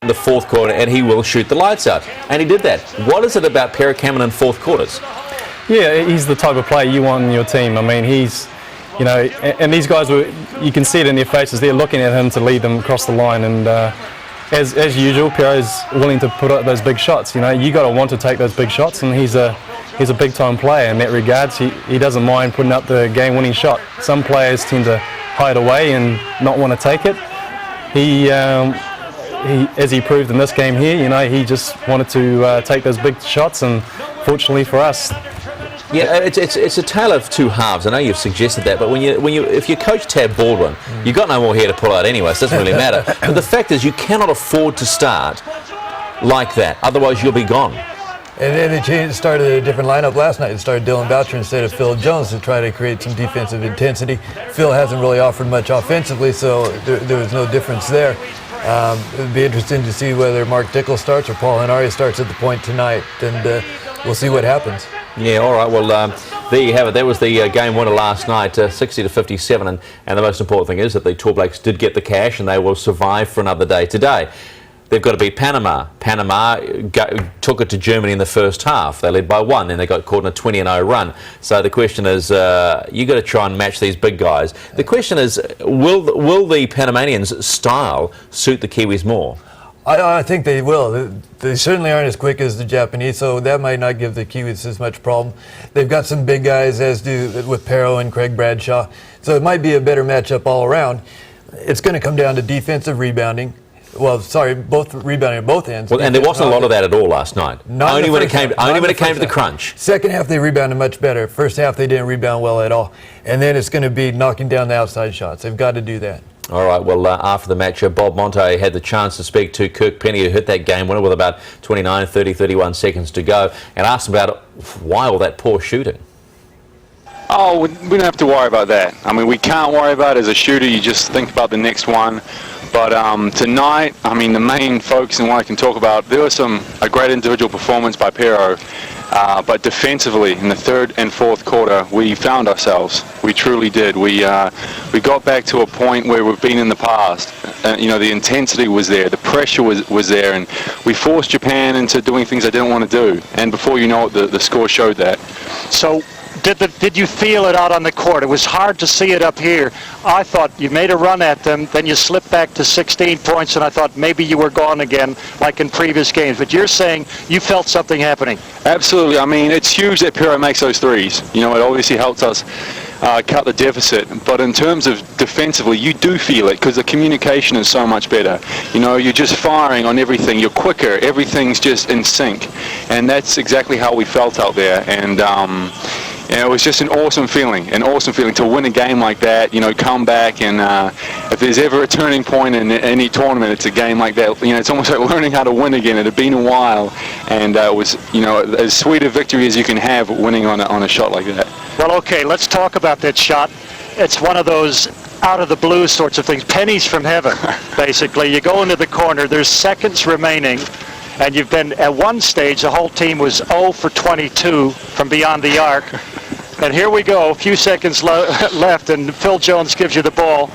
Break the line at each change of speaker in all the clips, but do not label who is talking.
the fourth quarter and he will shoot the lights out. And he did that. What is it about Pero Cameron in fourth quarters?
Yeah, he's the type of player you want in your team. I mean, he's, you know, and these guys you can see it in their faces. They're looking at him to lead them across the line, and as usual, Pero's willing to put up those big shots. You know, you got to want to take those big shots, and he's a big time player in that regards. He doesn't mind putting up the game-winning shot. Some players tend to hide away and not want to take it. He, as he proved in this game here, you know, he just wanted to take those big shots, and fortunately for us.
Yeah, it's a tale of two halves. I know you've suggested that, but if you coach Tab Baldwin, you've got no more hair to pull out anyway, so it doesn't really matter. But the fact is, you cannot afford to start like that, otherwise you'll be gone.
And then they started a different lineup last night. It started Dylan Boucher instead of Phil Jones to try to create some defensive intensity. Phil hasn't really offered much offensively, so there was no difference there. It would be interesting to see whether Mark Dickel starts or Paul Henare starts at the point tonight, and we'll see what happens.
Yeah, all right. Well, there you have it. That was the game winner last night, 60-57, and the most important thing is that the Tall Blacks did get the cash, and they will survive for another day today. They've got to beat Panama. Panama took it to Germany in the first half. They led by 1, then they got caught in a 20-0 run. So the question is, you got to try and match these big guys. The question is, will the Panamanians' style suit the Kiwis more?
I think they will. They certainly aren't as quick as the Japanese, so that might not give the Kiwis as much problem. They've got some big guys, as do with Pero and Craig Bradshaw, so it might be a better matchup all around. It's going to come down to defensive rebounding. Well, sorry, both rebounding at both ends.
Well, and there wasn't a lot of that at all last night. Only when it came to the crunch.
Second half they rebounded much better. First half they didn't rebound well at all. And then it's going to be knocking down the outside shots. They've got to do that.
All right, well, after the match, Bob Monte had the chance to speak to Kirk Penny, who hit that game winner with about 29, 30, 31 seconds to go, and asked him about why all that poor shooting.
Oh, we don't have to worry about that. I mean, we can't worry about it as a shooter. You just think about the next one. But tonight, I mean, the main focus and what I can talk about, there was a great individual performance by Pero. But defensively, in the third and fourth quarter, we found ourselves. We truly did. We got back to a point where we've been in the past. You know, the intensity was there, the pressure was there, and we forced Japan into doing things they didn't want to do. And before you know it, the score showed that.
So, did you feel it out on the court? It was hard to see it up here. I thought you made a run at them, then you slipped back to 16 points, and I thought maybe you were gone again, like in previous games. But you're saying you felt something happening.
Absolutely. I mean, it's huge that Pero makes those threes. You know, it obviously helps us cut the deficit. But in terms of defensively, you do feel it because the communication is so much better. You know, you're just firing on everything. You're quicker. Everything's just in sync. And that's exactly how we felt out there. And it was just an awesome feeling to win a game like that, you know, come back, and if there's ever a turning point in any tournament, it's a game like that. You know, it's almost like learning how to win again. It had been a while, and it was, you know, as sweet a victory as you can have winning on a shot like that.
Well, okay, let's talk about that shot. It's one of those out of the blue sorts of things, pennies from heaven, basically. You go into the corner, there's seconds remaining, and you've been, at one stage, the whole team was 0 for 22 from beyond the arc. And here we go, a few seconds left, and Phil Jones gives you the ball.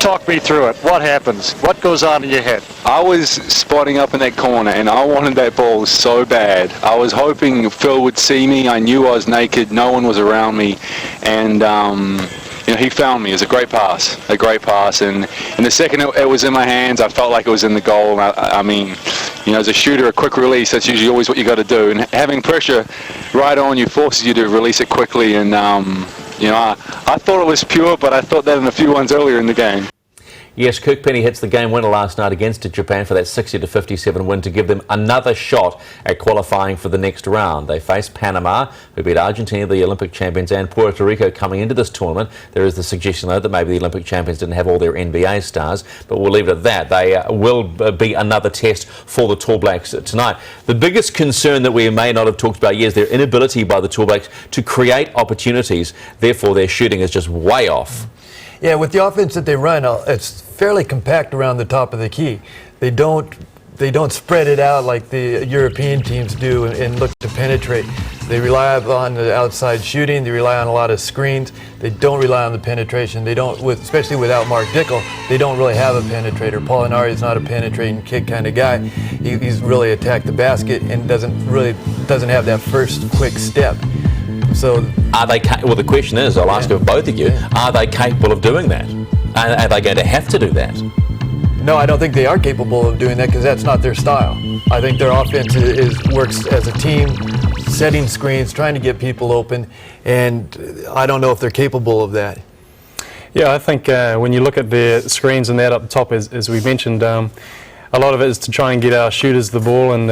Talk me through it. What happens? What goes on in your head?
I was spotting up in that corner, and I wanted that ball so bad. I was hoping Phil would see me. I knew I was naked. No one was around me. And you know, he found me. It was a great pass. And in the second it was in my hands, I felt like it was in the goal. I mean, you know, as a shooter, a quick release, that's usually always what you got to do. And having pressure right on you forces you to release it quickly. And, you know, I thought it was pure, but I thought that in a few ones earlier in the game.
Yes, Kirk Penny hits the game winner last night against Japan for that 60-57 win to give them another shot at qualifying for the next round. They face Panama, who beat Argentina, the Olympic champions, and Puerto Rico coming into this tournament. There is the suggestion, though, that maybe the Olympic champions didn't have all their NBA stars, but we'll leave it at that. They will be another test for the Tall Blacks tonight. The biggest concern that we may not have talked about yet is their inability by the Tall Blacks to create opportunities. Therefore, their shooting is just way off.
Yeah, with the offense that they run, it's fairly compact around the top of the key. They don't spread it out like the European teams do and look to penetrate. They rely on the outside shooting. They rely on a lot of screens. They don't rely on the penetration. They don't, especially without Mark Dickel, they don't really have a penetrator. Paulinari is not a penetrating kick kind of guy. He's really attacked the basket and doesn't have that first quick step. So
are they? Well, the question is, I'll ask of both of you: are they capable of doing that? Are they going to have to do that?
No, I don't think they are capable of doing that because that's not their style. I think their offense works as a team, setting screens, trying to get people open, and I don't know if they're capable of that.
Yeah, I think when you look at their screens and that up the top, as we mentioned, a lot of it is to try and get our shooters the ball and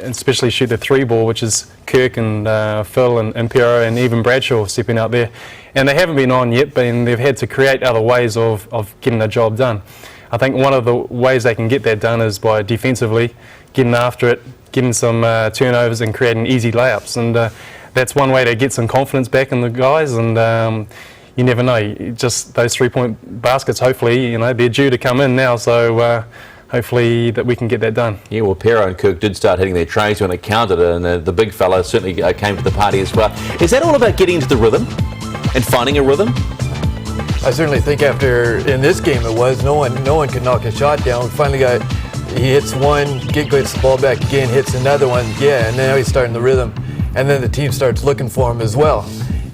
especially shoot the three ball, which is Kirk and Phil and Piero and even Bradshaw stepping out there. And they haven't been on yet, but they've had to create other ways of getting the job done. I think one of the ways they can get that done is by defensively getting after it, getting some turnovers and creating easy layups. And that's one way to get some confidence back in the guys. And you never know, just those 3-point baskets, hopefully, they're due to come in now. So hopefully that we can get that done.
Yeah, well, Piero and Kirk did start hitting their trays when it counted, and the big fella certainly came to the party as well. Is that all about getting into the rhythm and finding a rhythm?
I certainly think in this game it was. No one could knock a shot down. Finally he hits one, gets the ball back again, hits another one, and now he's starting the rhythm. And then the team starts looking for him as well.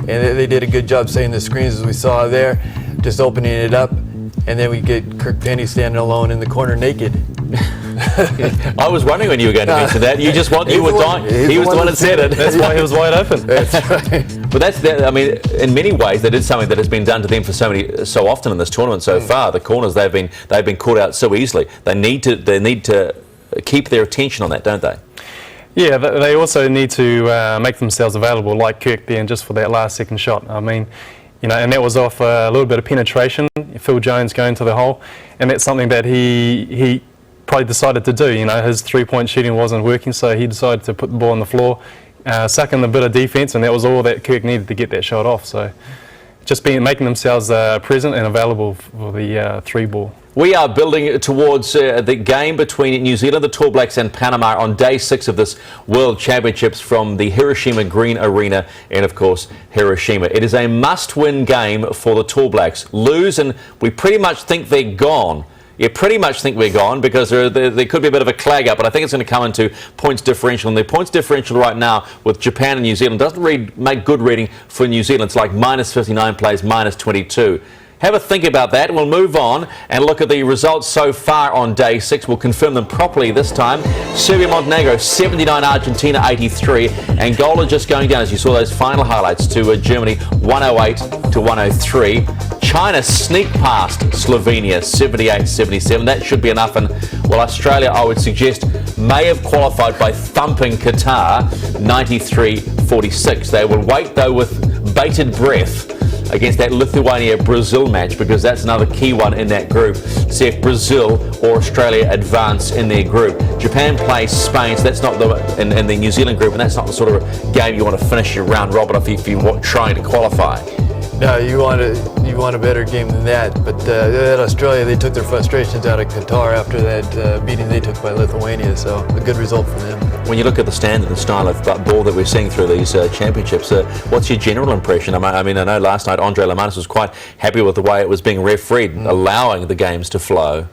And they did a good job setting the screens as we saw there, just opening it up. And then we get Kirk Penny standing alone in the corner naked.
I was wondering when you were going to mention that. You were dying. He was the one that said it.
That's why he was wide open.
That's right.
But I mean, in many ways, that is something that has been done to them so often in this tournament so far. The corners they've been caught out so easily. They need to keep their attention on that, don't they?
Yeah, they also need to make themselves available, like Kirk there, just for that last second shot. I mean, and that was off a little bit of penetration. Phil Jones going to the hole, and that's something that he probably decided to do. His 3-point shooting wasn't working, so he decided to put the ball on the floor, suck in a bit of defense, and that was all that Kirk needed to get that shot off. So just making themselves present and available for the three ball.
We are building towards the game between New Zealand, the Tall Blacks, and Panama on day 6 of this World Championships from the Hiroshima Green Arena in, of course, Hiroshima. It is a must-win game for the Tall Blacks. Lose and we pretty much think they're gone. You pretty much think we're gone because there could be a bit of a clag up, but I think it's going to come into points differential. And the points differential right now with Japan and New Zealand doesn't make good reading for New Zealand. It's like minus 59 plays, minus 22. Have a think about that. We'll move on and look at the results so far on day 6. We'll confirm them properly this time. Serbia-Montenegro 79, Argentina 83. Angola just going down, as you saw those final highlights, to Germany 108 to 103. China sneak past Slovenia 78-77. That should be enough. And well, Australia, I would suggest, may have qualified by thumping Qatar 93-46. They will wait though with bated breath against that Lithuania-Brazil match, because that's another key one in that group. See if Brazil or Australia advance in their group. Japan plays Spain, so that's not in the New Zealand group, and that's not the sort of game you want to finish your round robin if you're trying to qualify.
No, you want a better game than that. But at Australia, they took their frustrations out of Qatar after that beating they took by Lithuania. So a good result for them.
When you look at the standard and style of ball that we're seeing through these championships, what's your general impression? I mean, I know last night Andre Lamanis was quite happy with the way it was being refereed, allowing the games to flow.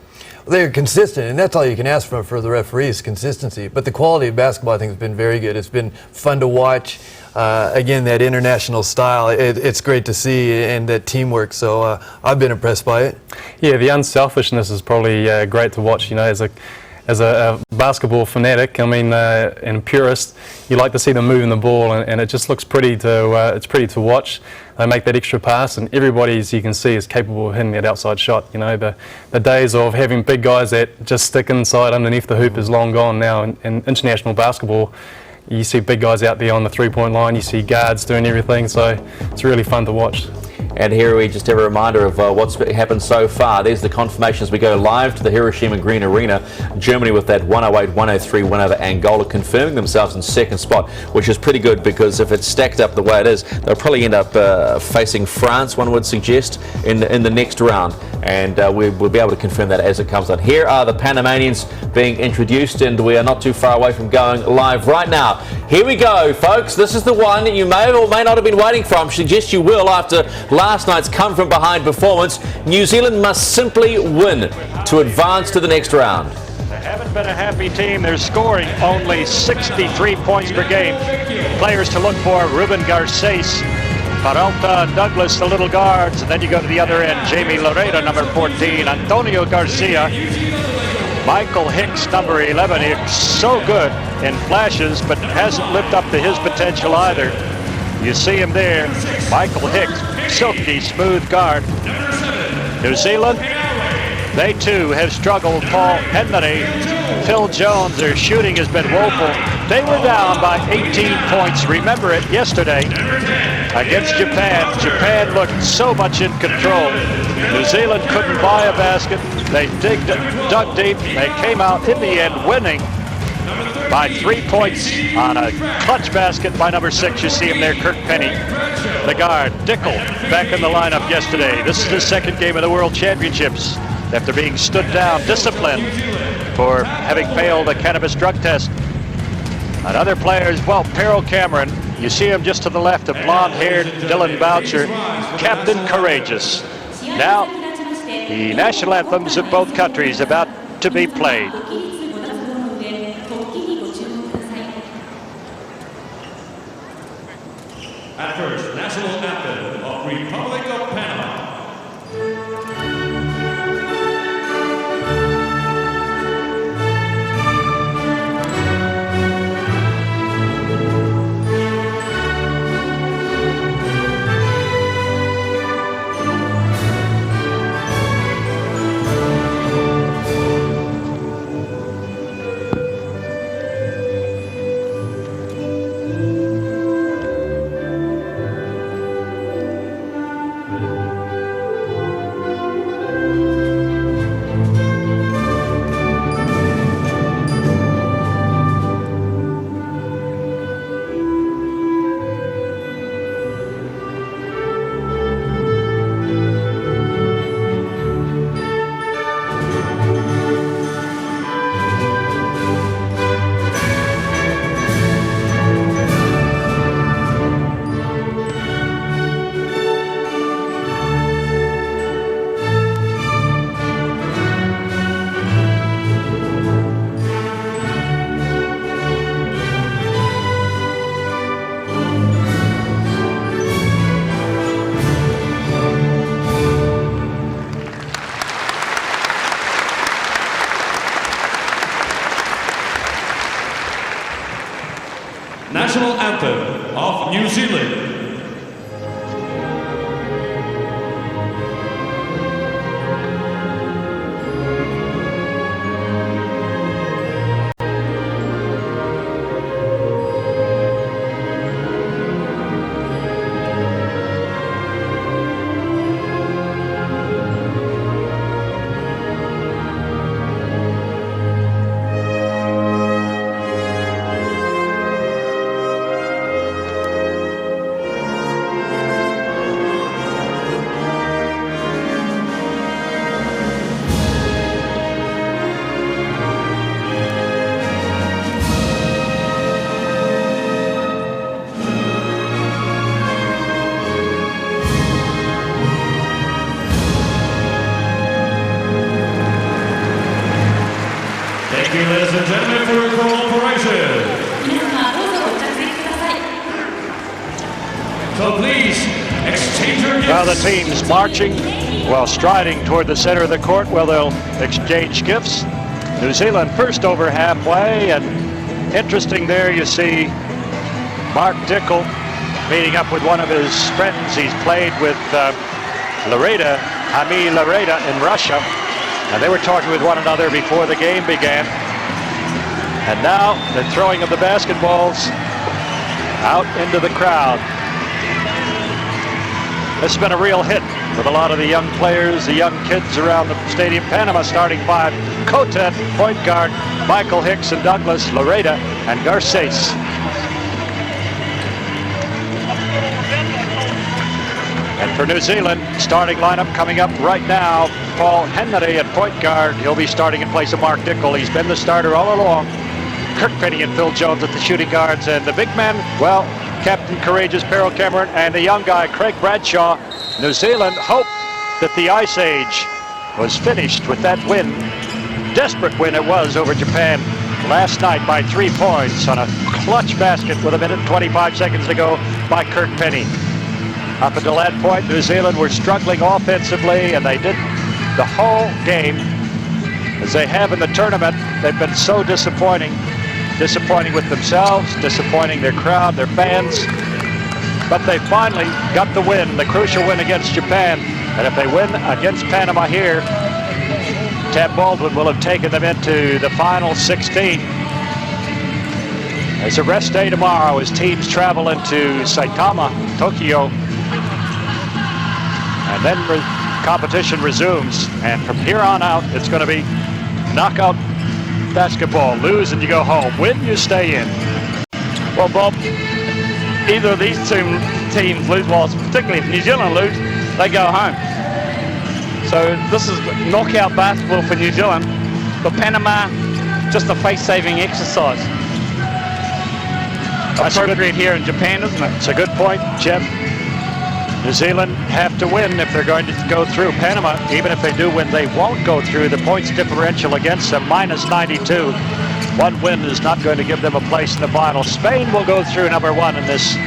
They're consistent, and that's all you can ask for the referees, consistency. But the quality of basketball, I think, has been very good. It's been fun to watch. Again, that international style, it's great to see, and that teamwork. So I've been impressed by it. Yeah,
the unselfishness is probably great to watch. As a basketball fanatic, I mean, and purist, you like to see them moving the ball, and it just looks pretty to watch. They make that extra pass, and everybody, as you can see, is capable of hitting that outside shot. The days of having big guys that just stick inside underneath the hoop is long gone now. In international basketball, you see big guys out there on the 3-point line, you see guards doing everything, so it's really fun to watch.
And here we just have a reminder of what's happened so far. There's the confirmation as we go live to the Hiroshima Green Arena. Germany with that 108-103 win over Angola, confirming themselves in second spot, which is pretty good, because if it's stacked up the way it is, they'll probably end up facing France, one would suggest, in the next round. and we'll be able to confirm that as it comes on. Here are the Panamanians being introduced, and we are not too far away from going live right now. Here we go, folks. This is the one that you may or may not have been waiting for. I suggest you will after last night's come-from-behind performance. New Zealand must simply win to advance to the next round.
They haven't been a happy team. They're scoring only 63 points per game. Players to look for: Ruben Garces, Peralta, Douglas, the little guards, and then you go to the other end, Jamie Loreda, number 14, Antonio Garcia, Michael Hicks, number 11. He's so good in flashes, but hasn't lived up to his potential either. You see him there, Michael Hicks, silky smooth guard. New Zealand, they too have struggled. Paul Henry, Phil Jones, their shooting has been woeful. They were down by 18 points. Remember it yesterday against Japan. Japan looked so much in control. New Zealand couldn't buy a basket. They dug deep. They came out in the end winning by 3 points on a clutch basket by number 6. You see him there, Kirk Penny, the guard. Dickel back in the lineup yesterday. This is the second game of the World Championships after being stood down, disciplined for having failed a cannabis drug test. And other players, well, Pero Cameron, you see him just to the left, a blonde-haired Dylan Boucher, Captain Courageous. Now, the national anthems of both countries about to be played.
At first, national anthem of Republic of Panama. National anthem of New Zealand. Ladies and gentlemen, for your cooperation. So please exchange your gifts.
Well, the team's marching while striding toward the center of the court where they'll exchange gifts. New Zealand first over halfway, and interesting there you see Mark Dickel meeting up with one of his friends. He's played with Loreda, Ami Loreda in Russia, and they were talking with one another before the game began. And now the throwing of the basketballs out into the crowd. This has been a real hit with a lot of the young players, the young kids around the stadium. Panama starting five: Cotet, point guard, Michael Hicks and Douglas, Loreda, and Garces. And for New Zealand, starting lineup coming up right now, Paul Henry at point guard. He'll be starting in place of Mark Dickel. He's been the starter all along. Kirk Penny and Phil Jones at the shooting guards. And the big men, well, Captain Courageous Peril Cameron and the young guy, Craig Bradshaw. New Zealand hoped that the Ice Age was finished with that win. Desperate win it was over Japan last night by 3 points on a clutch basket with 1:25 seconds to go by Kirk Penny. Up until that point, New Zealand were struggling offensively, and they did the whole game as they have in the tournament. They've been so disappointing with themselves, disappointing their crowd, their fans. But they finally got the win, the crucial win against Japan. And if they win against Panama here, Tab Baldwin will have taken them into the final 16. It's a rest day tomorrow as teams travel into Saitama, Tokyo. And then competition resumes. And from here on out, it's going to be knockout basketball. Lose and you go home. Win, you stay in.
Well, Bob, either of these two teams lose, well, particularly if New Zealand lose, they go home. So this is knockout basketball for New Zealand. For Panama, just a face-saving exercise.
That's
appropriate here in Japan, isn't it?
It's a good point, Jeff. New Zealand have to win if they're going to go through. Panama, even if they do win, they won't go through. The points differential against them, -92. One win is not going to give them a place in the final. Spain will go through number one in this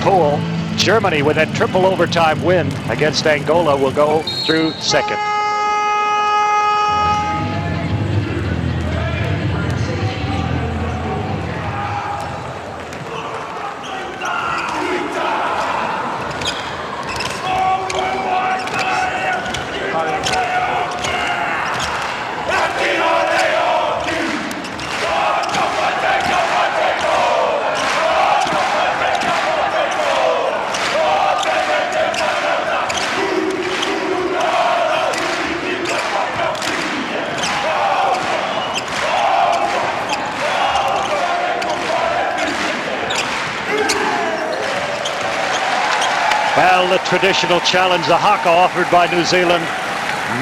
pool. Germany, with that triple overtime win against Angola, will go through second. Well, the traditional challenge, the Haka offered by New Zealand.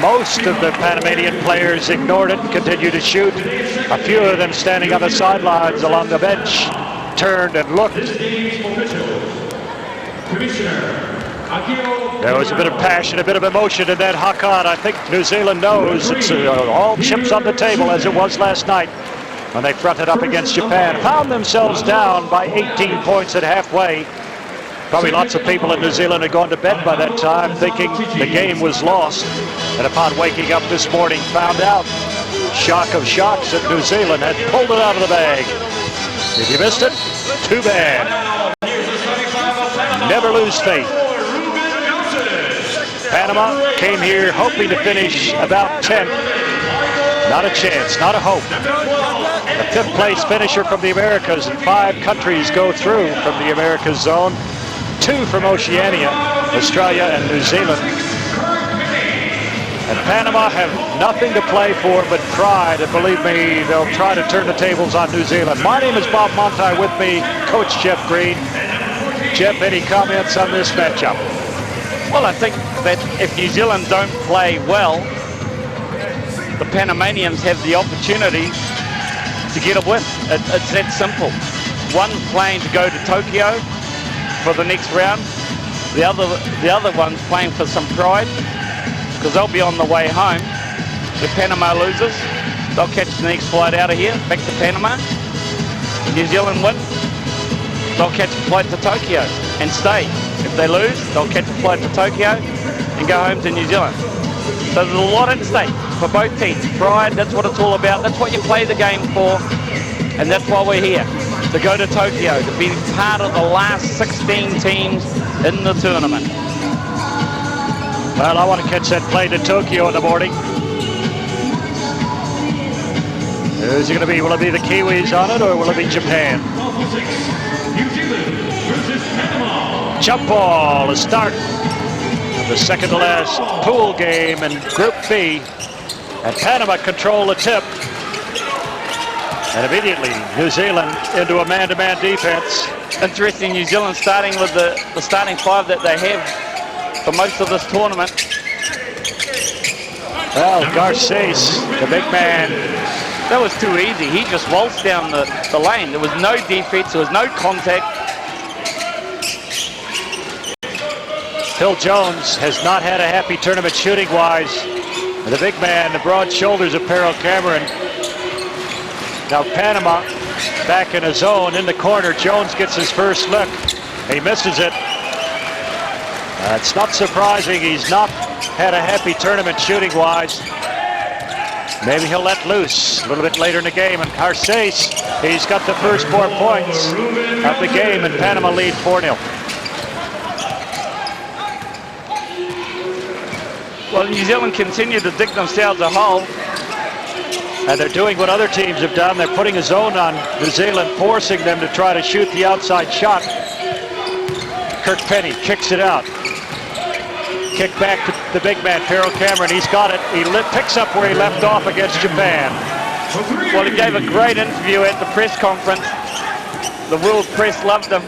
Most of the Panamanian players ignored it, continued to shoot. A few of them standing on the sidelines along the bench turned and looked. There was a bit of passion, a bit of emotion in that Haka, and I think New Zealand knows it's all chips on the table as it was last night when they fronted up against Japan. Found themselves down by 18 points at halfway. Probably lots of people in New Zealand had gone to bed by that time thinking the game was lost. And upon waking up this morning, found out, shock of shocks, that New Zealand had pulled it out of the bag. If you missed it, too bad. Never lose faith. Panama came here hoping to finish about 10th. Not a chance, not a hope. The 5th place finisher from the Americas, and 5 countries go through from the Americas zone. 2 from Oceania, Australia and New Zealand. And Panama have nothing to play for but pride, and believe me, they'll try to turn the tables on New Zealand. My name is Bob Monti, with me, Coach Jeff Green. Jeff, any comments on this matchup?
Well, I think that if New Zealand don't play well, the Panamanians have the opportunity to get a win. It's that simple. One playing to go to Tokyo for the next round. The other one's playing for some pride because they'll be on the way home. If Panama loses, they'll catch the next flight out of here, back to Panama. New Zealand win, they'll catch a flight to Tokyo and stay. If they lose, they'll catch a flight to Tokyo and go home to New Zealand. So there's a lot at stake for both teams. Pride, that's what it's all about. That's what you play the game for, and that's why we're here. To go to Tokyo, to be part of the last 16 teams in the tournament.
Well, I want to catch that plane to Tokyo in the morning. Who's it going to be? Will it be the Kiwis on it, or will it be Japan? Jump ball, a start of the second to last pool game in Group B. And Panama control the tip. And immediately, New Zealand into a man-to-man defense.
Interesting, New Zealand starting with the starting five that they have for most of this tournament.
Well, Garcés, the big man.
That was too easy. He just waltzed down the lane. There was no defense, there was no contact.
Phil Jones has not had a happy tournament shooting-wise. The big man, the broad shoulders of Pero Cameron. Now Panama back in a zone in the corner. Jones gets his first look. He misses it. It's not surprising he's not had a happy tournament shooting-wise. Maybe he'll let loose a little bit later in the game. And Garcés, he's got the first 4 points of the game, and Panama lead 4-0.
Well, New Zealand continue to dig themselves a hole.
And they're doing what other teams have done. They're putting a zone on New Zealand, forcing them to try to shoot the outside shot. Kirk Penny kicks it out. Kick back to the big man, Pero Cameron. He's got it. He picks up where he left off against Japan.
Well, he gave a great interview at the press conference. The world press loved him.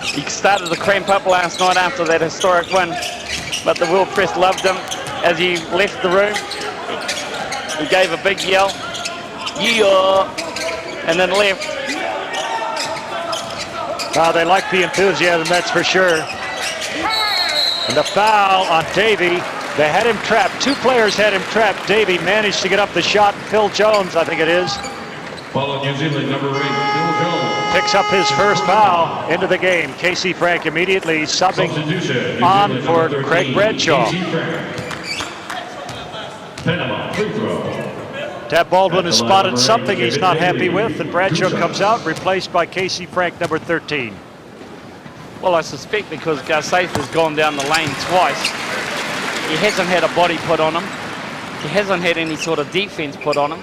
He started to cramp up last night after that historic win, but the world press loved him. As he left the room, he gave a big yell, yeah, and then left.
They like the enthusiasm, that's for sure. And the foul on Davey. They had him trapped. 2 players had him trapped. Davey managed to get up the shot. Phil Jones, I think it is,
Follow New Zealand number 8, Phil Jones.
picks up his first foul into the game. Casey Frank immediately subbing
Substitution,
on
New Zealand
for
number 13,
Craig Bradshaw.
Casey Frank. Panama free throw.
Tab Baldwin has spotted something he's not happy with, and Bradshaw comes out, replaced by Casey Frank, number 13.
Well, I suspect because Garcés has gone down the lane twice. He hasn't had a body put on him. He hasn't had any sort of defense put on him.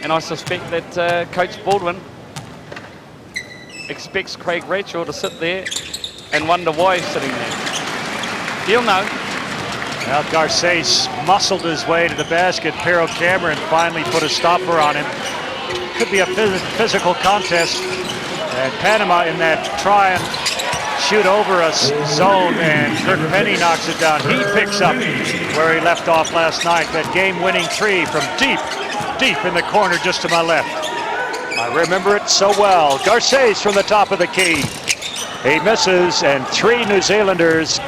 And I suspect that Coach Baldwin expects Craig Bradshaw to sit there and wonder why he's sitting there. He'll know.
Now Garcés muscled his way to the basket. Pero Cameron finally put a stopper on him. Could be a physical contest. And Panama in that try and shoot over a zone, and Kirk Penny knocks it down. He picks up where he left off last night. That game-winning 3 from deep in the corner just to my left. I remember it so well. Garcés from the top of the key. He misses, and 3 New Zealanders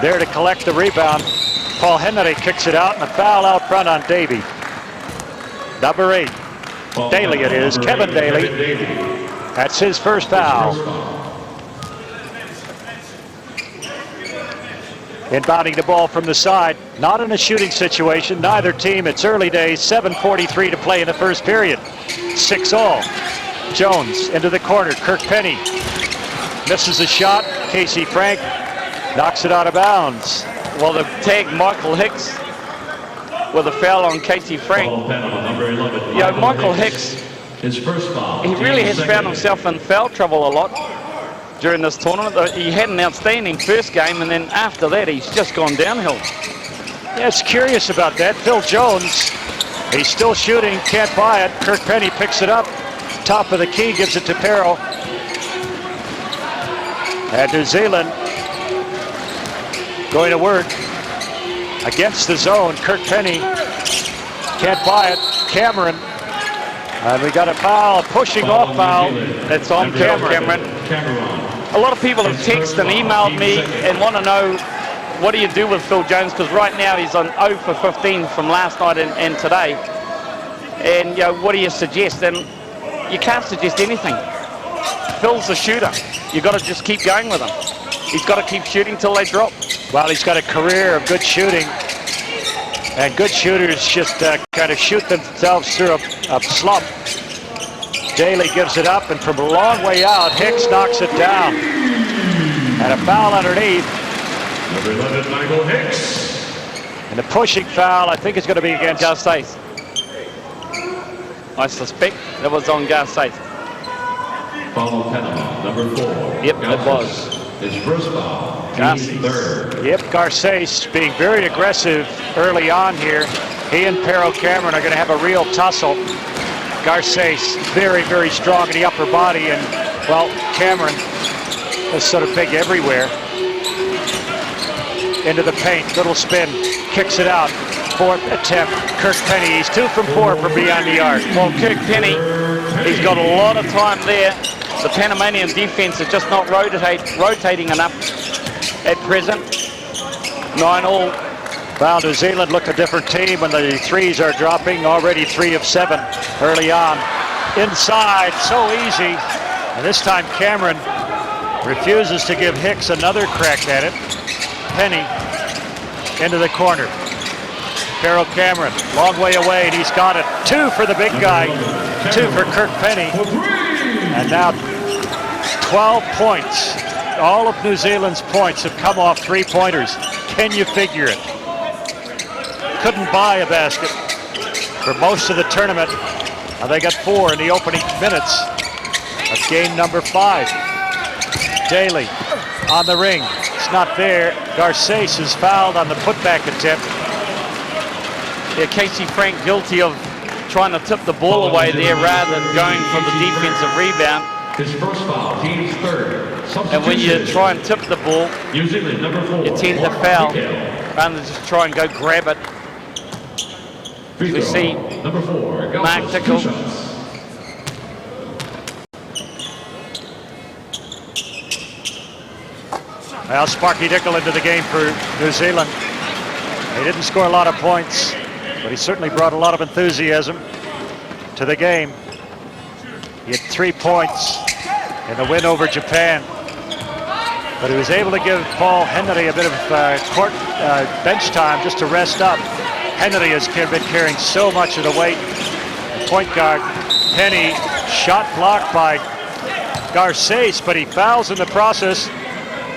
there to collect the rebound. Paul Henry kicks it out, and a foul out front on Davey. Number 8. Daly it is, Kevin Daly. That's his first foul. Inbounding the ball from the side, not in a shooting situation, neither team. It's early days, 7:43 to play in the first period. 6-all. Jones into the corner, Kirk Penny misses a shot. Casey Frank knocks it out of bounds.
Well, they tagged Michael Hicks with a foul on Casey Frank.
Number 11,
You know, Michael Hicks,
his first foul.
he really has found himself in foul trouble a lot during this tournament. He had an outstanding first game, and then after that, he's just gone downhill.
Yeah, it's curious about that. Phil Jones, he's still shooting, can't buy it. Kirk Penny picks it up, top of the key, gives it to Pero. And New Zealand going to work against the zone. Kirk Penny can't buy it. Cameron, and we got a foul, a pushing off foul.
That's on Cameron. A lot of people have texted and emailed me and want to know, what do you do with Phil Jones? Because right now he's on 0 for 15 from last night and today. And you know, what do you suggest? And you can't suggest anything. Phil's a shooter. You've got to just keep going with him. He's got to keep shooting till they drop.
Well, he's got a career of good shooting. And good shooters just kind of shoot themselves through a slump. Daly gives it up, and from a long way out, Hicks knocks it down. And a foul underneath.
Number 11, Michael Hicks.
And the pushing foul, I think, is going to be against
Garcés. I suspect it was on Garcés.
Follow Panama, number 4.
Yep, it was.
His first foul.
Garcés.
Third.
Yep, Garcés being very aggressive early on here. He and Pero Cameron are going to have a real tussle. Garcés very, very strong in the upper body, and Well, Cameron is sort of big everywhere. Into the paint, little spin, kicks it out. Fourth attempt, Kirk Penny. He's 2 from 4 from beyond the arc.
Well, Kirk Penny, he's got a lot of time there. The Panamanian defense is just not rotating enough at present. 9-all.
Well, New Zealand look a different team when the threes are dropping. Already 3 of 7 early on. Inside, so easy. And this time Cameron refuses to give Hicks another crack at it. Penny into the corner. Carroll Cameron, long way away, and he's got it. 2 for the big guy, 2 for Kirk Penny. And now 12 points. All of New Zealand's points have come off 3-pointers. Can you figure it? Couldn't buy a basket for most of the tournament. Now they got 4 in the opening minutes of game number 5. Daly on the ring. It's not there. Garcés is fouled on the putback attempt.
Yeah, Casey Frank guilty of trying to tip the ball away there rather than going for the defensive rebound.
His first foul, team's third.
And when you try and tip the ball,
New Zealand, number 4,
you tend to foul rather than just try and go grab it. We see
number 4,
Mark Tickle.
Well, Sparky Dickel into the game for New Zealand. He didn't score a lot of points, but he certainly brought a lot of enthusiasm to the game. He had 3 points in the win over Japan, but he was able to give Paul Henry a bit of bench time just to rest up. Henry has been carrying so much of the weight. The point guard, Penny, shot blocked by Garcés, but he fouls in the process.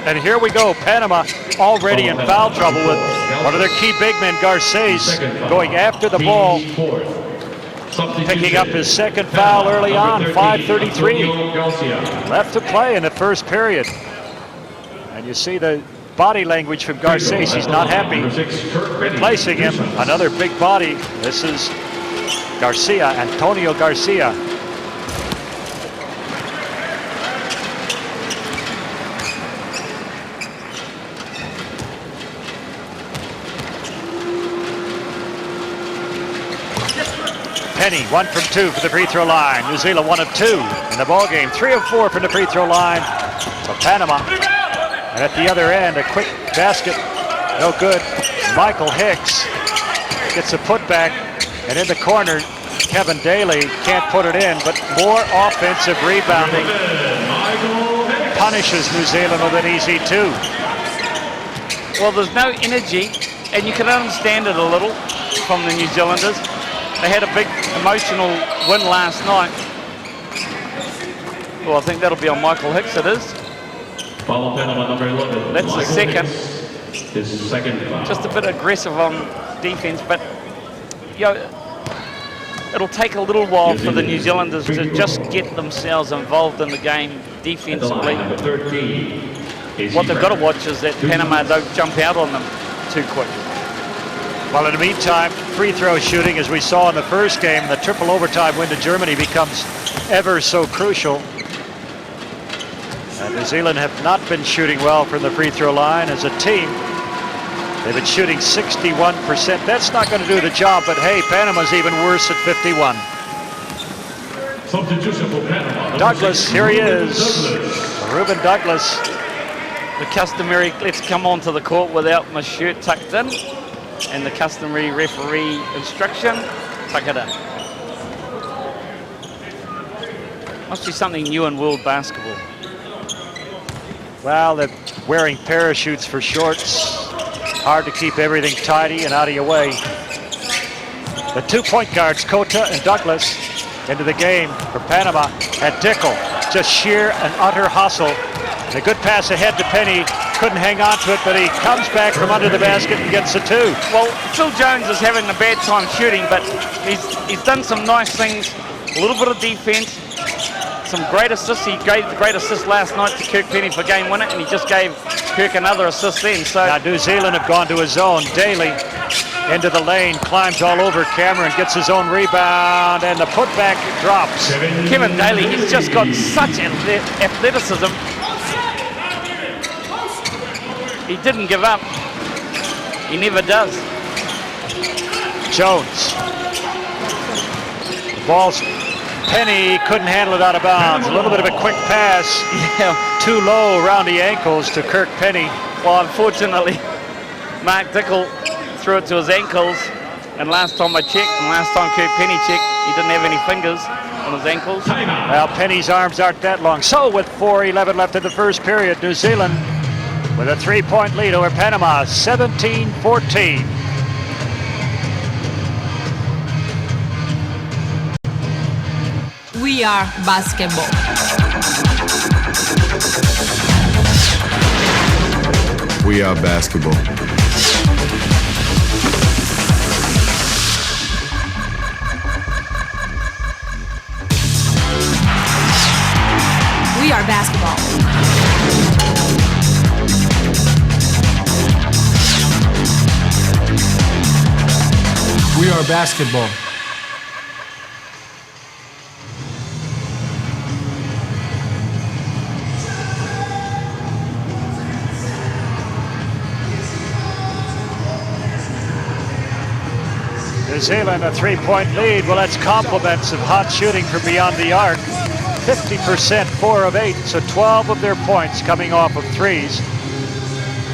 And here we go, Panama already in foul trouble with one of their key big men, Garcés, going after the ball, picking up his second foul early on, 5:33 left to play in the first period. And you see the body language from Garcés. He's not happy. Replacing him, another big body. This is Garcia, Antonio Garcia. Penny, 1 from 2 for the free throw line. New Zealand 1 of 2 in the ball game. 3 of 4 from the free throw line for Panama. And at the other end, a quick basket, no good. Michael Hicks gets a putback, and in the corner, Kevin Daly can't put it in, but more offensive rebounding punishes New Zealand with an easy 2.
Well, there's no energy, and you can understand it a little from the New Zealanders. They had a big emotional win last night. Well, I think that'll be on Michael Hicks, it is.
Follow Panama number 11.
That's the second.
His second foul.
Just a bit aggressive on defense, but you know, it'll take a little while for the New Zealanders to just get themselves involved in the game defensively. What they've got to watch is that Panama don't jump out on them too quick.
Well, in the meantime, free throw shooting, as we saw in the first game, the triple overtime win to Germany becomes ever so crucial. And New Zealand have not been shooting well from the free throw line as a team. They've been shooting 61%. That's not going to do the job, but hey, Panama's even worse at 51.
Substitution for Panama.
Douglas, here he is. Ruben Douglas.
The customary, let's come onto the court without my shirt tucked in. And the customary referee instruction, tuck it in. Must be something new in world basketball.
Well, they're wearing parachutes for shorts. Hard to keep everything tidy and out of your way. The 2 point guards, Cota and Douglas, into the game for Panama. And Dickel, just sheer and utter hustle. And a good pass ahead to Penny. Couldn't hang on to it, but he comes back from under the basket and gets the 2.
Well, Phil Jones is having a bad time shooting, but he's done some nice things. A little bit of defense, some great assists. He gave the great assist last night to Kirk Penny for game winner, and he just gave Kirk another assist then. So
now New Zealand have gone to a zone. Daly into the lane, climbs all over Cameron, gets his own rebound, and the putback drops.
Kevin Daly, he's just got such athleticism. He didn't give up. He never does.
Jones. The ball's Penny couldn't handle it out of bounds. A little bit of a quick pass. Too low around the ankles to Kirk Penny.
Well, unfortunately, Mark Dickel threw it to his ankles. And last time I checked, and last time Kirk Penny checked, he didn't have any fingers on his ankles.
Well, Penny's arms aren't that long. So with 4:11 left in the first period, New Zealand with a 3-point lead over Panama, 17-14.
We are basketball.
We are basketball.
We are basketball.
We are basketball.
New Zealand a 3-point lead. Well, that's compliments of hot shooting from beyond the arc. 50%, 4 of 8, so 12 of their points coming off of threes.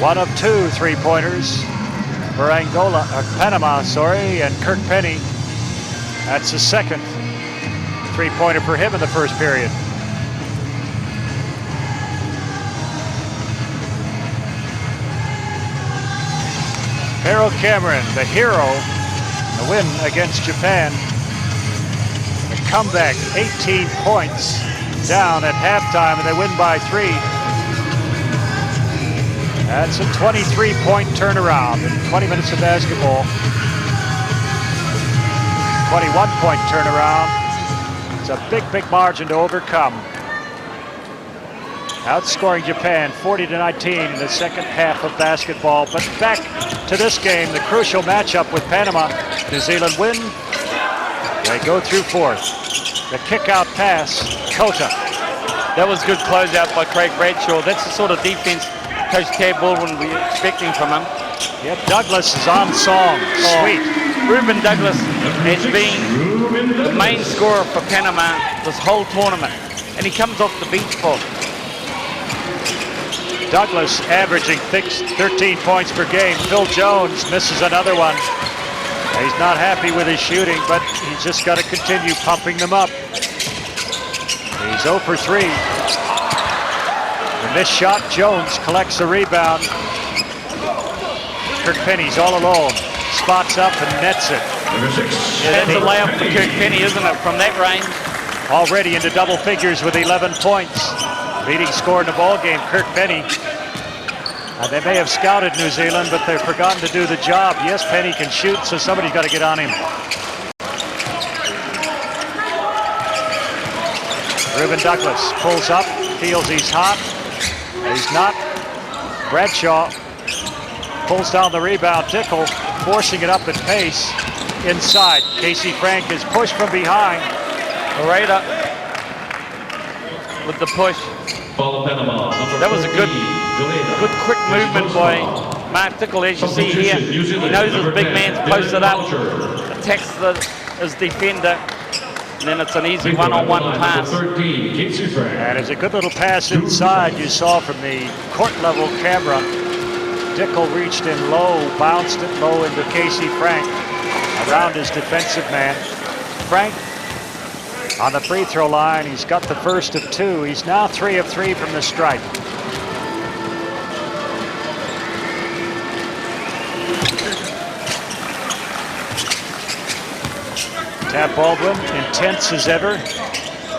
1 of 2 3-pointers for Panama, and Kirk Penny. That's the second 3-pointer for him in the first period. Harold Cameron, the hero, the win against Japan. The comeback, 18 points down at halftime, and they win by 3. That's a 23-point turnaround in 20 minutes of basketball. 21-point turnaround. It's a big, big margin to overcome. Outscoring Japan 40-19 in the second half of basketball. But back to this game, the crucial matchup with Panama. New Zealand win. They go through fourth. The kick-out pass, Kota.
That was good closeout by Craig Bradshaw. That's the sort of defense Coach Tab Baldwin will be expecting from him.
Yep, Douglas is on song. Sweet.
Ruben Douglas has been the main scorer for Panama this whole tournament, and he comes off the bench for
Douglas averaging 13 points per game. Phil Jones misses another one. He's not happy with his shooting, but he's just got to continue pumping them up. He's 0 for 3. And this shot, Jones collects the rebound. Kirk Penny's all alone. Spots up and nets it.
Yeah, that's a layup for Kirk Penny, isn't it, from that range?
Already into double figures with 11 points. Leading scorer in the ball game, Kirk Penny. They may have scouted New Zealand, but they've forgotten to do the job. Yes, Penny can shoot, so somebody's got to get on him. Ruben Douglas pulls up, feels he's hot. He's not. Bradshaw pulls down the rebound. Dickel forcing it up at pace. Inside, Casey Frank is pushed from behind.
Moreta with the push. That was a good quick movement by Mark Dickel, as you see here. He knows his big man's posted up, attacks his defender, and then it's an easy one-on-one pass.
And it's a good little pass inside you saw from the court level camera. Dickel reached in low, bounced it low into Casey Frank around his defensive man. Frank on the free throw line, he's got the first of 2. He's now 3 of 3 from the stripe. Tab Baldwin, intense as ever.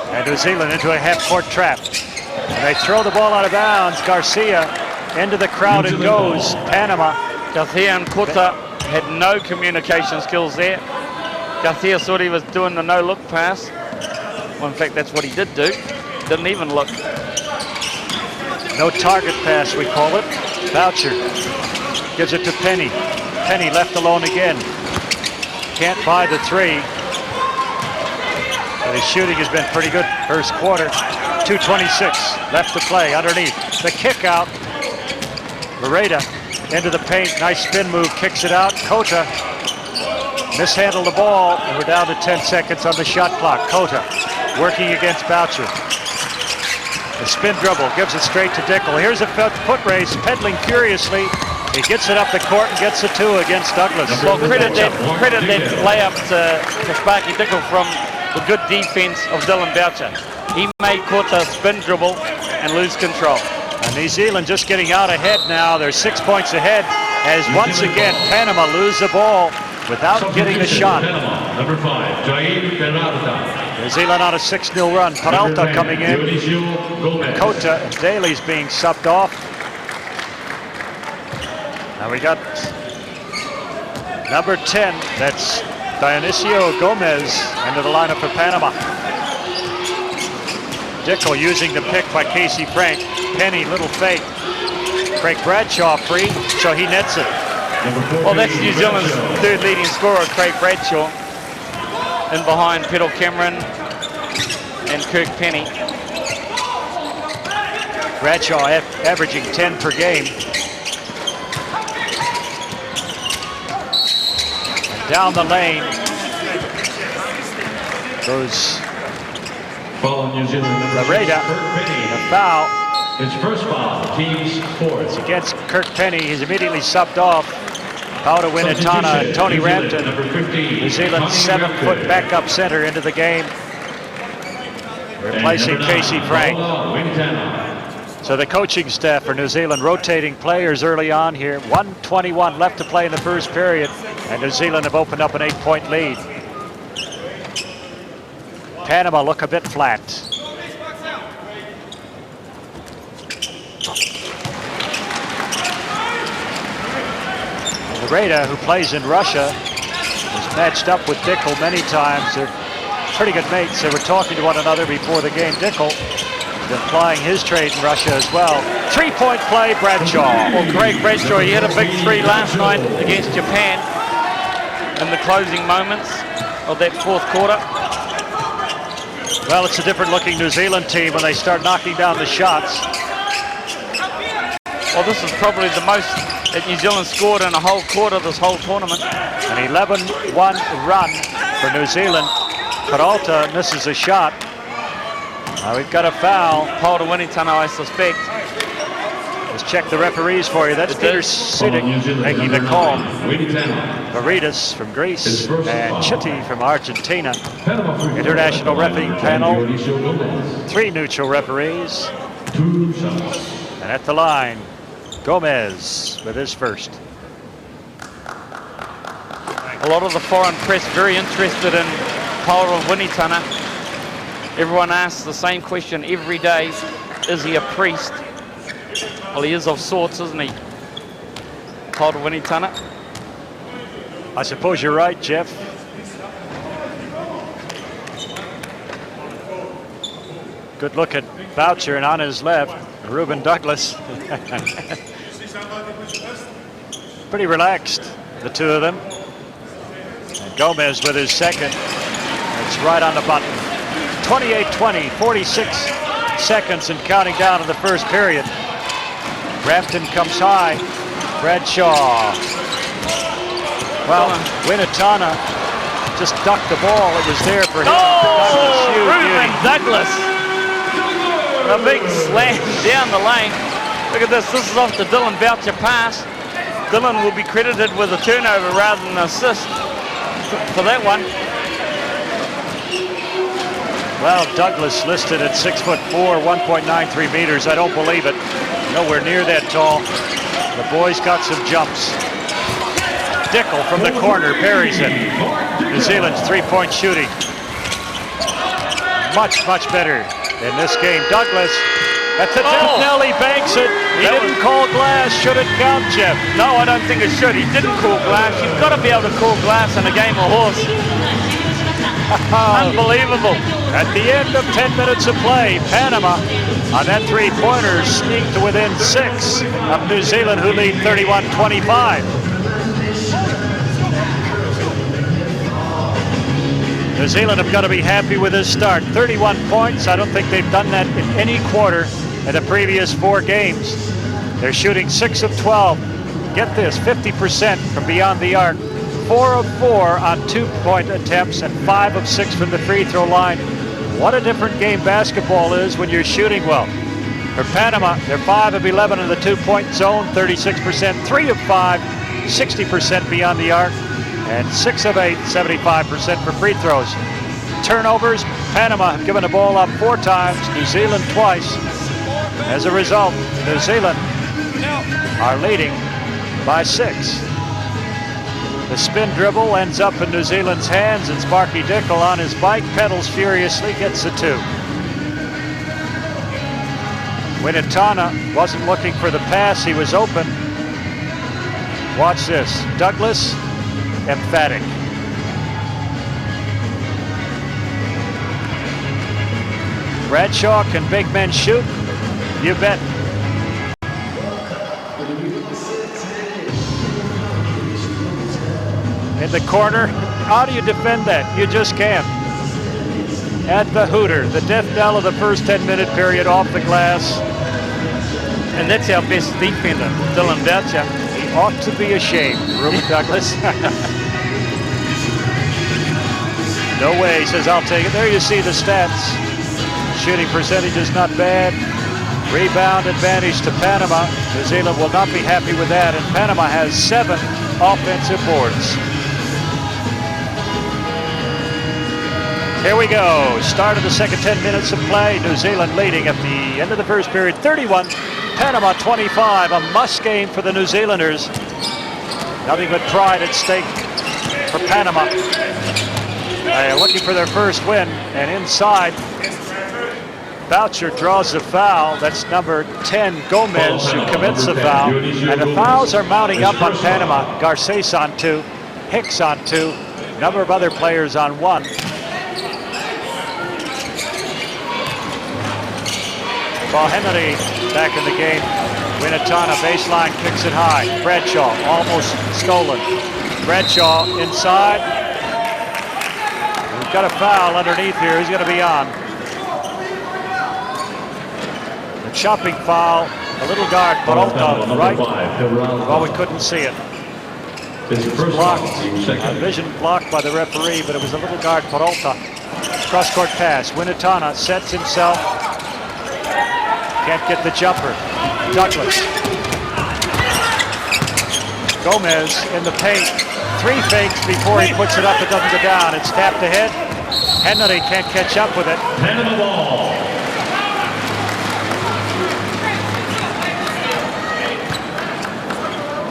And New Zealand into a half-court trap. And they throw the ball out of bounds. Garcia into the crowd it goes. Panama.
Garcia and Kota had no communication skills there. Garcia thought he was doing the no-look pass. Well, in fact, that's what he did do. Didn't even look.
No target pass, we call it. Boucher gives it to Penny. Penny left alone again. Can't buy the three. But his shooting has been pretty good first quarter. 2:26 left to play underneath. The kick out. Lareda into the paint. Nice spin move. Kicks it out. Kota mishandled the ball. And we're down to 10 seconds on the shot clock. Kota working against Boucher. The spin dribble gives it straight to Dickel. Here's a foot race. Pedaling furiously. He gets it up the court and gets the two against Douglas.
Well, credit that layup to Sparky Dickel from the good defense of Dylan Boucher. He made Kota spin dribble and lose control.
And New Zealand just getting out ahead now. They're 6 points ahead as once again Panama lose the ball without getting a shot.
Number 5, Jair Peralta.
New Zealand on a 6-0 run. Peralta coming in. Kota and Daly's being subbed off. Now we got number 10. That's Dionisio Gomez into the lineup for Panama. Dickel using the pick by Casey Frank. Penny, little fake. Craig Bradshaw free, so he nets it.
Well, that's New Zealand's third leading scorer, Craig Bradshaw. In behind Petal Cameron and Kirk Penny.
Bradshaw averaging 10 per game. And down the lane goes
New Zealand.
Lareda. A foul.
His first foul, team's fourth.
It's against Kirk Penny. He's immediately subbed off. Pauta Winatana and Tony Rampton. New Zealand's 7-foot backup center into the game, replacing Casey Frank. So the coaching staff for New Zealand rotating players early on here. 1:21 left to play in the first period, and New Zealand have opened up an 8-point lead. Panama look a bit flat. Lareda, who plays in Russia, was matched up with Dickel many times. They're pretty good mates. They were talking to one another before the game. Dickel has been plying his trade in Russia as well. 3-point play, Bradshaw.
Well, Craig Bradshaw, he hit a big three last night against Japan in the closing moments of that fourth quarter.
Well, it's a different looking New Zealand team when they start knocking down the shots.
Well, this is probably the most that New Zealand scored in a whole quarter this whole tournament.
An 11-1 run for New Zealand. Peralta misses a shot. Now we've got a foul.
Pauta Winatana, I suspect.
Let's check the referees for you. That's Peter Sidik making the call. Varitas from Greece and Chitti from Argentina. International refereeing panel. 3 neutral referees. And at the line, Gomez with his first.
A lot of the foreign press very interested in Pauta Winatana. Everyone asks the same question every day. Is he a priest? Well, he is of sorts, isn't he? Pauta Winatana.
I suppose you're right, Jeff. Good look at Boucher, and on his left, Ruben Douglas. Pretty relaxed, the two of them. And Gomez with his second. It's right on the button. 28-20, 46 seconds and counting down in the first period. Rampton comes high. Bradshaw. Well, Winatana just ducked the ball. It was there for him.
Oh, Ruben Douglas. A big slam down the lane. Look at this. This is off the Dylan Boucher pass. Dylan will be credited with a turnover rather than an assist for that one.
Well, Douglas listed at 6'4", 1.93 meters. I don't believe it. Nowhere near that tall. The boy's got some jumps. Dickel from the corner buries it. New Zealand's 3-point shooting. Much, much better in this game. Douglas at the death knell, he banks it. He didn't call glass. Should it count, Jeff?
No, I don't think it should. He didn't call glass. You've got to be able to call glass in a game of horse. Unbelievable.
At the end of 10 minutes of play, Panama on that 3-pointer sneaked to within 6 of New Zealand, who lead 31-25. New Zealand have got to be happy with this start. 31 points. I don't think they've done that in any quarter in the previous 4 games. They're shooting 6 of 12. Get this, 50% from beyond the arc. 4 of 4 on 2-point attempts and 5 of 6 from the free throw line. What a different game basketball is when you're shooting well. For Panama, they're 5 of 11 in the 2-point zone, 36%, 3 of 5, 60% beyond the arc, and 6 of 8, 75% for free throws. Turnovers, Panama have given the ball up 4 times, New Zealand twice. As a result, New Zealand are leading by 6. The spin dribble ends up in New Zealand's hands, and Sparky Dickel on his bike pedals furiously, gets the 2. Winatana wasn't looking for the pass, he was open. Watch this, Douglas, emphatic. Bradshaw, can big men shoot? You bet. In the corner, how do you defend that? You just can't. At the hooter, the death knell of the first 10-minute period off the glass.
And that's our best defender, Dylan Boucher.
He ought to be ashamed, Ruben Douglas. No way, he says, I'll take it. There you see the stats. Shooting percentage is not bad. Rebound advantage to Panama. New Zealand will not be happy with that, and Panama has 7 offensive boards. Here we go. Start of the second 10 minutes of play. New Zealand leading at the end of the first period, 31. Panama 25. A must game for the New Zealanders. Nothing but pride at stake for Panama. They are looking for their first win, and inside, Boucher draws the foul. That's number 10, Gomez, who commits the foul. And the fouls are mounting up on Panama. Garces on 2, Hicks on 2, a number of other players on 1. Paul Henry back in the game. Winatana baseline, kicks it high. Bradshaw almost stolen. Bradshaw inside. We've got a foul underneath here. He's going to be on. The chopping foul. A little guard, Peralta, right? Well, we couldn't see it. It was blocked. Vision blocked by the referee, but it was a little guard, Peralta. Cross-court pass. Winatana sets himself. Can't get the jumper. Douglas. Gomez in the paint. 3 fakes before he puts it up. It doesn't go down. It's tapped ahead. Henry can't catch up with it.
Panama ball.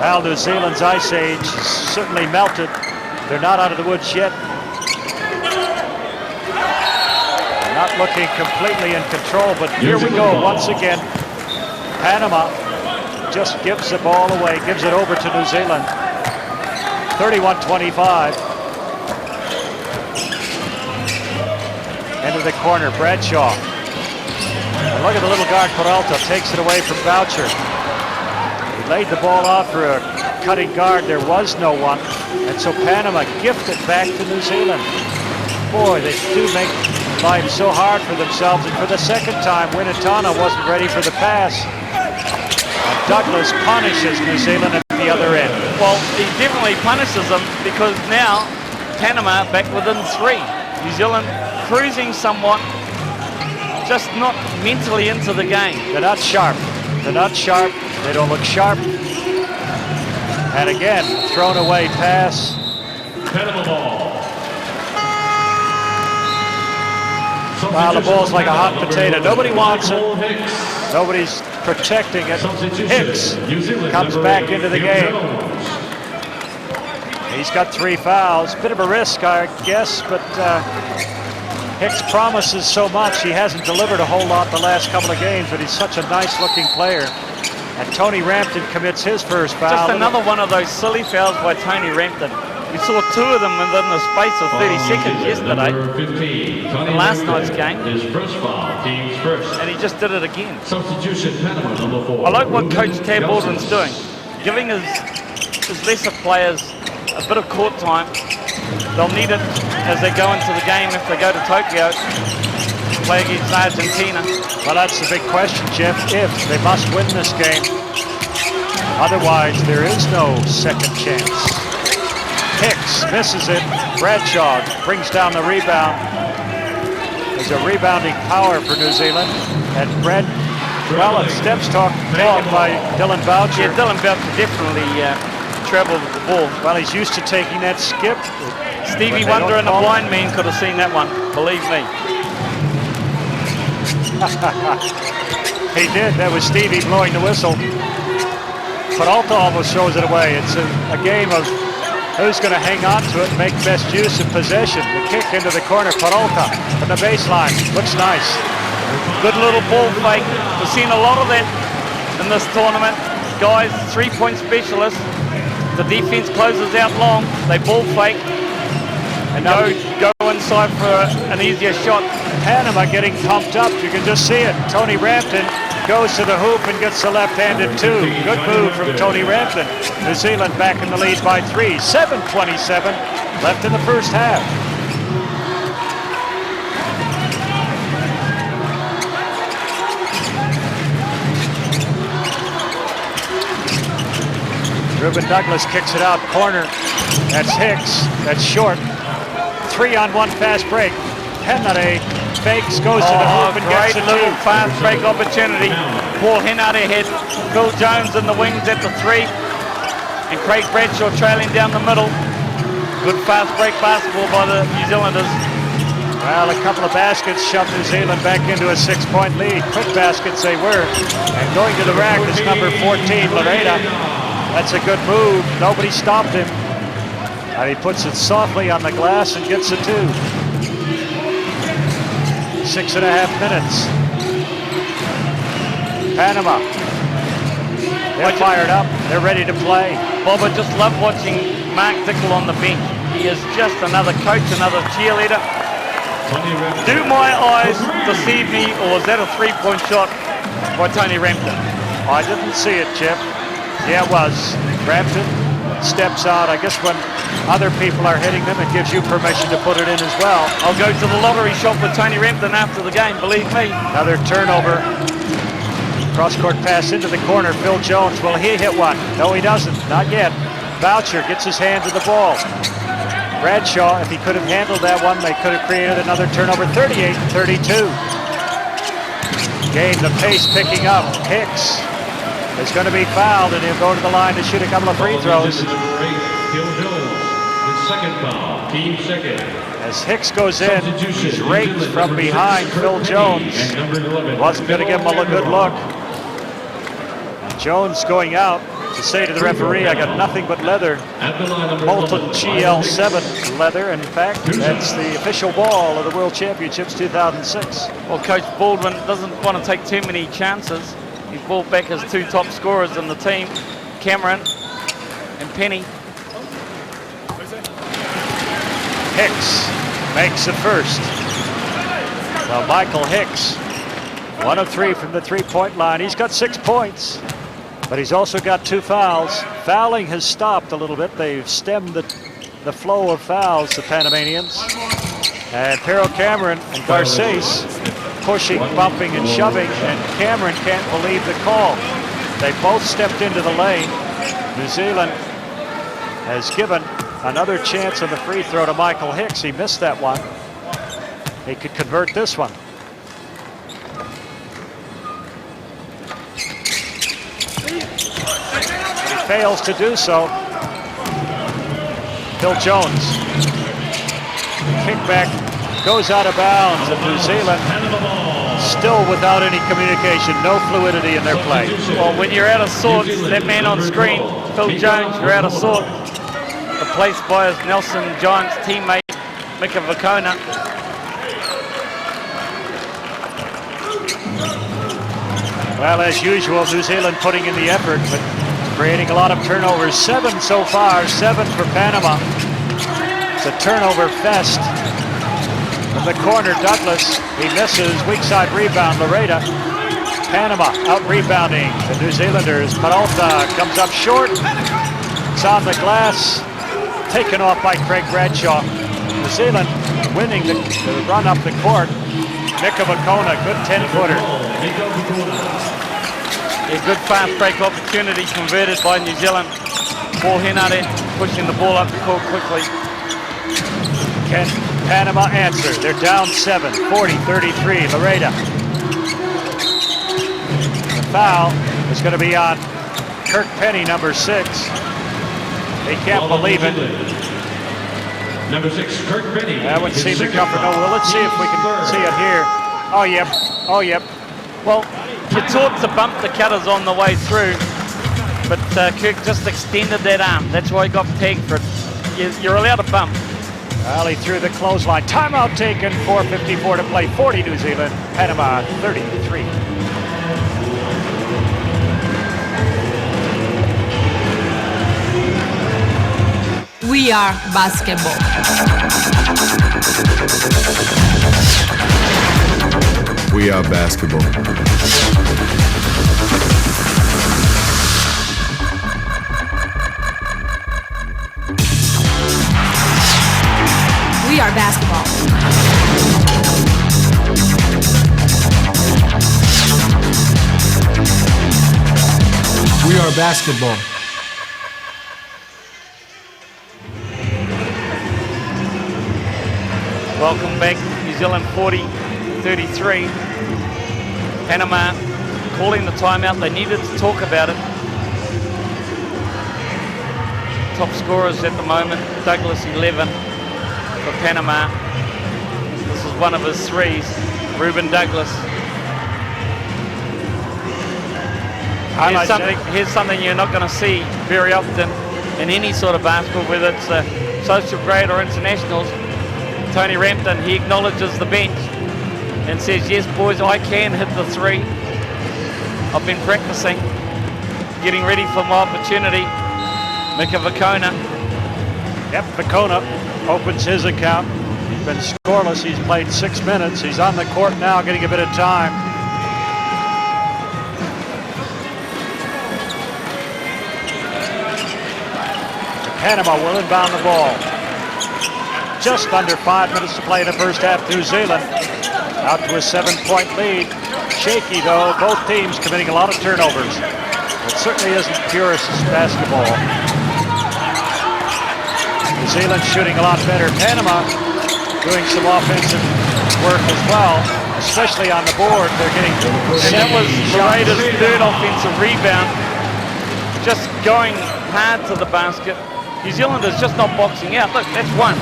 Well, New Zealand's ice age has certainly melted. They're not out of the woods yet. Not looking completely in control, but here we go once again. Panama just gives the ball away, gives it over to New Zealand. 31-25. Into the corner, Bradshaw. And look at the little guard, Peralta, takes it away from Boucher. He laid the ball out for a cutting guard. There was no one. And so Panama gifted back to New Zealand. Boy, they do make life so hard for themselves, and for the second time, Winatana wasn't ready for the pass. And Douglas punishes New Zealand at the other end.
Well, he definitely punishes them because now Panama back within 3. New Zealand cruising somewhat, just not mentally into the game.
They're not sharp. They're not sharp. They don't look sharp. And again, thrown away pass.
Panama ball.
Wow, the ball's like a hot potato. Nobody wants it. Nobody's protecting it. Hicks comes back into the game. He's got 3 fouls. Bit of a risk, I guess, but Hicks promises so much. He hasn't delivered a whole lot the last couple of games, but he's such a nice-looking player. And Tony Rampton commits his first foul.
Just another one of those silly fouls by Tony Rampton. We saw 2 of them within the space of 30 seconds yesterday in last night's game.
His first foul, team's first.
And he just did it again.
Substitution, Panama, number 4.
I like what Coach Tab Baldwin's doing, giving his lesser players a bit of court time. They'll need it as they go into the game if they go to Tokyo, play against Argentina.
Well, that's the big question, Jeff. If they must win this game, otherwise there is no second chance. Hicks misses it. Bradshaw brings down the rebound. There's a rebounding power for New Zealand. And well, it's steps talk by Dylan Boucher.
Yeah, Dylan Boucher definitely traveled with the ball.
Well, he's used to taking that skip.
Stevie Wonder and the blind man could have seen that one, believe me.
He did. That was Stevie blowing the whistle. Peralta almost throws it away. It's a game of who's going to hang on to it and make best use of possession. The kick into the corner. Peralta from the baseline. Looks nice.
Good little ball fake. We've seen a lot of that in this tournament. Guys, three-point specialists. The defense closes out long. They ball fake and go inside for an easier shot.
Panama getting pumped up. You can just see it. Tony Rampton goes to the hoop and gets the left-handed two. Good move from Tony Rampton. New Zealand back in the lead by 3. 7:27 left in the first half. Ruben Douglas kicks it out corner. That's Hicks. That's short. 3-on-1 fast break. Henare fakes, goes to the hoop and gets
great
it.
Little fast break opportunity. Paul Henare ahead. Phil Jones in the wings at the 3. And Craig Bradshaw trailing down the middle. Good fast break basketball by the New Zealanders.
Well, a couple of baskets shoved New Zealand back into a 6-point lead. Quick baskets they were. And going to the rack is number 14, Loretta. That's a good move. Nobody stopped him. And he puts it softly on the glass and gets a 2. 6.5 minutes. Panama. They're fired up. They're ready to play.
Bob, I just love watching Mark Dickel on the bench. He is just another coach, another cheerleader. Do my eyes deceive me, or is that a 3-point shot by Tony Rampton?
I didn't see it, Chip. Yeah, it was. Rampton steps out. I guess when other people are hitting them, it gives you permission to put it in as well.
I'll go to the lottery shop with Tony Rampton after the game, believe me.
Another turnover. Cross-court pass into the corner. Phil Jones, will he hit one? No, he doesn't. Not yet. Boucher gets his hand to the ball. Bradshaw, if he could have handled that one, they could have created another turnover. 38-32. Game, the pace picking up. Hicks is going to be fouled, and he'll go to the line to shoot a couple of free throws. As Hicks goes in, he's raked from behind Phil Jones. Wasn't going to give him a good look. And Jones going out to say to the referee, I got nothing but leather. Molten GL7 leather. In fact, that's the official ball of the World Championships 2006.
Well, Coach Baldwin doesn't want to take too many chances. He's brought back his 2 top scorers in the team, Cameron and Penny.
Hicks makes the first. Well, Michael Hicks, 1 of 3 from the 3-point line. He's got 6 points, but he's also got 2 fouls. Fouling has stopped a little bit. They've stemmed the flow of fouls, the Panamanians. And Pero Cameron and Garces pushing, bumping, and shoving, and Cameron can't believe the call. They both stepped into the lane. New Zealand has given another chance on the free throw to Michael Hicks. He missed that one. He could convert this one. He fails to do so. Phil Jones. Kickback goes out of bounds, and New Zealand still without any communication, no fluidity in their play.
Well, when you're out of sorts, that man on screen, Phil Jones, you're out of sorts. Replaced by his Nelson Giants teammate, Mika Vakona.
Well, as usual, New Zealand putting in the effort, but creating a lot of turnovers. 7 so far, 7 for Panama. It's a turnover fest. From the corner, Douglas, he misses. Weak side rebound, Loretta. Panama out rebounding the New Zealanders. Peralta comes up short. It's on the glass. Taken off by Craig Bradshaw. New Zealand winning the run up the court. Mika Vakona, good 10-footer.
A good fast break opportunity converted by New Zealand. Paul Henare pushing the ball up the court quickly.
Can Panama answer? They're down 7, 40-33, Laredo. The foul is going to be on Kirk Penny, number 6. They can't believe it.
Number 6, Kirk Penny.
That would seem to come from nowhere. Well, let's see if we can see it here. Oh, yep. Oh, yep.
Well, you taught to bump the cutters on the way through, but Kirk just extended that arm. That's why he got tagged for it. You're allowed to bump.
Well, he threw the clothesline. Timeout taken, 4:54 to play. 40 New Zealand, Panama 33.
We are basketball.
We are basketball.
We are basketball.
We are basketball.
Welcome back, New Zealand 40-33. Panama calling the timeout. They needed to talk about it. Top scorers at the moment, Douglas 11 for Panama. This is one of his threes, Ruben Douglas. Here's something you're not going to see very often in any sort of basketball, whether it's social grade or internationals. Tony Rampton, he acknowledges the bench and says, yes, boys, I can hit the three. I've been practicing, getting ready for my opportunity. Mika Vakona.
Yep, Vakona opens his account. He's been scoreless. He's played 6 minutes. He's on the court now, getting a bit of time. Panama will inbound the ball. Just under 5 minutes to play in the first half. New Zealand out to a 7-point lead. Shaky though, both teams committing a lot of turnovers. It certainly isn't purist basketball. New Zealand shooting a lot better. Panama doing some offensive work as well, especially on the board. They're getting,
and that was Laredo's third offensive rebound. Just going hard to the basket. New Zealand is just not boxing out. Look, that's one.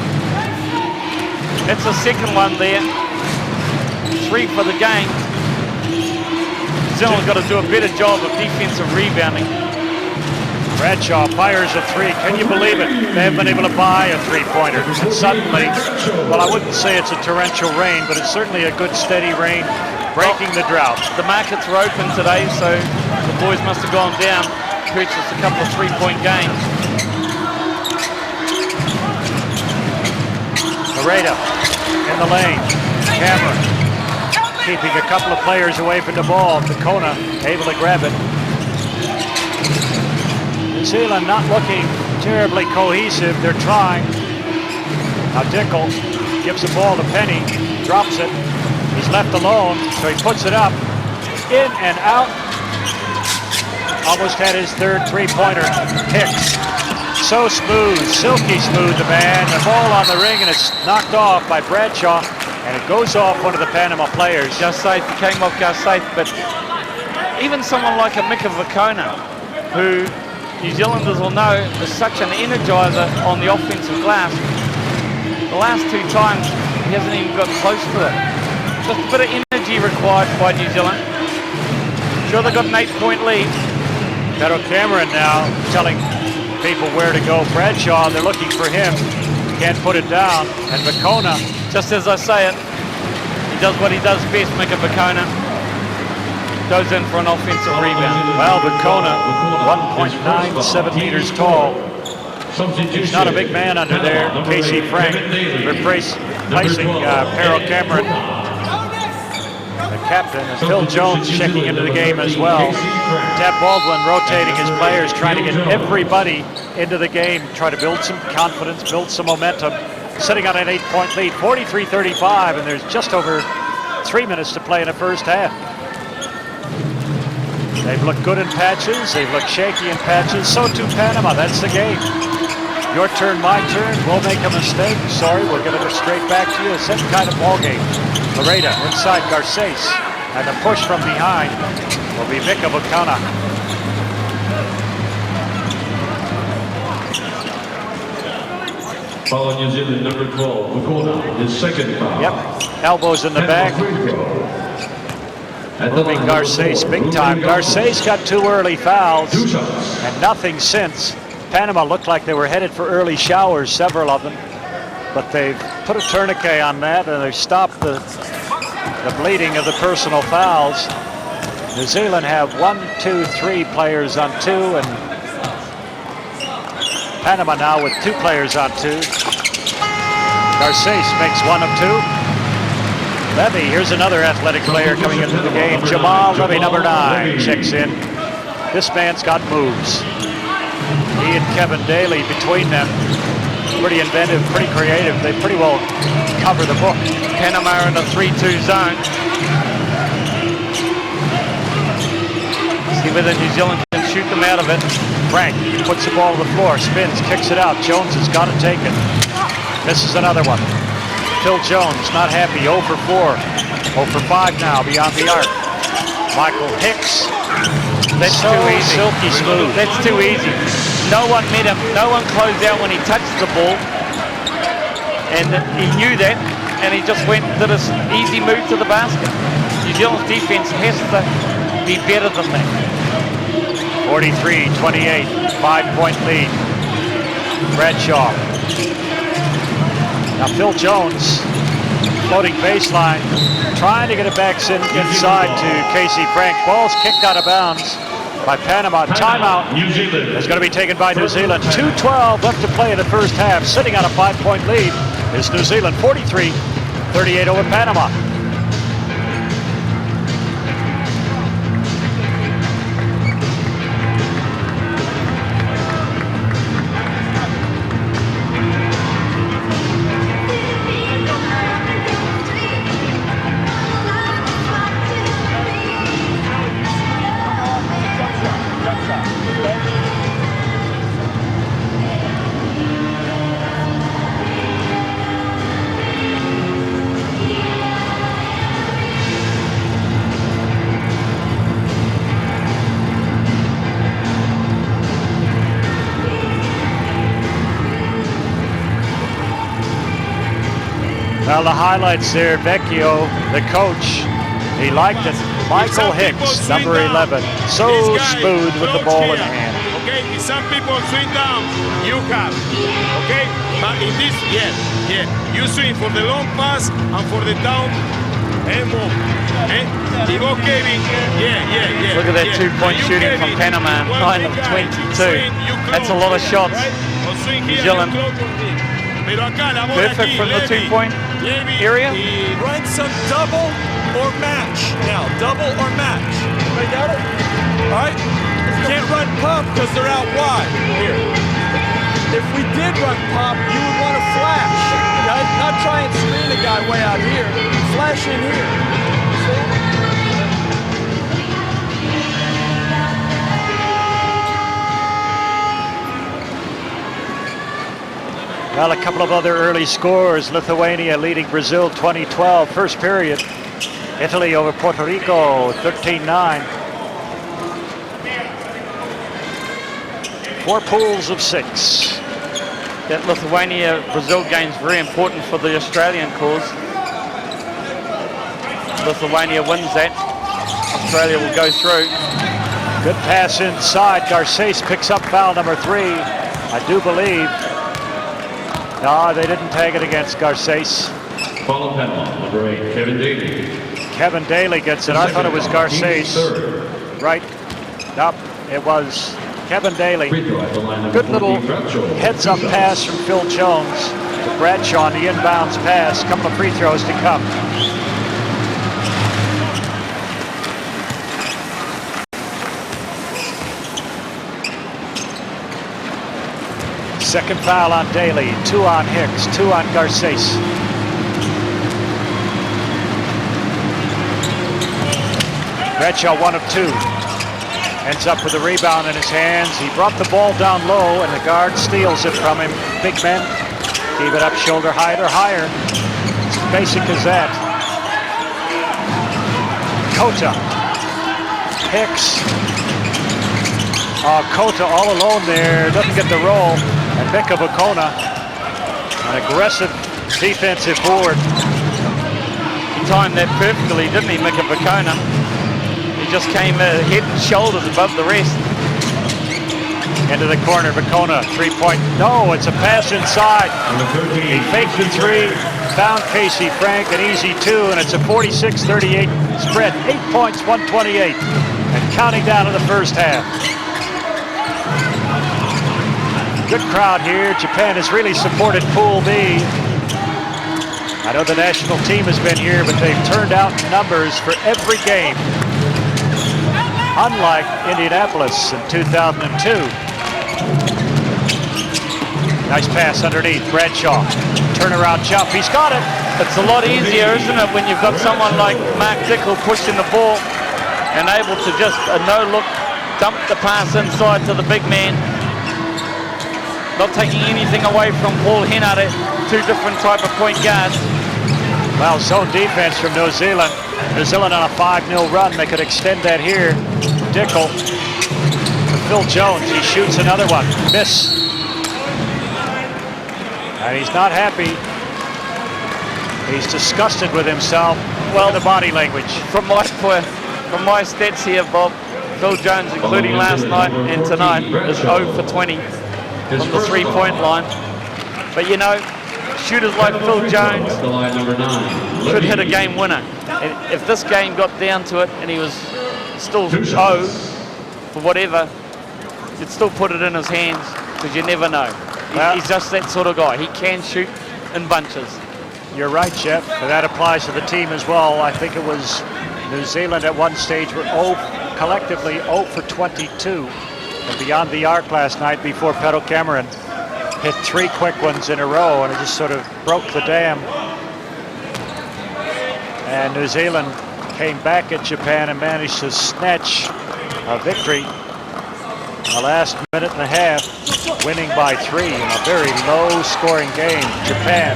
That's the second one there. 3 for the game. New Zealand's got to do a better job of defensive rebounding.
Bradshaw fires a 3. Can you believe it? They haven't been able to buy a 3-pointer. And suddenly, well, I wouldn't say it's a torrential rain, but it's certainly a good steady rain breaking the drought.
The markets were open today, so the boys must have gone down, purchased a couple of 3-point games.
Laredo in the lane. Cameron keeping a couple of players away from the ball. Vakona able to grab it. New Zealand not looking terribly cohesive. They're trying. Now Dickel gives the ball to Penny. Drops it. He's left alone, so he puts it up. In and out. Almost had his third 3-pointer. Hicks. So smooth, silky smooth, the man. The ball on the ring, and it's knocked off by Bradshaw, and it goes off one of the Panama players.
Garsaith came off Garsaith, but even someone like a Mika Vakona, who New Zealanders will know is such an energizer on the offensive glass, the last 2 times he hasn't even got close to it. Just a bit of energy required by New Zealand. Sure, they've got an 8-point lead.
Pero Cameron now telling people where to go. Bradshaw, they're looking for him. Can't put it down. And Vakona,
just as I say it, he does what he does best, Mika Vakona. Goes in for an offensive rebound.
Well, Vakona, 1.97 meters tall. He's not a big man under there. Casey Frank replacing Pero Cameron, the captain, and Phil Jones checking into the game as well. Tab Baldwin rotating his players, trying to get everybody into the game, try to build some confidence, build some momentum. sitting on an 8-point lead, 43-35, and there's just over 3 minutes to play in the first half. They've looked good in patches, they've looked shaky in patches, so too Panama, that's the game. Your turn, my turn, we'll make a mistake, sorry, we'll get it straight back to you, same kind of ball game. Lareda inside Garces, and the push from behind will be Mika Bukana.
Foul New Zealand number 12, Bukana, his second foul.
Yep, elbows in the back. Moving Garces big time. Garces got 2 early fouls and nothing since. Panama looked like they were headed for early showers, several of them, but they've put a tourniquet on that and they've stopped the bleeding of the personal fouls. New Zealand have 1, 2, 3 players on 2, and Panama now with 2 players on 2. Garces makes 1 of 2. Levy, here's another athletic player coming into the game. Jamal Levy, number 9, checks in. This man's got moves. He and Kevin Daly, between them, pretty inventive, pretty creative. They pretty well cover the book.
Panama in a 3-2 zone. See whether New Zealand can shoot them out of it.
Frank puts the ball on the floor, spins, kicks it out. Jones has got to take it. Misses another one. Phil Jones, not happy, 0 for 4. 0 for 5 now, beyond the arc. Michael Hicks.
That's
so
too easy.
Silky smooth.
That's too easy. No one met him. No one closed out when he touched the ball. And he knew that, and he just went and did an easy move to the basket. New Zealand's defense has to be better than that.
43-28, 5-point lead. Bradshaw. Now Phil Jones, floating baseline, trying to get it back inside to Casey Frank. Ball's kicked out of bounds by Panama. Timeout is going to be taken by New Zealand. 2:12 left to play in the first half. Sitting on a 5-point lead is New Zealand, 43-38 over Panama. Well, the highlights there, Vecchio, the coach, he liked it. Michael Hicks, number 11, so smooth with the ball in hand.
Okay, if some people swing down, you have, okay? But in this, yeah, you swing for the long pass and for the down and move. Okay? Okay, yeah.
Look at that 2-point shooting from Panama, 9 of 22. That's a lot of shots. New Zealand perfect from the 2-point area.
Run some double or match. Now, double or match. I got it? All right? Can't run pump because they're out wide. Here. If we did run pump, you would want to flash. Okay? Not try and screen a guy way out here. Flash in here. See?
Well, a couple of other early scores. Lithuania leading Brazil 2012, first period. Italy over Puerto Rico, 13-9. 4 pools of 6.
That Lithuania-Brazil game is very important for the Australian cause. Lithuania wins that, Australia will go through.
Good pass inside. Garces picks up foul number 3. I do believe. No, they didn't tag it against Garces.
Foul on Panama, number 8, Kevin Daly.
Kevin Daly gets it. I thought it was Garces. Right. Nope, it was Kevin Daly. Good little heads-up pass from Phil Jones to Bradshaw on the inbounds pass. Couple of free throws to come. Second foul on Daly, 2 on Hicks, 2 on Garces. Bradshaw 1 of 2. Ends up with a rebound in his hands. He brought the ball down low and the guard steals it from him. Big men, keep it up shoulder height or higher. It's as basic as that. Kota. Hicks. Kota all alone there, doesn't get the roll. And Mika Vukona, an aggressive defensive board.
He timed that perfectly, didn't he, Mika Vukona? He just came head and shoulders above the rest.
Into the corner, Vukona, 3-point. No, it's a pass inside. He faked the 3, found Casey Frank, an easy 2, and it's a 46-38 spread. 8 points, 128, and counting down to the first half. Good crowd here. Japan has really supported Pool B. I know the national team has been here, but they've turned out numbers for every game. Unlike Indianapolis in 2002. Nice pass underneath, Bradshaw. Turnaround jump, he's got it.
It's a lot easier, isn't it, when you've got someone like Mark Dickel pushing the ball and able to just a no-look dump the pass inside to the big man. Not taking anything away from Paul Henare, 2 different type of point guards.
Well, zone defense from New Zealand. New Zealand on a 5-0 run. They could extend that here. Dickel. Phil Jones, he shoots another one. Miss. And he's not happy. He's disgusted with himself. Well, the body language.
From my stats here, Bob, Phil Jones, including last night and tonight, is 0 for 20 from the 3-point line. But you know, shooters like Phil Jones could hit a game winner. And if this game got down to it and he was still 0 for whatever, you'd still put it in his hands because you never know. He's just that sort of guy. He can shoot in bunches.
You're right, Jeff. And that applies to the team as well. I think it was New Zealand at one stage were collectively 0 for 22. And beyond the arc last night before Pedro Cameron hit 3 quick ones in a row, and it just sort of broke the dam. And New Zealand came back at Japan and managed to snatch a victory in the last minute and a half, winning by 3 in a very low-scoring game. Japan,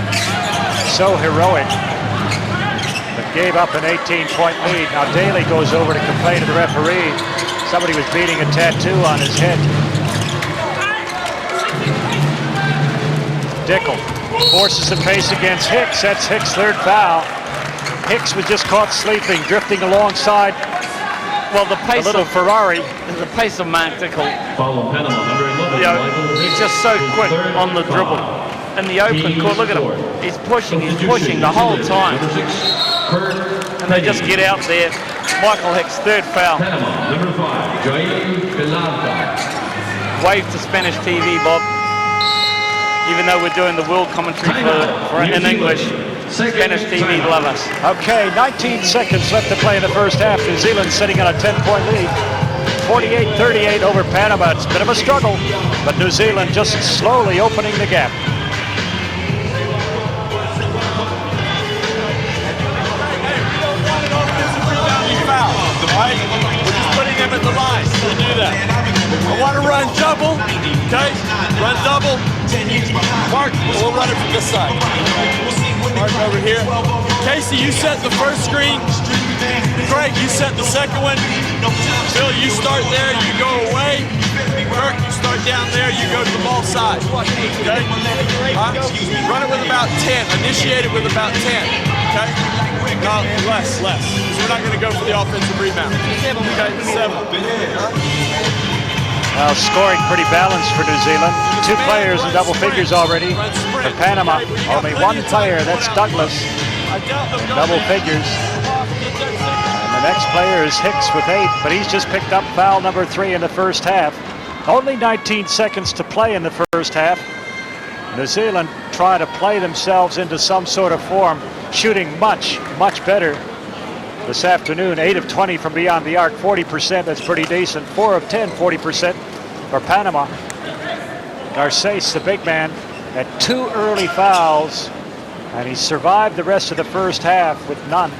so heroic, but gave up an 18-point lead. Now Daly goes over to complain to the referee. Somebody was beating a tattoo on his head. Dickel forces the pace against Hicks. That's Hicks' 3rd foul. Hicks was just caught sleeping, drifting alongside.
Well, the pace
little
of
Ferrari.
The pace of Mark Dickel.
Follow Panama, number 11.
You know, he's just so quick on the dribble. In the open court, look at him. He's pushing the whole time. And they just get out there. Michael Hicks, 3rd foul.
Panama, number 5, Jair Pilata.
Wave to Spanish TV, Bob. Even though we're doing the world commentary for in English, Spanish TV love us.
Okay, 19 seconds left to play in the first half. New Zealand sitting on a 10-point lead. 48-38 over Panama. It's a bit of a struggle, but New Zealand just slowly opening the gap.
Right? We're just putting them at the line to do that. I want to run double, okay? Run double. Mark, we'll run it from this side. Mark over here. Casey, you set the first screen. Greg, you set the second one. Phil, you start there, you go away. Kirk, you start down there, you go to the ball side. Okay? Run it with about 10. Initiate it with about 10. Okay? No, less. We're not going to go for the offensive rebound. Okay, 7.
Well, scoring pretty balanced for New Zealand. 2 players in double figures already. For Panama, only 1 player, that's Douglas, in double figures. And the next player is Hicks with 8, but he's just picked up foul number 3 in the first half. Only 19 seconds to play in the first half. New Zealand try to play themselves into some sort of form, shooting much better this afternoon. 8 of 20 from beyond the arc, 40%. That's pretty decent. 4 of 10, 40% for Panama. Garces, the big man, had 2 early fouls, and he survived the rest of the first half with none.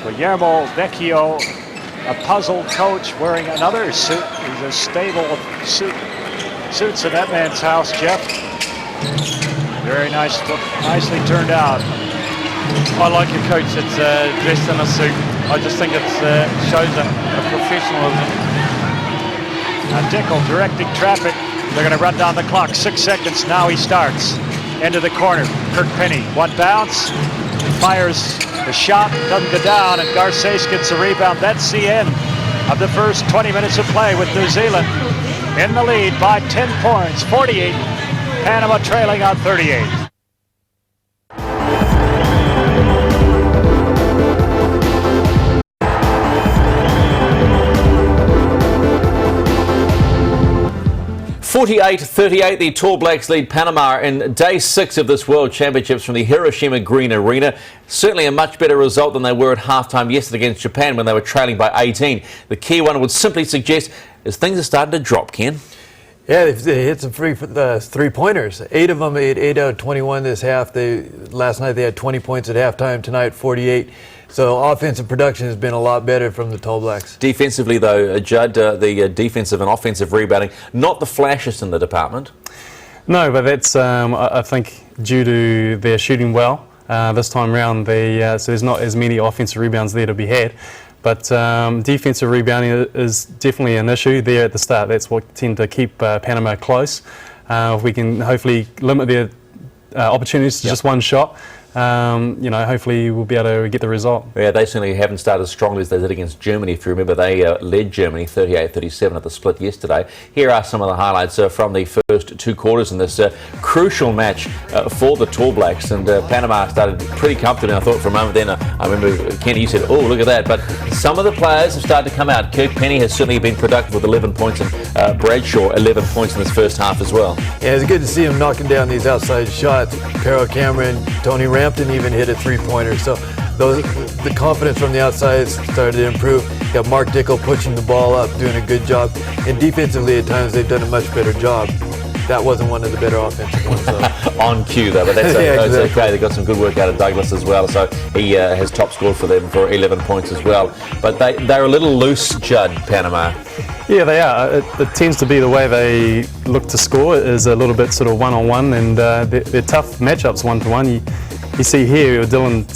Guillermo Vecchio, a puzzled coach wearing another suit. He's a stable of suits in that man's house, Jeff. Very nice, nicely turned out.
I like a coach that's dressed in a suit. I just think it shows a professionalism.
Now Dickel directing traffic. They're going to run down the clock. 6 seconds. Now he starts. Into the corner. Kirk Penny. One bounce. Fires the shot. Doesn't go down. And Garces gets the rebound. That's the end of the first 20 minutes of play with New Zealand in the lead by 10 points. 48. Panama trailing on 38.
.48-38, the Tall Blacks lead Panama in day 6 of this World Championships from the Hiroshima Green Arena. Certainly a much better result than they were at halftime yesterday against Japan when they were trailing by 18. The key one would simply suggest is things are starting to drop, Ken.
Yeah, they hit some three-pointers. 8 of them, 8 out of 21 this half. Last night they had 20 points at halftime. Tonight, 48. So offensive production has been a lot better from the Tall Blacks.
Defensively, though, Judd, the defensive and offensive rebounding, not the flashiest in the department.
No, but that's, I think, due to their shooting well this time round. So there's not as many offensive rebounds there to be had. But defensive rebounding is definitely an issue there at the start. That's what tend to keep Panama close. If we can hopefully limit their opportunities to just one shot, hopefully we'll be able to get the result.
Yeah, they certainly haven't started as strongly as they did against Germany. If you remember, they led Germany 38-37 at the split yesterday. Here are some of the highlights from the first 2 quarters in this crucial match for the Tall Blacks. And Panama started pretty comfortably, I thought, for a moment. Then I remember, Kenny, you said, oh, look at that. But some of the players have started to come out. Kirk Penny has certainly been productive with 11 points, and Bradshaw 11 points in this first half as well.
Yeah, it's good to see him knocking down these outside shots. Carol Cameron, Tony Rampton even hit a 3-pointer. So the confidence from the outside started to improve. You got Mark Dickel pushing the ball up, doing a good job. And defensively, at times, they've done a much better job. That wasn't one of the better offensive ones, though.
On cue, though, but that's,
yeah, exactly.
That's okay. They got some good work out of Douglas as well, so he has top scored for them for 11 points as well. But they're a little loose, Judd, Panama.
Yeah, they are. It tends to be the way they look to score is a little bit sort of one-on-one, and they're tough matchups one-to-one. You see here, Dylan,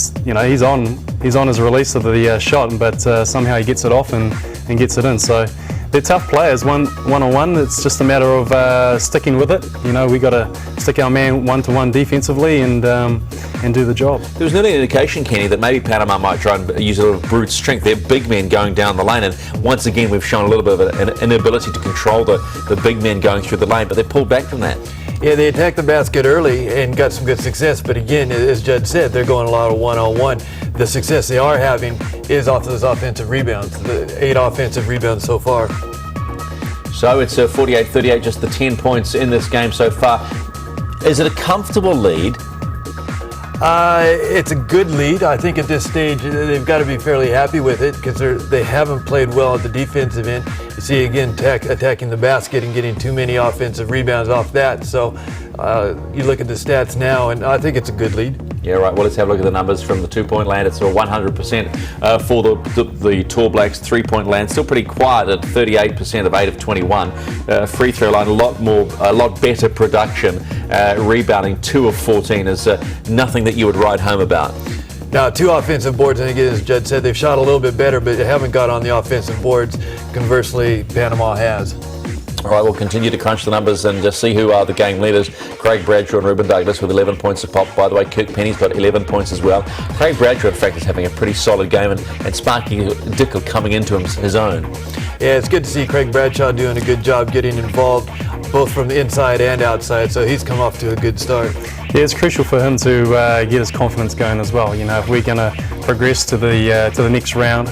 he's on his release of the shot, but somehow he gets it off and gets it in. So they're tough players, one-on-one. It's just a matter of sticking with it. We got to stick our man one-to-one defensively and do the job.
There was an early indication, Kenny, that maybe Panama might try and use a little brute strength. They're big men going down the lane, and once again we've shown a little bit of an inability to control the big men going through the lane, but they pulled back from that.
Yeah, they attacked the basket early and got some good success, but again, as Judd said, they're going a lot of one-on-one. The success they are having is off those offensive rebounds, the 8 offensive rebounds so far.
So it's 48-38, just the 10 points in this game so far. Is it a comfortable lead?
It's a good lead. I think at this stage they've got to be fairly happy with it because they haven't played well at the defensive end. You see again attacking the basket and getting too many offensive rebounds off that. So you look at the stats now, and I think it's a good lead.
Yeah, right. Well, let's have a look at the numbers from the 2-point land. It's 100% for the Tall Blacks. 3-point land still pretty quiet at 38% of 8 of 21. Free throw line a lot better production. Rebounding 2 of 14 is nothing that you would write home about.
Now, 2 offensive boards, and again, as Judd said, they've shot a little bit better, but they haven't got on the offensive boards. Conversely, Panama has.
All right, we'll continue to crunch the numbers and just see who are the game leaders. Craig Bradshaw and Ruben Douglas with 11 points a pop. By the way, Kirk Penny's got 11 points as well. Craig Bradshaw, in fact, is having a pretty solid game, and Sparky Dickel coming into his own.
Yeah, it's good to see Craig Bradshaw doing a good job getting involved, both from the inside and outside, so he's come off to a good start.
Yeah, it's crucial for him to get his confidence going as well. If we're going to progress to the next round,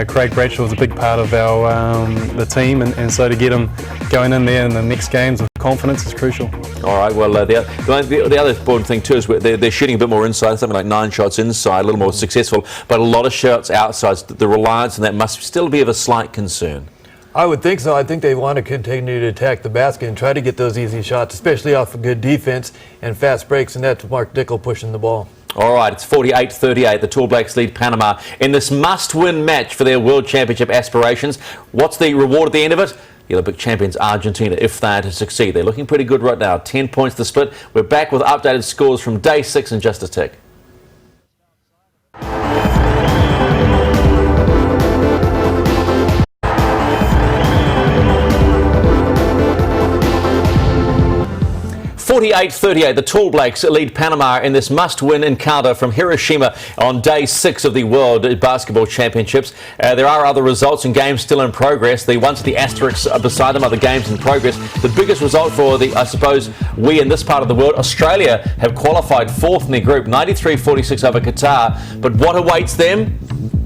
Craig Bradshaw is a big part of the team, and so to get him going in there in the next games with confidence is crucial.
All right, well, the other important thing too is they're shooting a bit more inside, something like 9 shots inside, a little more successful, but a lot of shots outside. The reliance on that must still be of a slight concern.
I would think so. I think they want to continue to attack the basket and try to get those easy shots, especially off of good defense and fast breaks, and that's Mark Dickel pushing the ball.
All right, it's 48-38. The Tall Blacks lead Panama in this must-win match for their World Championship aspirations. What's the reward at the end of it? The Olympic champions Argentina, if they are to succeed. They're looking pretty good right now. 10 points to split. We're back with updated scores from day 6 in just a tick. The Tall Blacks lead Panama in this must-win encounter from Hiroshima on day 6 of the World Basketball Championships. There are other results and games still in progress. The ones with the asterisks beside them are the games in progress. The biggest result for I suppose, we in this part of the world, Australia have qualified 4th in their group, 93-46 over Qatar. But what awaits them?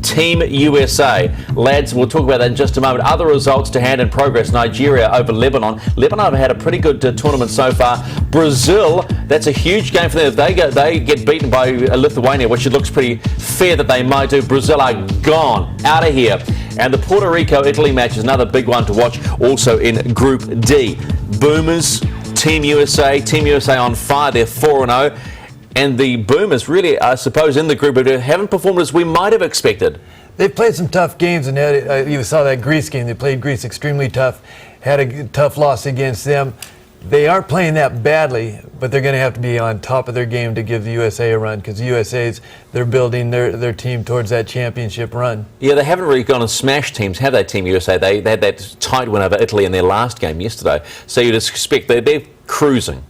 Team USA. Lads, we'll talk about that in just a moment. Other results to hand in progress. Nigeria over Lebanon. Lebanon have had a pretty good tournament so far. Brazil, that's a huge game for them. If they get beaten by Lithuania, which it looks pretty fair that they might do, Brazil are gone, out of here. And the Puerto Rico-Italy match is another big one to watch, also in Group D. Boomers, Team USA on fire. They're 4-0. And the Boomers really, I suppose, in the group haven't performed as we might have expected.
They've played some tough games, and you saw that Greece game. They played Greece extremely tough, had a tough loss against them. They aren't playing that badly, but they're going to have to be on top of their game to give the USA a run, because the they're building their team towards that championship run. Yeah, they haven't really gone and smashed teams, have they, Team USA? They had that tight win over Italy in their last game yesterday. So you'd expect they're cruising.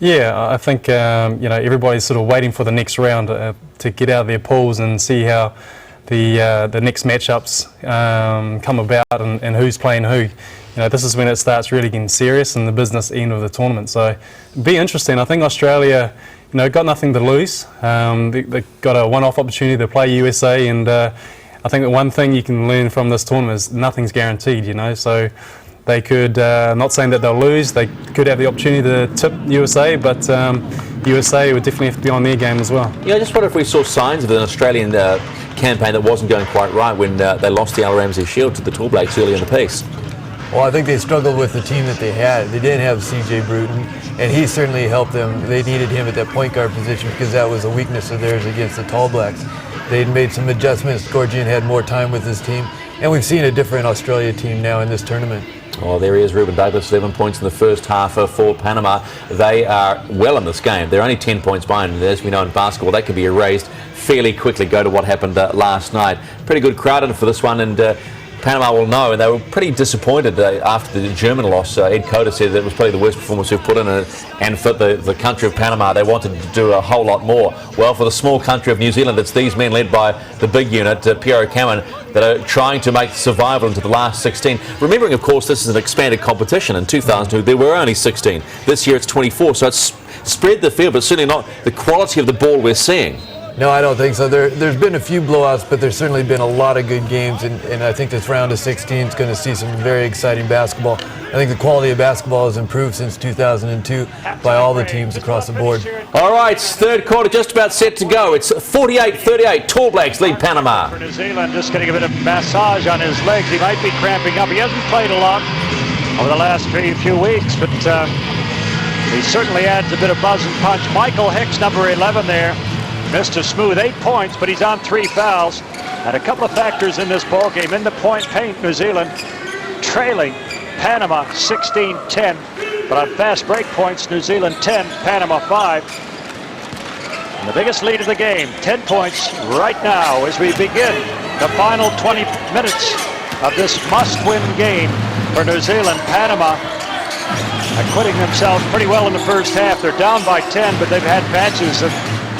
Yeah, I think everybody's sort of waiting for the next round to get out of their pools and see how the next matchups come about and who's playing who. This is when it starts really getting serious in the business end of the tournament. So it'll be interesting. I think Australia, got nothing to lose. They got a one-off opportunity to play USA, and I think the one thing you can learn from this tournament is nothing's guaranteed. So they could, not saying that they'll lose, they could have the opportunity to tip USA, but USA would definitely have to be on their game as well.
Yeah, I just wonder if we saw signs of an Australian campaign that wasn't going quite right when they lost the Al Ramsey Shield to the Tall Blacks early in the piece.
Well, I think they struggled with the team that they had. They didn't have C.J. Bruton, and he certainly helped them. They needed him at that point guard position because that was a weakness of theirs against the Tall Blacks. They'd made some adjustments. Gorgian had more time with his team, and we've seen a different Australia team now in this tournament.
Oh, there he is, Ruben Douglas, 11 points in the first half for Panama. They are well in this game. They're only 10 points behind, and as we know in basketball, that can be erased fairly quickly. Go to what happened last night. Pretty good crowd in for this one, and Panama will know, and they were pretty disappointed after the German loss. Ed Coder said that it was probably the worst performance we've put in, and for the country of Panama, they wanted to do a whole lot more. Well, for the small country of New Zealand, it's these men led by the big unit, Pierre Cameron, that are trying to make survival into the last 16. Remembering, of course, this is an expanded competition. In 2002, there were only 16. This year, it's 24, so it's spread the field, but certainly not the quality of the ball we're seeing.
No, I don't think so. There's been a few blowouts, but there's certainly been a lot of good games, and I think this round of 16 is going to see some very exciting basketball. I think the quality of basketball has improved since 2002 by all the teams across the board.
All right, third quarter just about set to go. It's 48-38. Tall Blacks lead Panama.
For New Zealand, just getting a bit of massage on his legs. He might be cramping up. He hasn't played a lot over the last few weeks, but he certainly adds a bit of buzz and punch. Michael Hicks, number 11 there. Missed a smooth 8 points, but he's on 3 fouls. And a couple of factors in this ball game. In the point paint, New Zealand trailing Panama 16-10. But on fast break points, New Zealand 10, Panama 5. And the biggest lead of the game, 10 points right now as we begin the final 20 minutes of this must-win game for New Zealand. Panama acquitting themselves pretty well in the first half. They're down by 10, but they've had matches of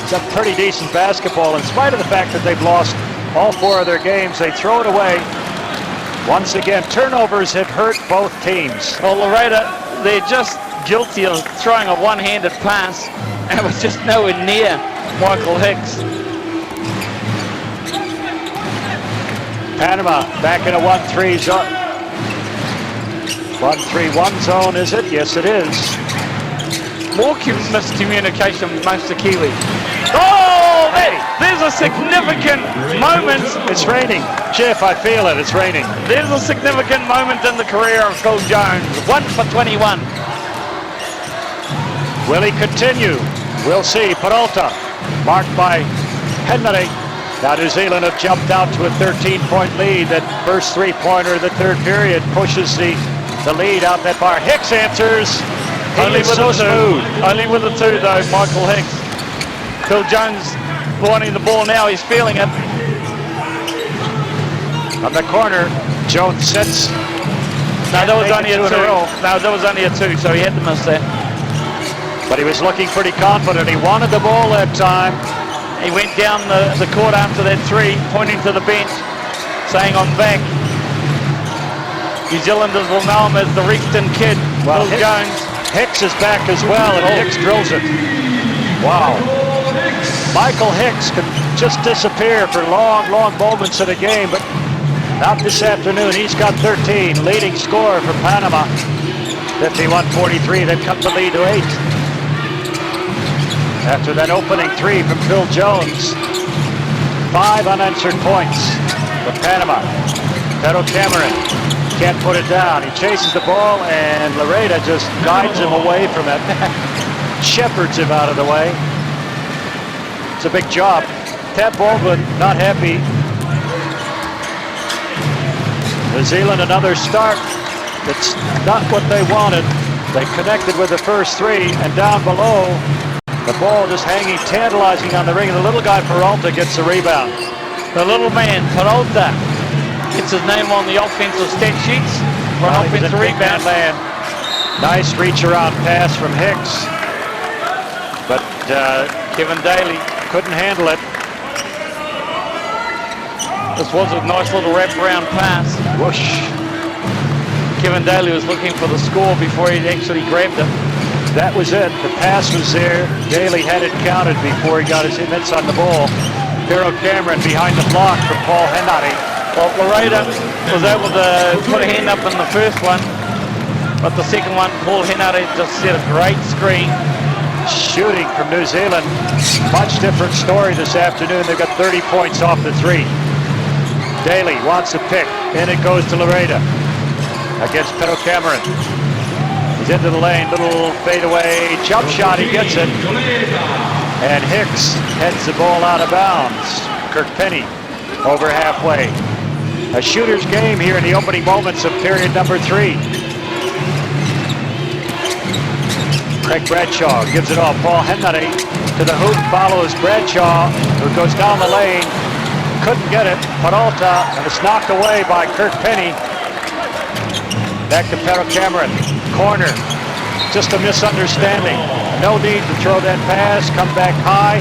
some pretty decent basketball. In spite of the fact that they've lost all 4 of their games, they throw it away. Once again, turnovers have hurt both teams.
Well, Loretta, they're just guilty of throwing a one-handed pass, and it was just nowhere near Michael Hicks.
Panama back in a 1-3 zone. 1-3-1 zone, is it? Yes, it is.
More miscommunication amongst the Kiwis. Oh, hey, there's a significant moment.
It's raining. Jeff, I feel it. It's raining.
There's a significant moment in the career of Phil Jones. 1 for 21.
Will he continue? We'll see. Peralta, marked by Henry. Now New Zealand have jumped out to a 13-point lead. That first three-pointer of the third period pushes the lead out that bar. Hicks answers.
Only with
so
the two.
smooth.
Only with the two, though, Michael Hicks. Phil Jones wanting the ball now. He's feeling it.
On the corner, Jones sits.
No, that was only a
two in a
two.
row.
No, that was only a two, so he had to miss that.
But he was looking pretty confident. He wanted the ball that time.
He went down the court after that three, pointing to the bench, saying, "I'm back." New Zealanders will know him as the Rexton kid,
Well,
Phil Jones.
Hicks is back as well, and Hicks drills it. Wow. Michael Hicks can just disappear for long, long moments in a game, but not this afternoon. He's got 13, leading scorer for Panama. 51-43, they've cut the lead to 8. After that opening three from Phil Jones, 5 unanswered points for Panama. Pedro Cameron can't put it down. He chases the ball, and Lareda just guides him away from it. Shepherds him out of the way. It's a big job. Ted Baldwin not happy. New Zealand another start. It's not what they wanted. They connected with the first three, and down below, the ball just hanging, tantalizing on the ring, and the little guy Peralta gets the rebound.
The little man, Peralta, gets his name on the offensive stat sheets for an offensive rebound.
Land. Nice reach around pass from Hicks, but
Kevin Daly
couldn't handle it.
This was a nice little wraparound pass.
Whoosh.
Kevin Daly was looking for the score before he actually grabbed it.
That was it. The pass was there. Daly had it counted before he got his mitts on the ball. Pedro Cameron behind the block from Paul Henry.
Well, Lareda was able to put a hand up in the first one, but the second one, Paul Henry just set a great screen.
Shooting from New Zealand. Much different story this afternoon. They've got 30 points off the three. Daly wants a pick. And it goes to Lareda against Pedro Cameron. He's into the lane, little fadeaway jump shot, he gets it. And Hicks heads the ball out of bounds. Kirk Penny over halfway. A shooter's game here in the opening moments of period number 3. Craig Bradshaw gives it off. Paul Henry to the hoop, follows Bradshaw, who goes down the lane. Couldn't get it. Peralta, and it's knocked away by Kirk Penny. Back to Pedro Cameron. Corner. Just a misunderstanding. No need to throw that pass. Come back high.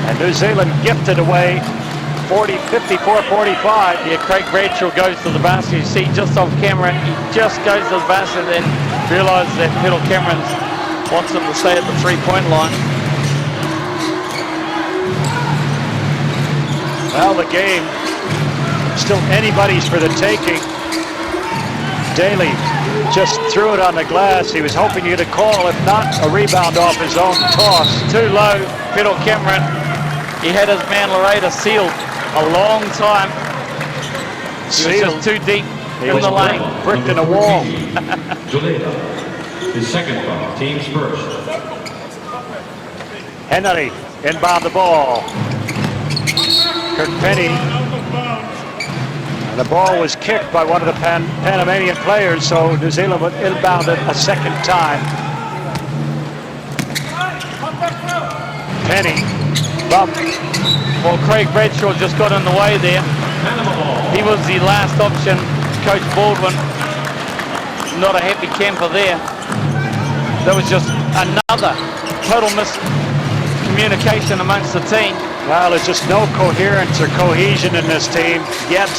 And New Zealand gifted away 54-45.
Yeah, Craig Bradshaw goes to the basket. You see just off camera, he just goes to the basket and realizes that Pedro Cameron wants him to stay at the three-point line.
Well, the game still anybody's for the taking. Daly just threw it on the glass. He was hoping to get a call, if not a rebound off his own toss.
Too low, Pedro Cameron. He had his man Lareda sealed a long time. He was just too deep in the lane.
Bricked in a wall.
His second foul, team's first.
Henry inbound the ball. Kirk Penny. And the ball was kicked by one of the Panamanian players, so New Zealand would inbound it a second time. Penny. Bump.
Well, Craig Bradshaw just got in the way there. He was the last option. Coach Baldwin, not a happy camper there. That was just another total miscommunication amongst the team.
Well, there's just no coherence or cohesion in this team yet.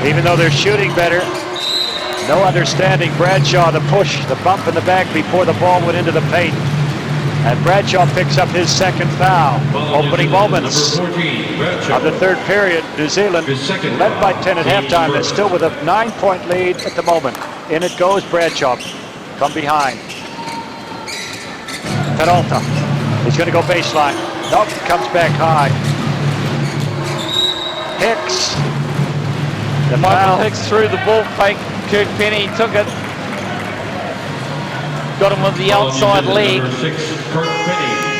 Even though they're shooting better, no understanding. Bradshaw, the push, the bump in the back before the ball went into the paint. And Bradshaw picks up his second foul. Opening moments of the third period. New Zealand led by 10 at halftime. They're still with a 9-point lead at the moment. In it goes Bradshaw. Come behind. Peralta. He's going to go baseline. Nope, comes back high. Hicks. The
Michael
foul.
Hicks threw the ball fake. Kirk Penny took it. Got him with the outside leg.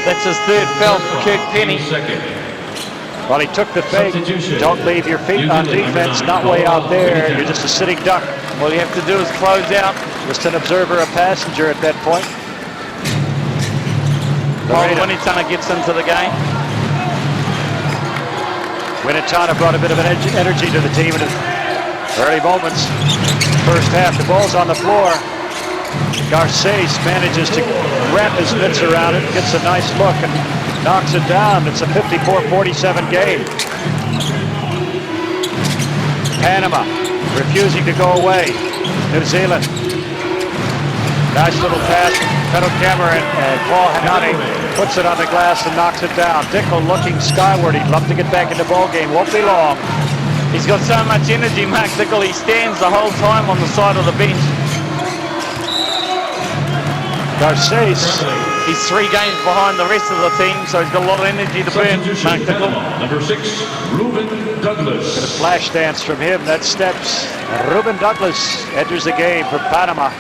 That's his third foul for Kirk Penny.
Well, he took the fake. Don't leave your feet on defense, not way out there. You're just a sitting duck.
All you have to do is close out.
Just an observer, a passenger at that point.
Winitana gets into the game.
Winitana brought a bit of an energy to the team in early moments. First half, the ball's on the floor. Garces manages to wrap his mitts around it, gets a nice look, and knocks it down. It's a 54-47 game. Panama refusing to go away. New Zealand. Nice little pass. Pedro Cameron and Paul Hanani puts it on the glass and knocks it down. Dickel looking skyward. He'd love to get back in the ball game. Won't be long.
He's got so much energy, Mark Dickel. He stands the whole time on the side of the bench.
Garces.
He's 3 games behind the rest of the team, so he's got a lot of energy to burn. Mark Dickel.
Number 6, Ruben Douglas.
Got a flash dance from him. That steps. And Ruben Douglas enters the game for Panama.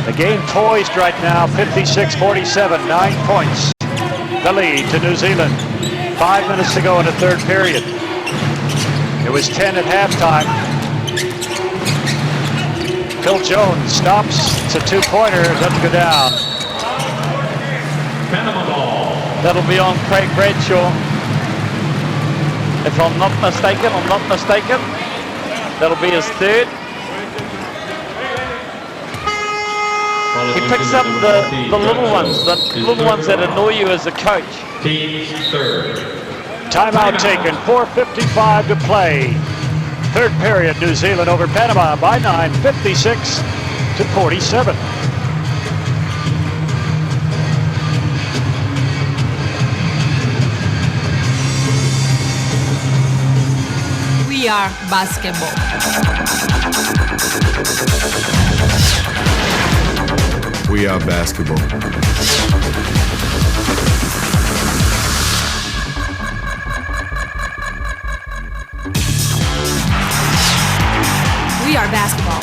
The game poised right now, 56-47, 9 points. The lead to New Zealand. 5 minutes to go in the third period. It was 10 at halftime. Phil Jones stops. It's a 2-pointer. Doesn't go down.
Panama ball.
That'll be on Craig Bradshaw. If I'm not mistaken, that'll be his third. He picks up the little ones that annoy you as a coach.
Team's third.
Timeout taken, 4:55 to play. Third period, New Zealand over Panama by 9, 56-47.
We are basketball.
We are basketball.
We are basketball.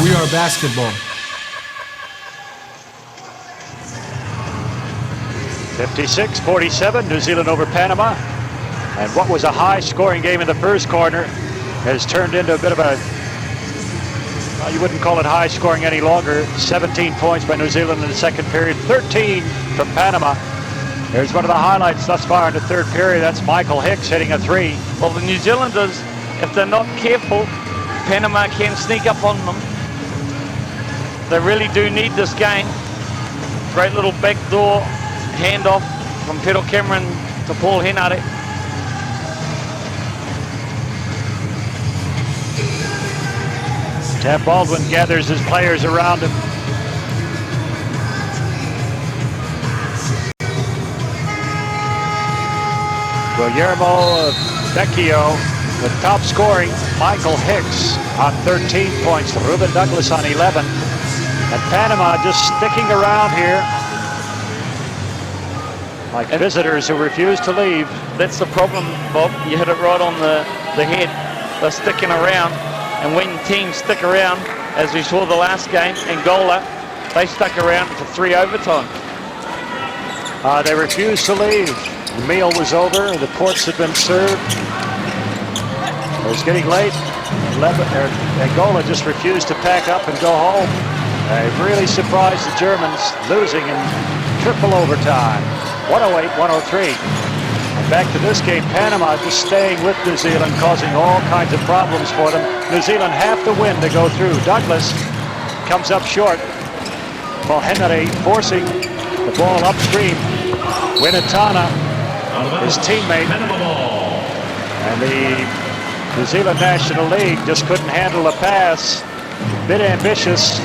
We are basketball.
56-47, New Zealand over Panama. And what was a high-scoring game in the first quarter has turned into a bit of a, well, you wouldn't call it high-scoring any longer. 17 points by New Zealand in the second period, 13 from Panama. Here's one of the highlights thus far in the third period. That's Michael Hicks hitting a 3.
Well, the New Zealanders, if they're not careful, Panama can sneak up on them. They really do need this game. Great little backdoor handoff from Pedro Cameron to Paul Henare.
Tab Baldwin gathers his players around him. Guillermo Vecchio with top scoring. Michael Hicks on 13 points. Ruben Douglas on 11. And Panama just sticking around here like visitors who refuse to leave.
That's the problem, Bob. You hit it right on the head. They're sticking around. And when teams stick around, as we saw the last game, Angola, they stuck around for 3 overtime.
They refused to leave. The meal was over. The ports had been served. It was getting late. Angola just refused to pack up and go home. They really surprised the Germans, losing in triple overtime. 108-103. Back to this game, Panama just staying with New Zealand, causing all kinds of problems for them. New Zealand have to win to go through. Douglas comes up short. Paul Henare forcing the ball upstream. Winitana, his teammate. And the New Zealand National League just couldn't handle the pass. Bit ambitious.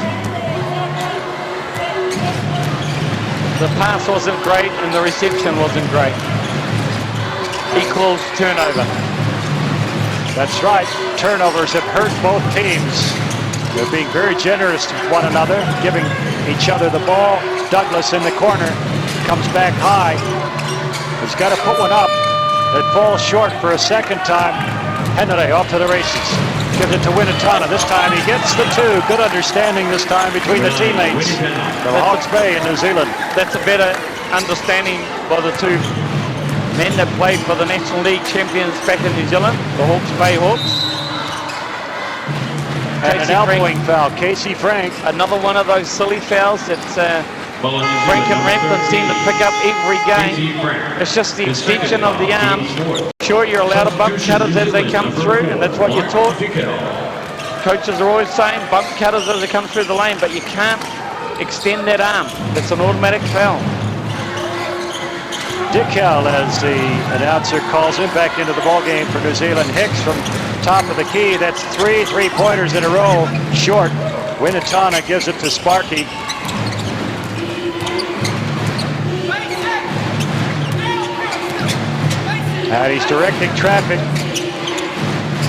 The pass wasn't great and the reception wasn't great. Equals turnover.
That's right. turnovers have hurt both teams. They're being very generous to one another, giving each other the ball. Douglas in the corner, comes back high. He's got to put one up. It falls short for a second time. Henry off to the races. Gives it to Winnetana. This time he gets the two. Good understanding this time between the teammates from Hawke's Bay in New Zealand.
That's a better understanding by the two men that played for the National League champions back in New Zealand, the Hawke's Bay Hawks.
And an elbowing foul. Casey Frank.
Another one of those silly fouls that Frank and Rampton seem to pick up every game. It's just the extension of the arms. Sure, you're allowed to bump cutters as they come through, and that's what you're taught. Coaches are always saying bump cutters as they come through the lane, but you can't extend that arm. It's an automatic foul.
Dickel, as the announcer calls him, back into the ballgame for New Zealand. Hicks from top of the key. That's three three-pointers in a row. Short. Winnetana gives it to Sparky. And he's directing traffic.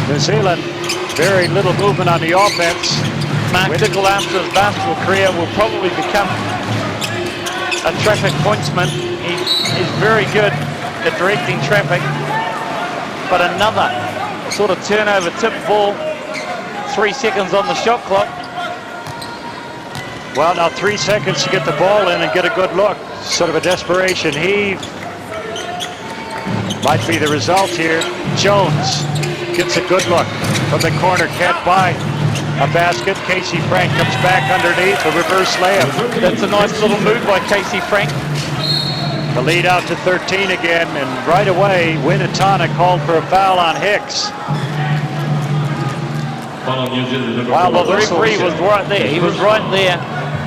New Zealand, very little movement on the offense.
Mark Dickel, after his basketball career, will probably become a traffic pointsman. He's very good at directing traffic. But another sort of turnover tip ball, 3 seconds on the shot clock.
Well, now 3 seconds to get the ball in and get a good look. Sort of a desperation heave. Might be the result here. Jones gets a good look from the corner, can't buy a basket. Casey Frank comes back underneath, a reverse layup.
That's a nice little move by Casey Frank.
The lead out to 13 again, and right away, Winnetana called for a foul on Hicks.
While the referee was right there, he was right there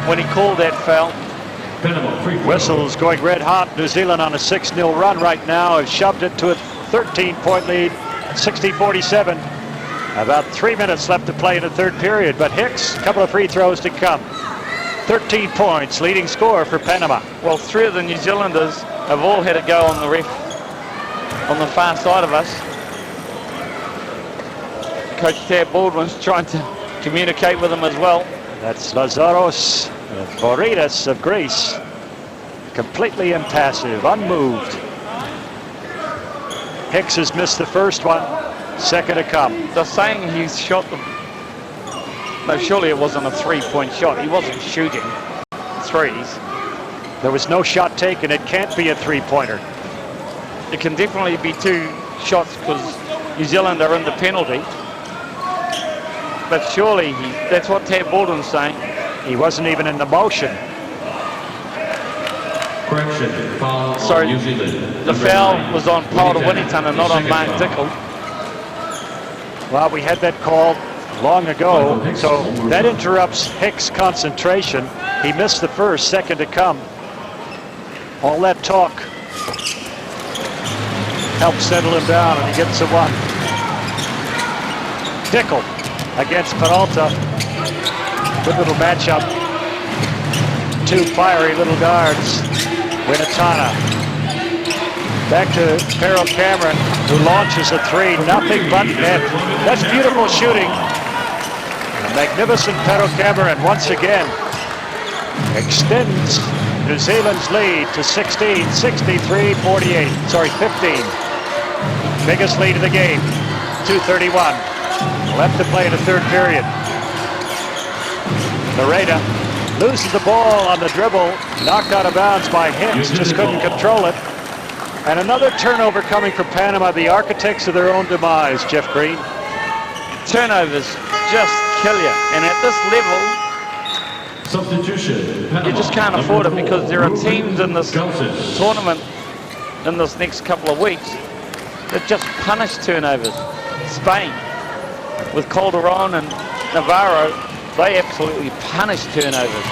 when he called that foul.
Whistles going red hot. New Zealand on a 6-0 run right now have shoved it to a 13-point lead, 60-47. About 3 minutes left to play in the third period, but Hicks, a couple of free throws to come. 13 points, leading score for Panama.
Well, 3 of the New Zealanders have all had a go on the ref on the far side of us. Coach Tab Baldwin's trying to communicate with them as well.
That's Lazaros Voridas of Greece. Completely impassive, unmoved. Hicks has missed the first one, second to come.
They're saying he's shot them. No, surely it wasn't a 3-point shot. He wasn't shooting threes.
There was no shot taken. It can't be a 3-pointer.
It can definitely be 2 shots because New Zealand are in the penalty. But surely that's what Tab Baldwin's saying.
He wasn't even in the motion.
Sorry, the foul was on Paul Winnington and not on Mark Dickel.
Well, we had that called long ago, so that interrupts Hicks' concentration. He missed the first, second to come. All that talk helps settle him down, and he gets a one. Dickel against Peralta. Good little matchup. 2 fiery little guards. Winnetana. Back to Pero Cameron, who launches a 3. Nothing but net. That's beautiful shooting. A magnificent Pero Cameron once again extends New Zealand's lead to 16, 63-48. Sorry, 15. Biggest lead of the game. 2:31. Left to play in the third period. Nareda loses the ball on the dribble, knocked out of bounds by Hicks, just couldn't control it. And another turnover coming from Panama, the architects of their own demise, Jeff Green.
Turnovers just kill you, and at this level, you just can't afford it because there are teams in this tournament in this next couple of weeks that just punish turnovers. Spain, with Calderon and Navarro, they absolutely punish turnovers.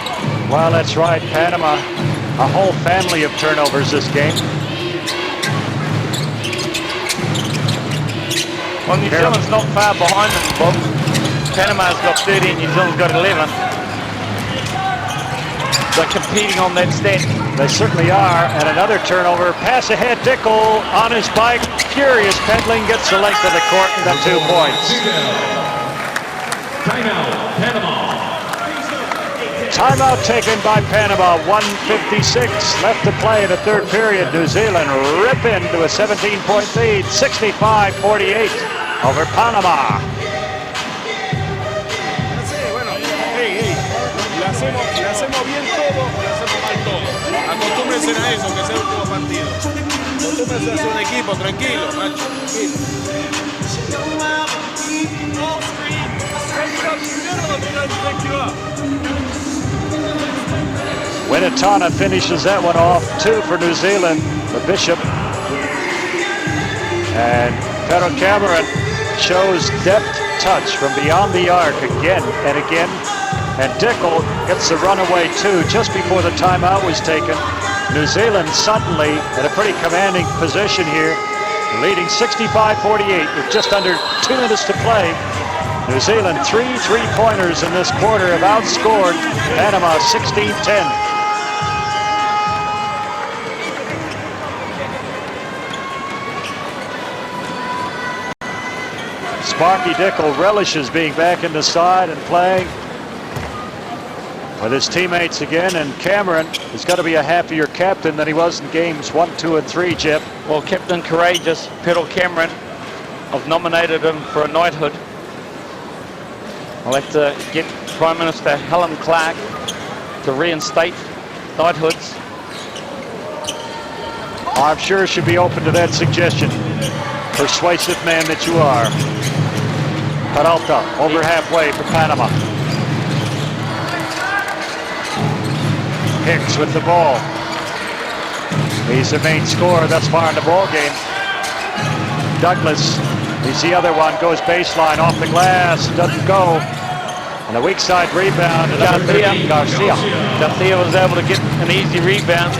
Well, that's right. Panama, a whole family of turnovers this game.
Well, New Zealand's not far behind them, Bob. Panama's got 13, New Zealand's got 11. They're competing on that stat.
They certainly are. And another turnover. Pass ahead, Dickel on his bike. furious peddling, gets the length of the court and the 2 points.
Timeout, Panama.
Timeout taken by Panama, 1:56 left to play in the third period. New Zealand rip into a 17-point lead, 65-48 over Panama.
Le hacemos bien todo, le hacemos mal todo. Acostúmbrense a eso, que es el último partido. Acostúmbrense a hacer un equipo, tranquilo, macho,
Winatana finishes that one off, 2 for New Zealand, the Bishop. And Pedro Cameron shows deft touch from beyond the arc again and again. And Dickel gets the runaway 2 just before the timeout was taken. New Zealand suddenly in a pretty commanding position here, leading 65-48 with just under 2 minutes to play. New Zealand 3 3-pointers in this quarter have outscored Panama 16-10. Sparky Dickel relishes being back in the side and playing with his teammates again, and Cameron has got to be a happier captain than he was in games 1, 2, and 3, Jeff.
Well, Captain Courageous, Pedro Cameron, I've nominated him for a knighthood. I'll have to get Prime Minister Helen Clark to reinstate knighthoods.
I'm sure she'd be open to that suggestion. Persuasive man that you are. Peralta over halfway for Panama. Hicks with the ball. He's the main scorer thus far in the ball game. Douglas, he's the other one, goes baseline off the glass, doesn't go. And a weak side rebound.
Garcia was able to get an easy rebound.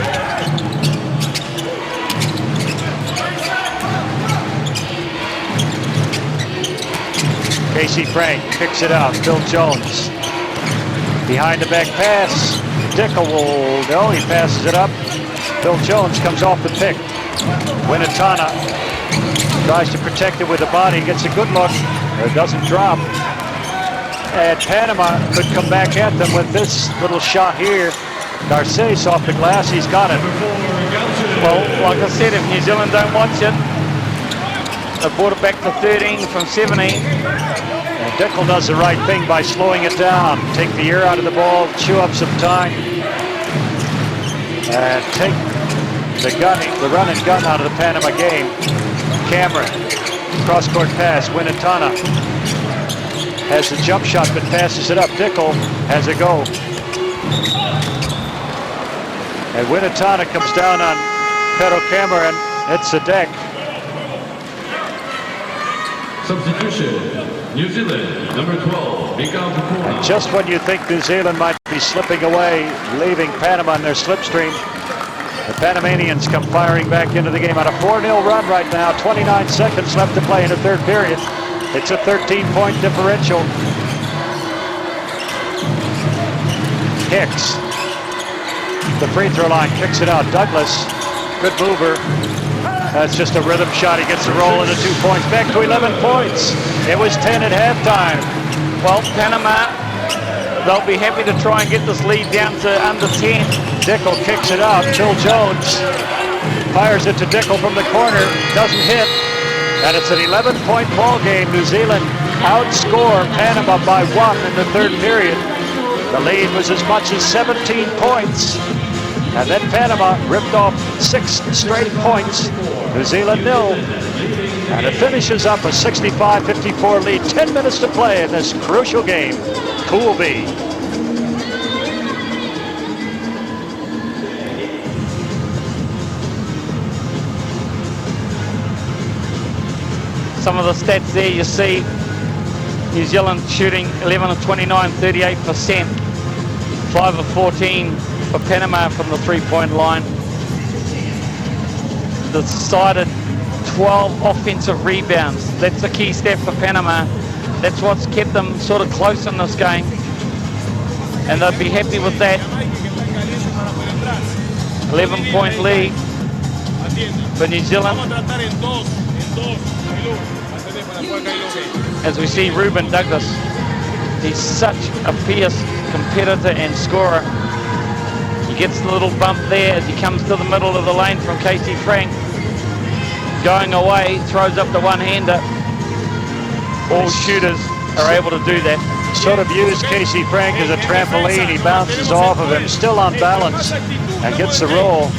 Casey Frank picks it out. Phil Jones behind the back pass. Dickel will, no, he passes it up. Phil Jones comes off the pick. Winatana tries to protect it with the body, gets a good look, it doesn't drop. And Panama could come back at them with this little shot here. Garces off the glass, he's got it.
Well, like I said, if New Zealand don't watch it, they brought it back to 13 from 17.
And Dickel does the right thing by slowing it down. Take the air out of the ball, chew up some time. And take the run and gun out of the Panama game. Cameron, cross-court pass, Winatana has the jump shot but passes it up. Dickel has a go. And Winatana comes down on Pedro Cameron. It's a deck.
Substitution, New Zealand, number 12,
And just when you think New Zealand might be slipping away, leaving Panama in their slipstream, the Panamanians come firing back into the game on a 4-0 run right now. 29 seconds left to play in the third period. It's a 13-point differential. Hicks, the free throw line, kicks it out. Douglas, good mover. That's just a rhythm shot. He gets the roll and the 2 points. Back to 11 points. It was 10 at halftime.
Well, Panama, they'll be happy to try and get this lead down to under 10.
Dickel kicks it out. Phil Jones fires it to Dickel from the corner. Doesn't hit. And it's an 11-point ball game. New Zealand outscore Panama by 1 in the third period. The lead was as much as 17 points. And then Panama ripped off 6 straight points. New Zealand 0. And it finishes up a 65-54 lead. 10 minutes to play in this crucial game. Pool B.
Some of the stats there you see, New Zealand shooting 11 of 29, 38%. 5 of 14 for Panama from the three-point line. Decided 12 offensive rebounds. That's a key step for Panama. That's what's kept them sort of close in this game. And they'll be happy with that. 11-point lead for New Zealand. As we see Ruben Douglas, he's such a fierce competitor and scorer. He gets the little bump there as he comes to the middle of the lane from Casey Frank. Going away, throws up the one-hander. All shooters are able to do that.
Sort of used Casey Frank as a trampoline. He bounces off of him, still on balance, and gets the roll.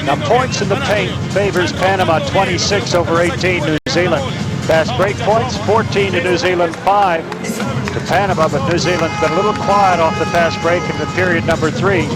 Now points in the paint favors Panama, 26 over 18 New Zealand. Fast break points, 14 to New Zealand, 5 to Panama, but New Zealand's been a little quiet off the fast break in the period number 3.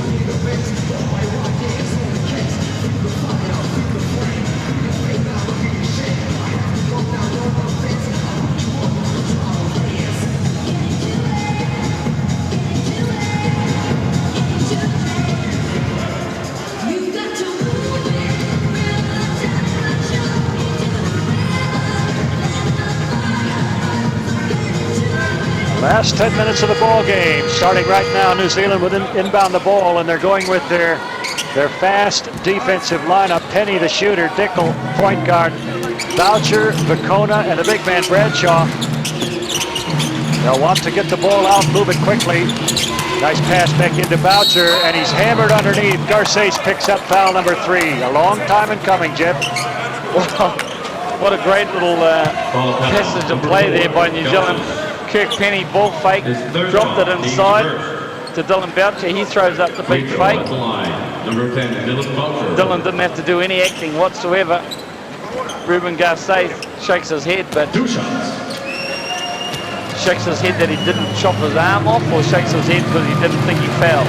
Last 10 minutes of the ball game, starting right now. New Zealand with inbound the ball, and they're going with their fast defensive lineup. Penny, the shooter, Dickel, point guard, Boucher, Vicona, and the big man Bradshaw. They'll want to get the ball out, move it quickly. Nice pass back into Boucher, and he's hammered underneath. Garces picks up foul number 3. A long time in coming, Jeff.
What a great little passage of play there by New Zealand. Kirk Penny ball fake, dropped it inside to Dylan Boucher. He throws up the big fake. Dylan didn't have to do any acting whatsoever. Ruben Garces shakes his head, but shakes his head that he didn't chop his arm off, or shakes his head because he didn't think he fouled.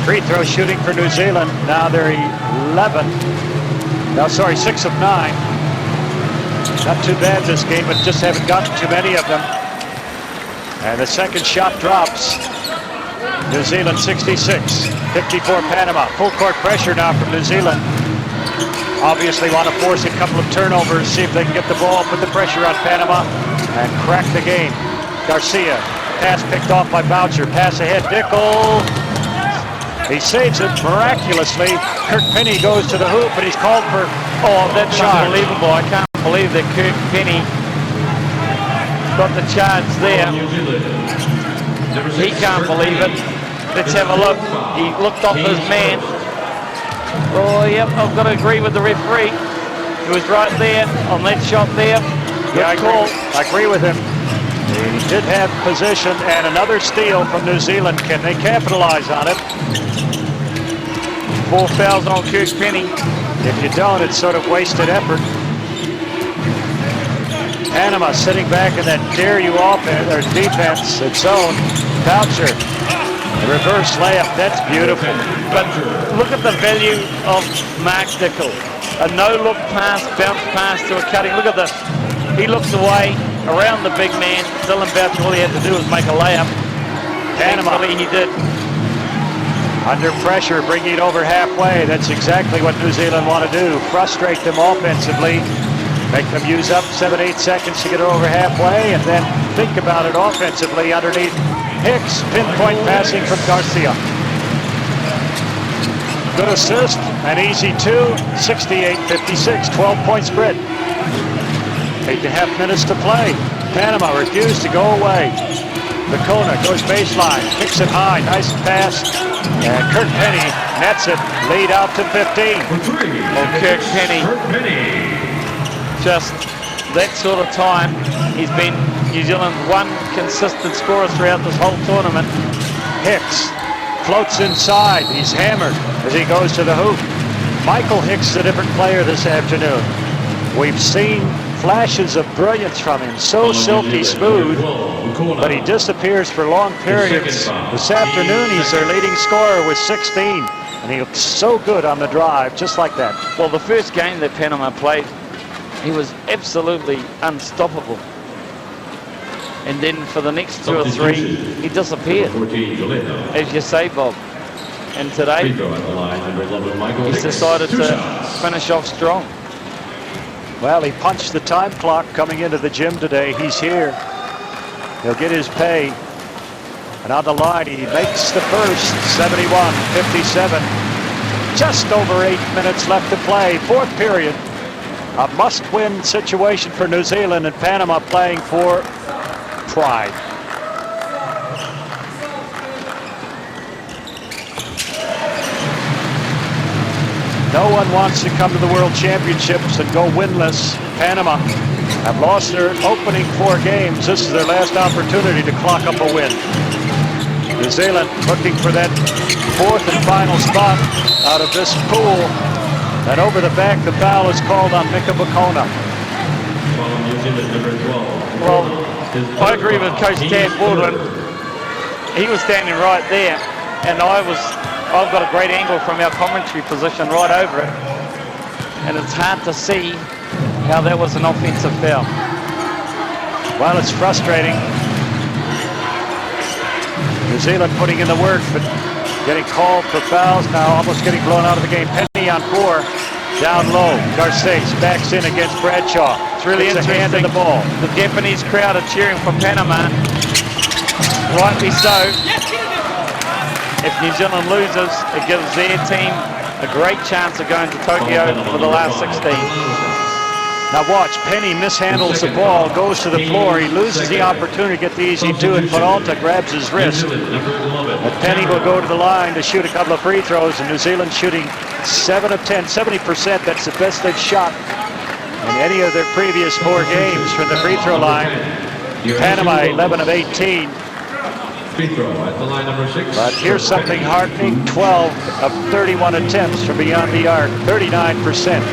Free throw shooting for New Zealand. Now they're 6 of 9. Not too bad this game, but just haven't gotten too many of them. And the second shot drops. New Zealand 66, 54 Panama. Full court pressure now from New Zealand. Obviously want to force a couple of turnovers, see if they can get the ball, put the pressure on Panama, and crack the game. Garcia, pass picked off by Boucher. Pass ahead, Dickel. He saves it miraculously. Kirk Penny goes to the hoop, and he's called for that shot.
Unbelievable. I can't believe that Kirk Penny got the charge there. He can't believe it. Let's have a look. He looked off his man. Oh, yep, I've got to agree with the referee. He was right there on that shot there.
Yeah, I agree with him. He did have position, and another steal from New Zealand. Can they capitalize on it?
4 fouls on Kirk Penny.
If you don't, it's sort of wasted effort. Panama sitting back in that dare you offense or defense, its zone. Boucher, the reverse layup, that's beautiful.
But look at the value of Mark Dickel. A no-look pass, bounce pass to a cutting. Look at this. He looks away around the big man. Dylan Boucher, all he had to do was make a layup.
Panama,
he did.
Under pressure, bringing it over halfway. That's exactly what New Zealand want to do. Frustrate them offensively. Make them use up 7-8 seconds to get it over halfway, and then think about it offensively underneath Hicks. Pinpoint passing from Garcia. Good assist, an easy 2, 68-56, 12-point spread. 8.5 minutes to play. Panama refused to go away. Vicona goes baseline, kicks it high, nice pass, and Kirk Penny nets it, lead out to 15.
Oh, Kirk Penny. Just that sort of time. He's been New Zealand's one consistent scorer throughout this whole tournament.
Hicks floats inside. He's hammered as he goes to the hoop. Michael Hicks is a different player this afternoon. We've seen flashes of brilliance from him, so silky smooth, but he disappears for long periods. This afternoon, he's their leading scorer with 16, and he looks so good on the drive, just like that.
Well, the first game that Panama played, he was absolutely unstoppable. And then for the next 2 or 3, he disappeared, as you say, Bob. And today, he's decided to finish off strong.
Well, he punched the time clock coming into the gym today. He's here. He'll get his pay. And on the line, he makes the first, 71-57. just over 8 minutes left to play. Fourth period. A must-win situation for New Zealand, and Panama playing for pride. No one wants to come to the World Championships and go winless. Panama have lost their opening 4 games. This is their last opportunity to clock up a win. New Zealand looking for that 4th and final spot out of this pool. And over the back, the foul is called on Mika Bakona.
Well, I agree with Coach Dan Baldwin. He was standing right there, and I've got a great angle from our commentary position right over it, and it's hard to see how that was an offensive foul.
Well, it's frustrating. New Zealand putting in the work, but getting called for fouls now, almost getting blown out of the game. Penny on 4, down low. Garces backs in against Bradshaw.
It's really interesting.
Hand in the ball.
The Japanese crowd are cheering for Panama, rightly so. If New Zealand loses, it gives their team a great chance of going to Tokyo for the last 16.
Now watch, Penny mishandles the ball, goes to the floor. He loses the opportunity to get the easy 2, and Peralta grabs his wrist. But Penny will go to the line to shoot a couple of free throws, and New Zealand shooting 7 of 10, 70%. That's the best they've shot in any of their previous 4 games from the free throw line. Panama 11 of 18.
Free throw at the line number 6.
But here's something heartening, 12 of 31 attempts from beyond the arc, 39%.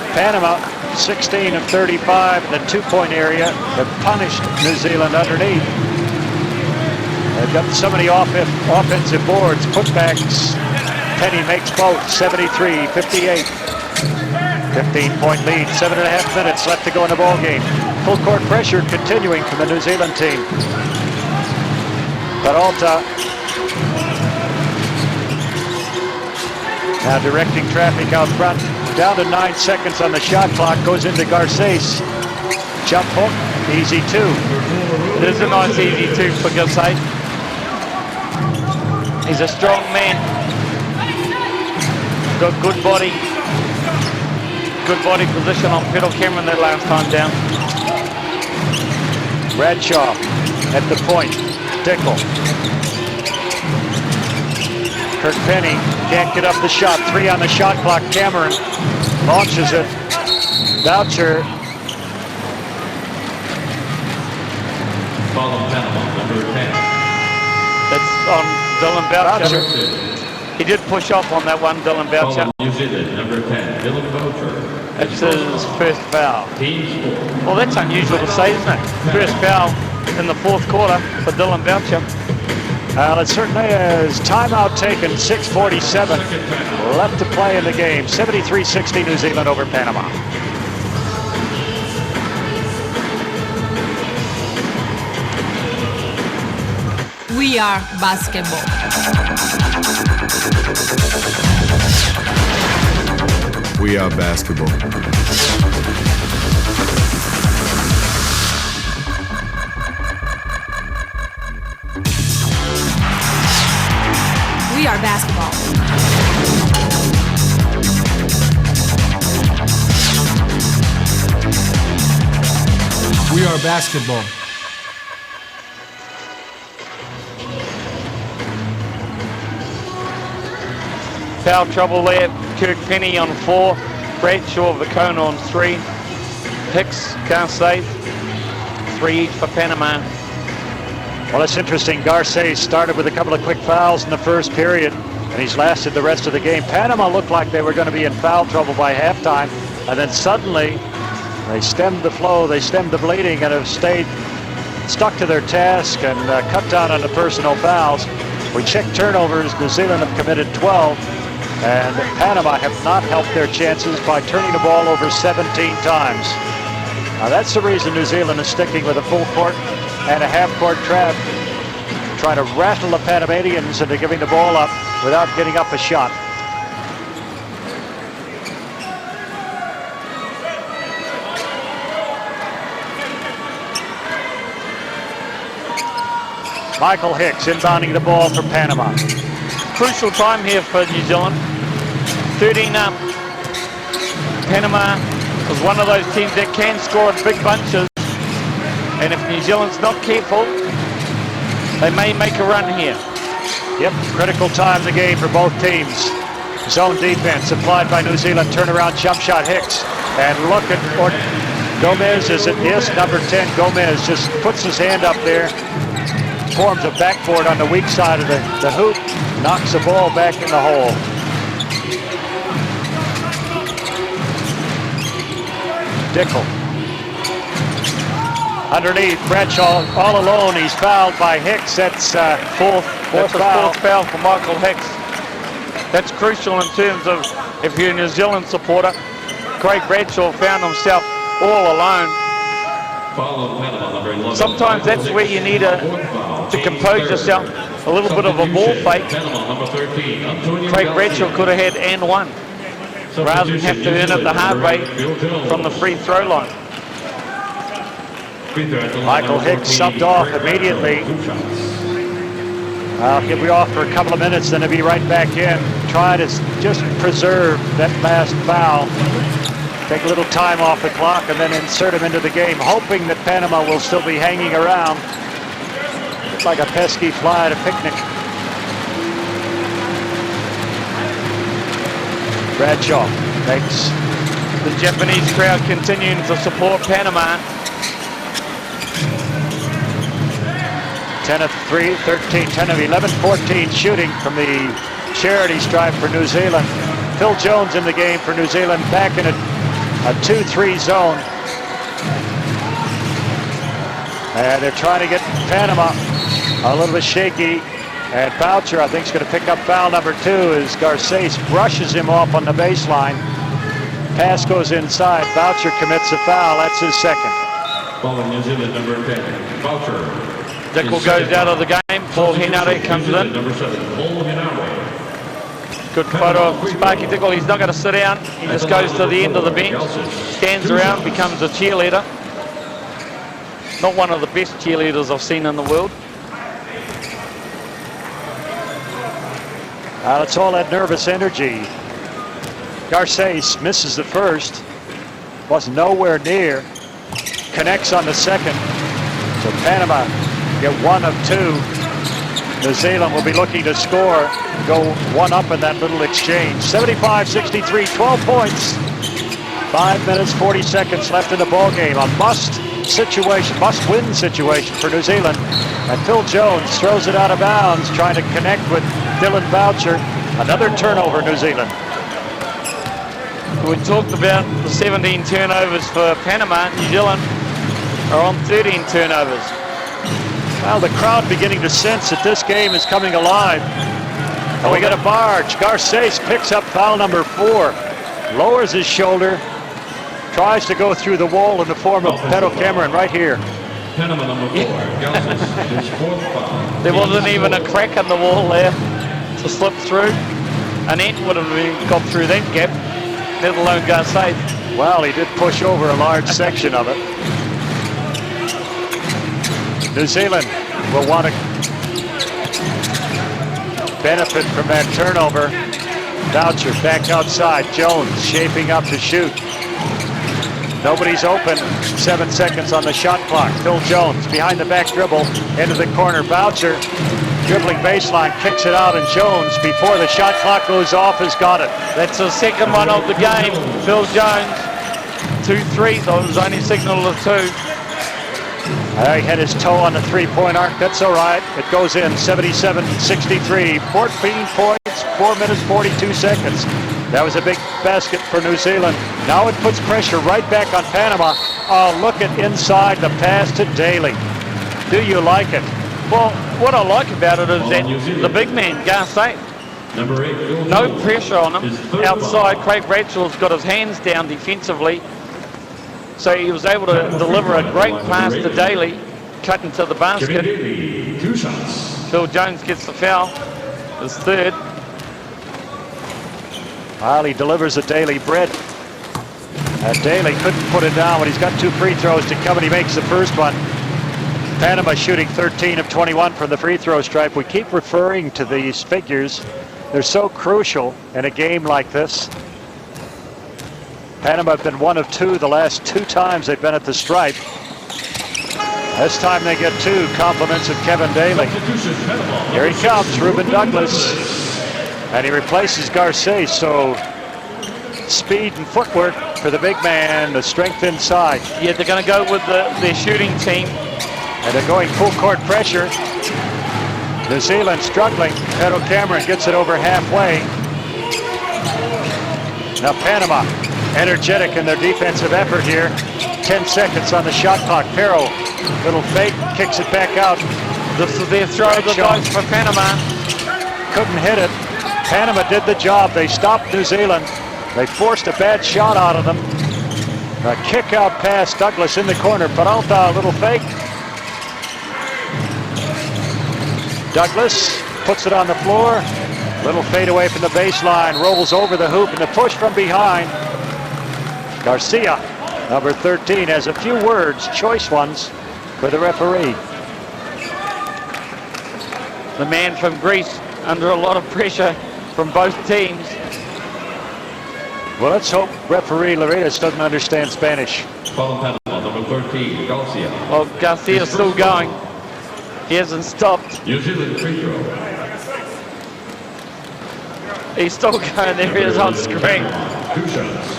Panama, 16 of 35 in the 2-point area, have punished New Zealand underneath. They've got so many offensive boards, putbacks. Penny makes both, 73-58. 15-point lead, 7.5 minutes left to go in the ball game. Full court pressure continuing from the New Zealand team. Peralta now directing traffic out front. Down to 9 seconds on the shot clock. Goes into Garces. Jump hook, easy 2.
It is a nice easy 2 for Garces. He's a strong man. Got good body. Good body position on Petal Cameron that last time down.
Bradshaw at the point. Dickel. Kirk Penny can't get up the shot. 3 on the shot clock. Cameron launches it. Boucher.
Follow Panama, number 10.
That's on Dylan Boucher. He did push off on that one, Dylan Boucher.
Follow New Zealand, number 10, Dylan Boucher.
That's his first foul.
Team score.
Well, that's unusual to say, isn't it? First foul in the 4th quarter for Dylan Boucher.
Well, it certainly is. Timeout taken, 6:47 left to play in the game. 73-60 New Zealand over Panama.
We are basketball.
We are basketball.
We are basketball.
We are basketball.
Foul trouble there. Kirk Penny on 4. Bradshaw of the Kona on 3. Hicks, Garces, 3 each for Panama.
Well, it's interesting. Garces started with a couple of quick fouls in the first period, and he's lasted the rest of the game. Panama looked like they were going to be in foul trouble by halftime, and then suddenly they stemmed the flow, they stemmed the bleeding, and have stayed stuck to their task and cut down on the personal fouls. We checked turnovers. New Zealand have committed 12, and Panama have not helped their chances by turning the ball over 17 times. Now that's the reason New Zealand is sticking with a full court and a half-court trap, trying to rattle the Panamanians into giving the ball up without getting up a shot. Michael Hicks inbounding the ball for Panama.
Crucial time here for New Zealand. 13 up. Panama is one of those teams that can score in big bunches. And if New Zealand's not careful, they may make a run here.
Yep, critical time of the game for both teams. Zone defense applied by New Zealand. Turnaround jump shot, Hicks. And look at Gomez, is it? Yes, number 10, Gomez just puts his hand up there. Forms a backboard on the weak side of the hoop. Knocks the ball back in the hole. Dickel. Underneath, Bradshaw all alone. He's fouled by Hicks. That's fourth foul
for Michael Hicks. That's crucial in terms of if you're a New Zealand supporter. Craig Bradshaw found himself all alone. Sometimes that's where you need to compose yourself. A little bit of a ball fake. Craig Bradshaw could have had and one, rather than have to earn it the hard way from the free throw line.
Michael Hicks subbed off immediately. He'll be off for a couple of minutes, then he'll be right back in. Try to just preserve that last foul. Take a little time off the clock and then insert him into the game, hoping that Panama will still be hanging around. It's like a pesky fly at a picnic. Bradshaw makes.
The Japanese crowd continuing to support Panama.
10 of 3, 13, 10 of 11, 14 shooting from the charity stripe for New Zealand. Phil Jones in the game for New Zealand, back in a 2-3 zone. And they're trying to get Panama a little bit shaky. And Boucher, I think, is going to pick up foul number 2 as Garces brushes him off on the baseline. Pass goes inside. Boucher commits a foul. That's his second.
Following New Zealand, number 10, Boucher.
Dickel goes out of the game. Paul Henare comes in.
Number 7, Paul Henare.
Good photo of Sparky Dickel. He's not going to sit down. He just goes to the end of the bench, stands around, becomes a cheerleader. Not one of the best cheerleaders I've seen in the world.
It's all that nervous energy. Garces misses the first. Was nowhere near. Connects on the second. So Panama get 1 of 2. New Zealand will be looking to score, go 1 up in that little exchange. 75-63, 12 points. 5 minutes, 40 seconds left in the ball game. A must-win situation for New Zealand. And Phil Jones throws it out of bounds, trying to connect with Dylan Boucher. Another turnover, New Zealand.
We talked about the 17 turnovers for Panama. New Zealand are on 13 turnovers.
Well, the crowd beginning to sense that this game is coming alive. And we got a barge. Garces picks up foul number 4. Lowers his shoulder. Tries to go through the wall in the form of Pedro Cameron right here.
Panama number 4, his 4th foul.
There wasn't even a crack in the wall there to slip through. An ant would have got through that gap, let alone Garces.
Well, he did push over a large section of it. New Zealand will want to benefit from that turnover. Boucher back outside. Jones shaping up to shoot. Nobody's open. 7 seconds on the shot clock. Phil Jones behind the back dribble into the corner. Boucher dribbling baseline, kicks it out, and Jones, before the shot clock goes off, has got it.
That's the second one of the game. Phil Jones, 2 threes. I was only signaled a 2.
He had his toe on the three-point arc. That's all right. It goes in. 77-63. 14 points, 4 minutes, 42 seconds. That was a big basket for New Zealand. Now it puts pressure right back on Panama. Oh, look at inside the pass to Daly. Do you like it?
Well, what I like about it is that the big man, Garces,
Number 8,
no pressure on him. Outside, Craig Bradshaw's got his hands down defensively. So he was able to deliver a great pass to Daly, cut into the basket.
2 shots.
Phil Jones gets the foul, his 3rd.
Well, he delivers a Daly bread. Daly couldn't put it down, but he's got 2 free throws to come, and he makes the first one. Panama shooting 13 of 21 from the free throw stripe. We keep referring to these figures. They're so crucial in a game like this. Panama have been 1 of 2 the last 2 times they've been at the stripe. This time they get 2 compliments of Kevin Daly. Here he comes, Ruben Douglas. And he replaces Garcia, so speed and footwork for the big man, the strength inside.
Yeah, they're going to go with their shooting team.
And they're going full court pressure. New Zealand struggling. Pedro Cameron gets it over halfway. Now Panama, energetic in their defensive effort here. 10 seconds on the shot clock. Pero, little fake, kicks it back out.
This is their throw of the dice for Panama.
Couldn't hit it. Panama did the job. They stopped New Zealand. They forced a bad shot out of them. A kick out pass, Douglas in the corner. Peralta, a little fake. Douglas puts it on the floor. Little fade away from the baseline, rolls over the hoop, and the push from behind. Garcia, number 13, has a few words, choice ones, for the referee.
The man from Greece under a lot of pressure from both teams.
Well, let's hope referee Loredas doesn't understand Spanish.
From Panama, number 13, Garcia.
Well, Garcia's still going. He hasn't stopped.
New Zealand free throw.
He's still going. There he is on screen.
2 shots.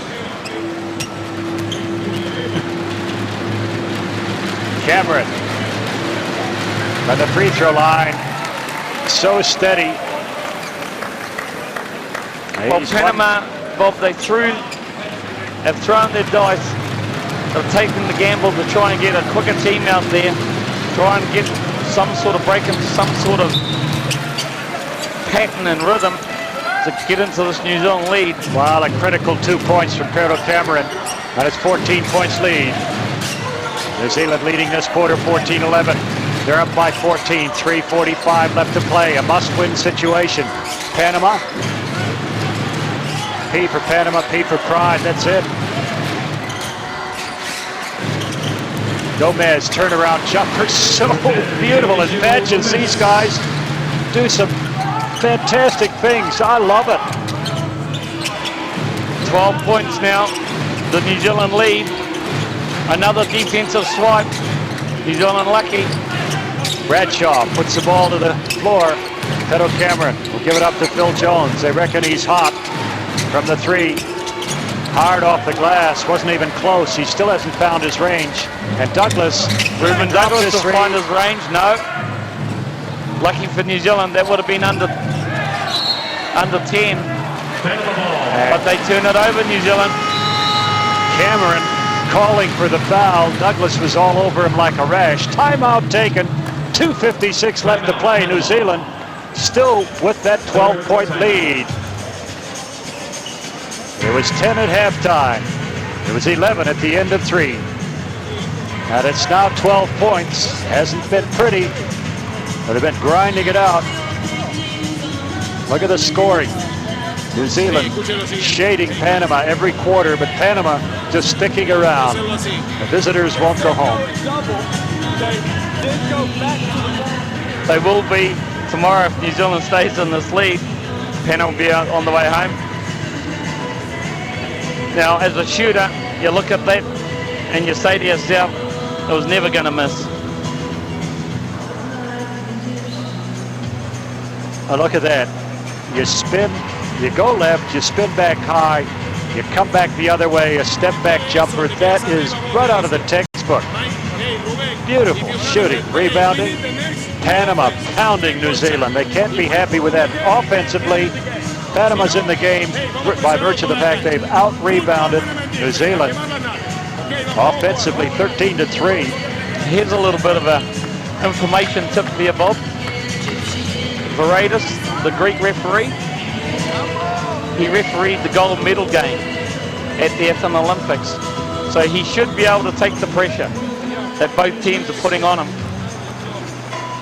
Cameron on the free throw line, so steady.
Well, Panama, Bob, have thrown their dice. They've taken the gamble to try and get a quicker team out there, try and get some sort of break into some sort of pattern and rhythm to get into this New Zealand lead.
Well, a critical 2 points from Pedro Cameron, and it's 14 points lead. New Zealand leading this quarter 14-11. They're up by 14, 3:45 left to play. A must-win situation. Panama. P for Panama, P for pride, that's it. Gomez, turnaround jumper, so beautiful. As matches, these guys do some fantastic things. I love it.
12 points now, the New Zealand lead. Another defensive swipe. New Zealand lucky.
Bradshaw puts the ball to the floor. Pedro Cameron will give it up to Phil Jones. They reckon he's hot from the 3. Hard off the glass, wasn't even close. He still hasn't found his range. And Douglas,
Ruben Douglas will find his range. No. Lucky for New Zealand, that would have been under 10. But they turn it over, New Zealand.
Cameron calling for the foul. Douglas was all over him like a rash. Timeout taken. 2:56 left to play. New Zealand still with that 12-point lead. It was 10 at halftime. It was 11 at the end of 3. And it's now 12 points. Hasn't been pretty, but they've been grinding it out. Look at the scoring. New Zealand shading Panama every quarter, but Panama just sticking around. The visitors won't go home.
They will be tomorrow if New Zealand stays in this lead. Panama will be out on the way home. Now, as a shooter, you look at that and you say to yourself, it was never going to miss.
Oh, look at that. You spin, you go left, you spin back high, you come back the other way, a step back jumper. That is right out of the textbook. Beautiful shooting, rebounding. Panama pounding New Zealand. They can't be happy with that. Offensively, Panama's in the game by virtue of the fact they've out-rebounded New Zealand. Offensively, 13-3.
Here's a little bit of a information tip for you, Bob. Varadis, the Greek referee, he refereed the gold medal game at the Athens Olympics. So he should be able to take the pressure that both teams are putting on him.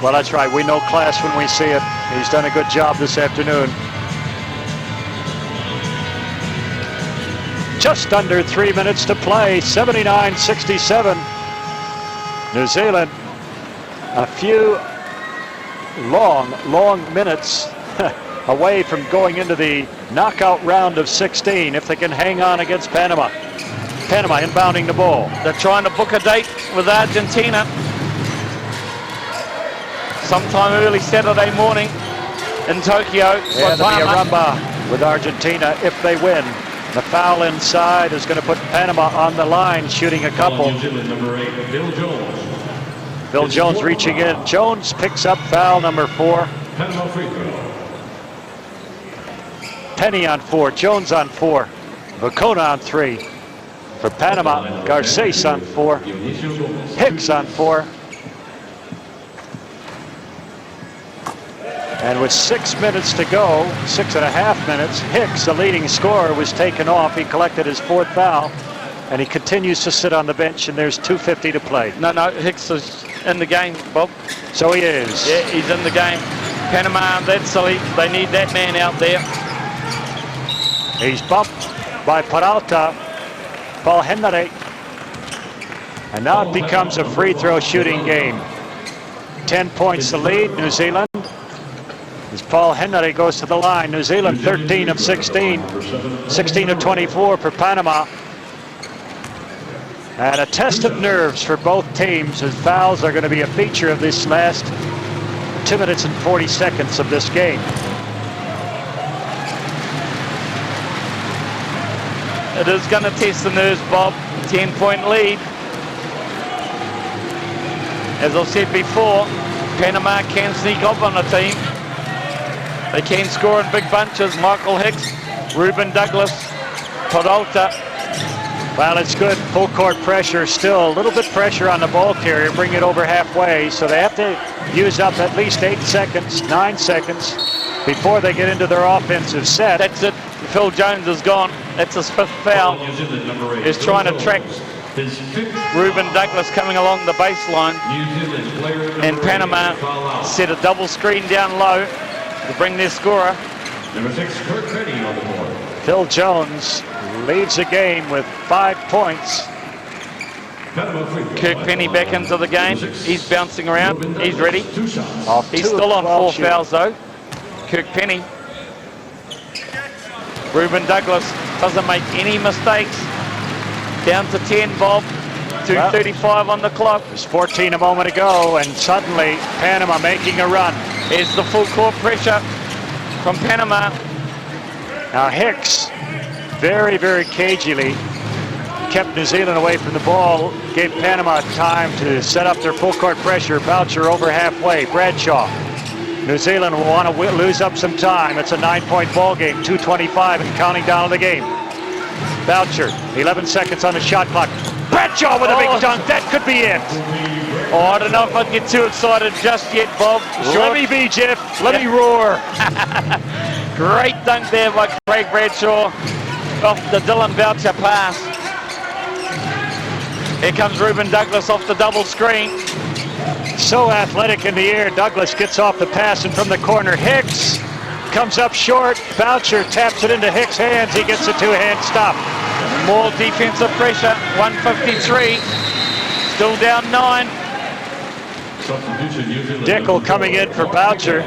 Well, that's right. We know class when we see it. He's done a good job this afternoon. Just under 3 minutes to play, 79-67. New Zealand a few long minutes away from going into the knockout round of 16 if they can hang on against Panama. Panama inbounding the ball.
They're trying to book a date with Argentina sometime early Saturday morning in Tokyo.
Yeah, there'll be a rumba with Argentina if they win. The foul inside is going to put Panama on the line, shooting a couple.
New Zealand number 8, Bill Jones.
Bill Jones reaching in. Jones picks up foul number 4.
Panama free throw.
Penny on 4, Jones on 4, Vacona on 3. For Panama, Garces on 4, Hicks on 4. And with 6 minutes to go, 6.5 minutes, Hicks, the leading scorer, was taken off. He collected his 4th foul, and he continues to sit on the bench, and there's 2:50 to play.
No, Hicks is in the game, Bob.
So he is.
Yeah, he's in the game. Panama, that's silly. They need that man out there.
He's bumped by Peralta, Paul Henry. And now it becomes a free throw shooting game. 10 points the lead, New Zealand. As Paul Henry goes to the line, New Zealand 13 of 16, 16 of 24 for Panama. And a test of nerves for both teams, as fouls are going to be a feature of this last 2 minutes and 40 seconds of this game.
It is going to test the nerves, Bob. 10-point lead. As I've said before, Panama can sneak up on the team. They can score in big bunches. Michael Hicks, Ruben Douglas, Peralta.
Well, it's good. Full court pressure still. A little bit pressure on the ball carrier. Bring it over halfway. So they have to use up at least 8 seconds, 9 seconds before they get into their offensive set.
That's it. Phil Jones is gone. That's his 5th foul. He's trying to track Ruben Douglas coming along the baseline. And Panama set a double screen down low to bring their scorer.
Number 6, Kirk Penny on the board.
Phil Jones leads the game with 5 points.
Kirk Penny back into the game. He's bouncing around. He's ready. He's still on 4 fouls though. Kirk Penny. Ruben Douglas doesn't make any mistakes. Down to 10, Bob. 2:35 on the clock.
There's 14 a moment ago, and suddenly Panama making a run.
Here's the full court pressure from Panama.
Now Hicks, very cagily, kept New Zealand away from the ball, gave Panama time to set up their full court pressure. Boucher over halfway, Bradshaw. New Zealand will want to lose up some time. It's a 9-point ball game, 2:25 and counting down on the game. Boucher, 11 seconds on the shot clock. Bradshaw with a big dunk, that could be it.
Oh, I don't know if I'd get too excited just yet, Bob.
Let me be, Jeff, let me roar.
Great dunk there by Craig Bradshaw off the Dylan Boucher pass. Here comes Ruben Douglas off the double screen.
So athletic in the air. Douglas gets off the pass, and from the corner, Hicks comes up short. Boucher taps it into Hicks' hands. He gets a 2-hand stop.
More defensive pressure. 153. Still down 9.
Dickel coming in for Boucher.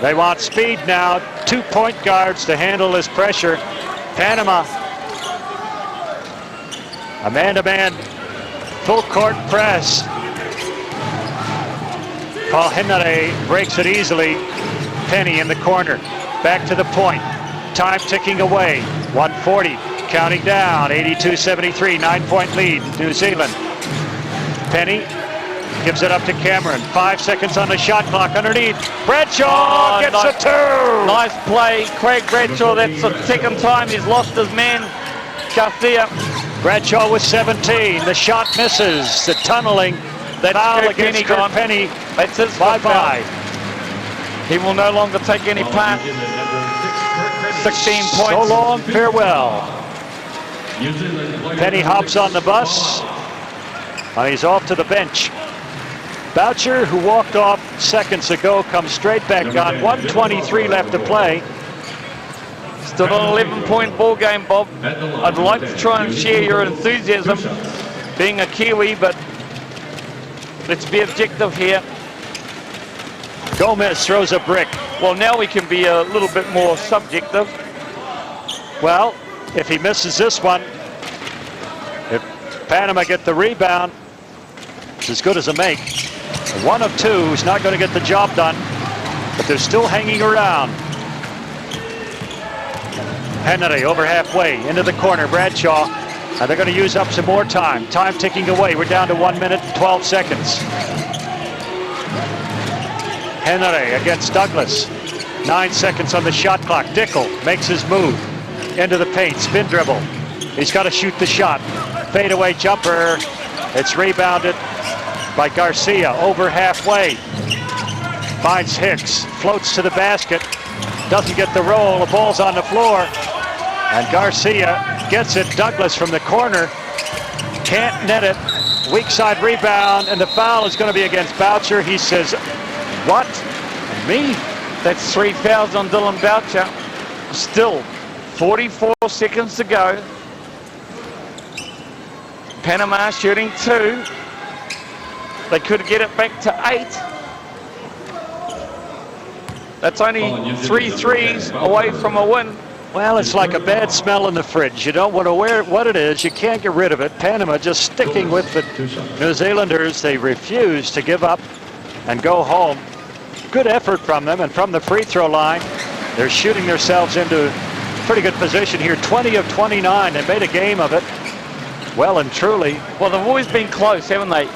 They want speed now. 2 point guards to handle this pressure. Panama. A man-to-man full court press. Paul Henry breaks it easily. Penny in the corner. Back to the point. Time ticking away. 140. Counting down. 82-73. 9-point lead. New Zealand. Penny gives it up to Cameron. 5 seconds on the shot clock underneath. Bradshaw gets a 2.
Nice play. Craig Bradshaw. That's the second time he's lost his man. Garcia.
Bradshaw with 17. The shot misses. The tunneling. That foul against Kirk Penny.
That's his bye-bye. He will no longer take any part. 16 points.
So long, farewell. Penny hops on the bus, and he's off to the bench. Boucher, who walked off seconds ago, comes straight back on. 1:23 left to play.
Still an 11-point ball game, Bob. I'd like to try and share your enthusiasm being a Kiwi, but let's be objective here.
Gomez throws a brick.
Well, now we can be a little bit more subjective.
Well, if he misses this one, if Panama get the rebound, it's as good as a make. 1 of 2 is not going to get the job done, but they're still hanging around. Henry over halfway into the corner, Bradshaw, and they're going to use up some more time. Time ticking away. We're down to 1 minute and 12 seconds. Henry against Douglas. 9 seconds on the shot clock. Dickel makes his move into the paint, spin dribble. He's got to shoot the shot. Fadeaway jumper. It's rebounded by Garcia over halfway. Finds Hicks, floats to the basket. Doesn't get the roll, the ball's on the floor. And Garcia gets it. Douglas from the corner. Can't net it. Weak side rebound, and the foul is going to be against Boucher. He says, what? Me?
That's 3 fouls on Dylan Boucher. Still 44 seconds to go. Panama shooting 2. They could get it back to 8. That's only 3 threes away from a win.
Well, it's like a bad smell in the fridge. You don't want to wear what it is. You can't get rid of it. Panama just sticking with the New Zealanders. They refuse to give up and go home. Good effort from them, and from the free throw line, they're shooting themselves into pretty good position here. 20 of 29. They made a game of it. Well and truly.
Well, they've always been close, haven't they?